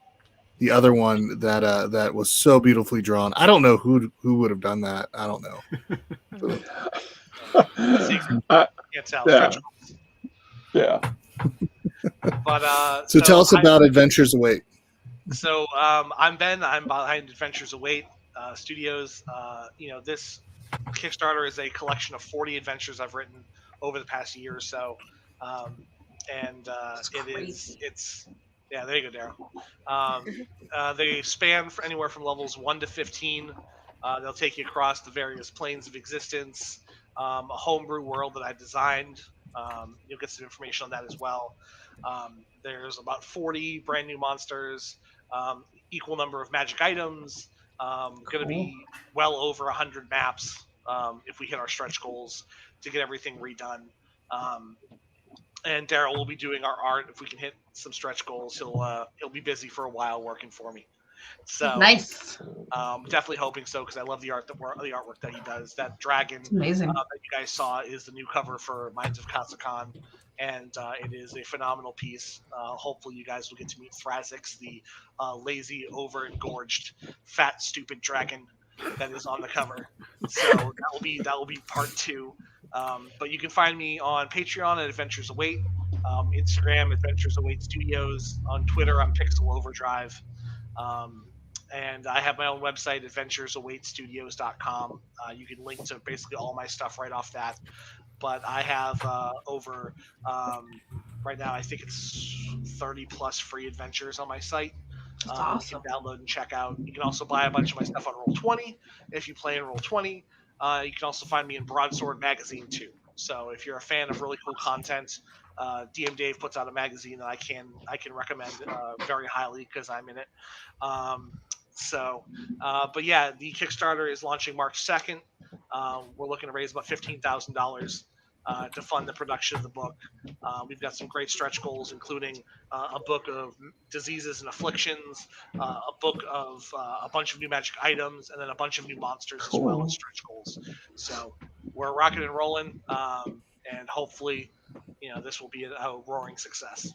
the other one that was so beautifully drawn. I don't know who would have done that. I don't know. Can't tell. Yeah. But so tell us about Adventures Await. So I'm Ben. I'm behind Adventures Await Studios. This Kickstarter is a collection of 40 adventures I've written over the past year or so, yeah. There you go, Darryl. They span for anywhere from levels 1 to 15. They'll take you across the various planes of existence. A homebrew world that I designed. You'll get some information on that as well. There's about 40 brand new monsters, equal number of magic items. Going to be well over 100 maps if we hit our stretch goals to get everything redone. And Darryl will be doing our art. If we can hit some stretch goals, he'll be busy for a while working for me. So nice. Definitely hoping so because I love the artwork that he does. That dragon amazing. That you guys saw is the new cover for Mines of Khazakahn, and it is a phenomenal piece. Hopefully, you guys will get to meet Thrazix, the lazy, over-engorged, fat, stupid dragon that is on the cover. So that will be part 2. But you can find me on Patreon at Adventures Await, Instagram Adventures Await Studios, on Twitter I'm Pixel Overdrive. And I have my own website, adventuresawaitstudios.com. You can link to basically all my stuff right off that. But I have over, right now, I think it's 30 plus free adventures on my site. That's awesome. You can download and check out. You can also buy a bunch of my stuff on Roll20 if you play in Roll20. You can also find me in Broadsword Magazine too. So if you're a fan of really cool content, DM Dave puts out a magazine that I can recommend very highly because I'm in it. But yeah, the Kickstarter is launching March 2nd. We're looking to raise about $15,000 to fund the production of the book. We've got some great stretch goals, including a book of diseases and afflictions, a book of a bunch of new magic items, and then a bunch of new monsters as well as stretch goals. So we're rocking and rolling, and hopefully, this will be a roaring success.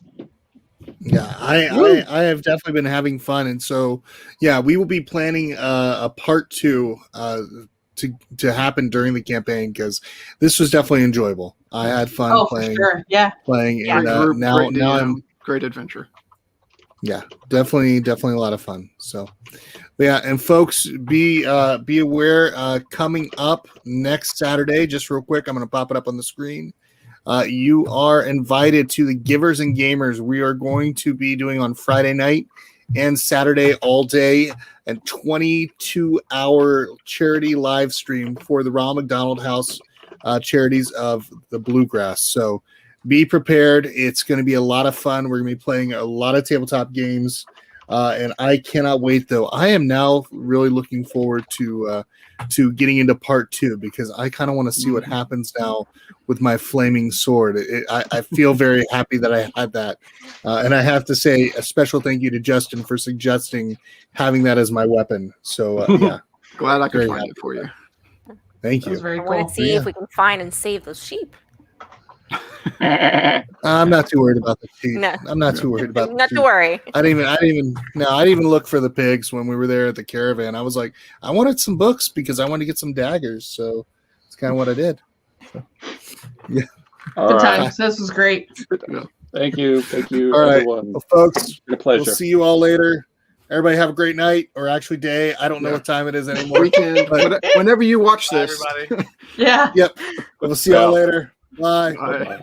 Yeah, I have definitely been having fun, and so yeah, we will be planning a part 2 to happen during the campaign because this was definitely enjoyable. I had fun playing. For sure. Yeah, playing, yeah. and now I'm great adventure. Yeah, definitely a lot of fun. So, yeah, and folks, be aware. Coming up next Saturday, just real quick, I'm going to pop it up on the screen. You are invited to the Givers and Gamers. We are going to be doing on Friday night and Saturday all day a 22-hour charity live stream for the Ronald McDonald House charities of the bluegrass. So be prepared. It's going to be a lot of fun. We're going to be playing a lot of tabletop games. And I cannot wait, though. I am now really looking forward to getting into part 2 because I kind of want to see what happens now with my flaming sword. I feel very happy that I had that. And I have to say a special thank you to Justin for suggesting having that as my weapon. So, yeah. Glad I could find it for you. Thank That was you. very I want cool. to see if we can find and save those sheep. I'm not too worried about the sheep. No. I'm not too worried about the Not sheep. to worry. I didn't even look for the pigs when we were there at the caravan. I was like, I wanted some books because I wanted to get some daggers. So it's kind of what I did. So, yeah. All Good right. times. This was great. Thank you. Thank you, All right. everyone. Well, folks, It's been a pleasure. we'll see you all later. Everybody have a great night, or actually day. I don't know what time it is anymore. Weekend, whenever you watch Bye, this. everybody. Yeah. Yep. We'll see you all later. Bye. Bye. Bye-bye.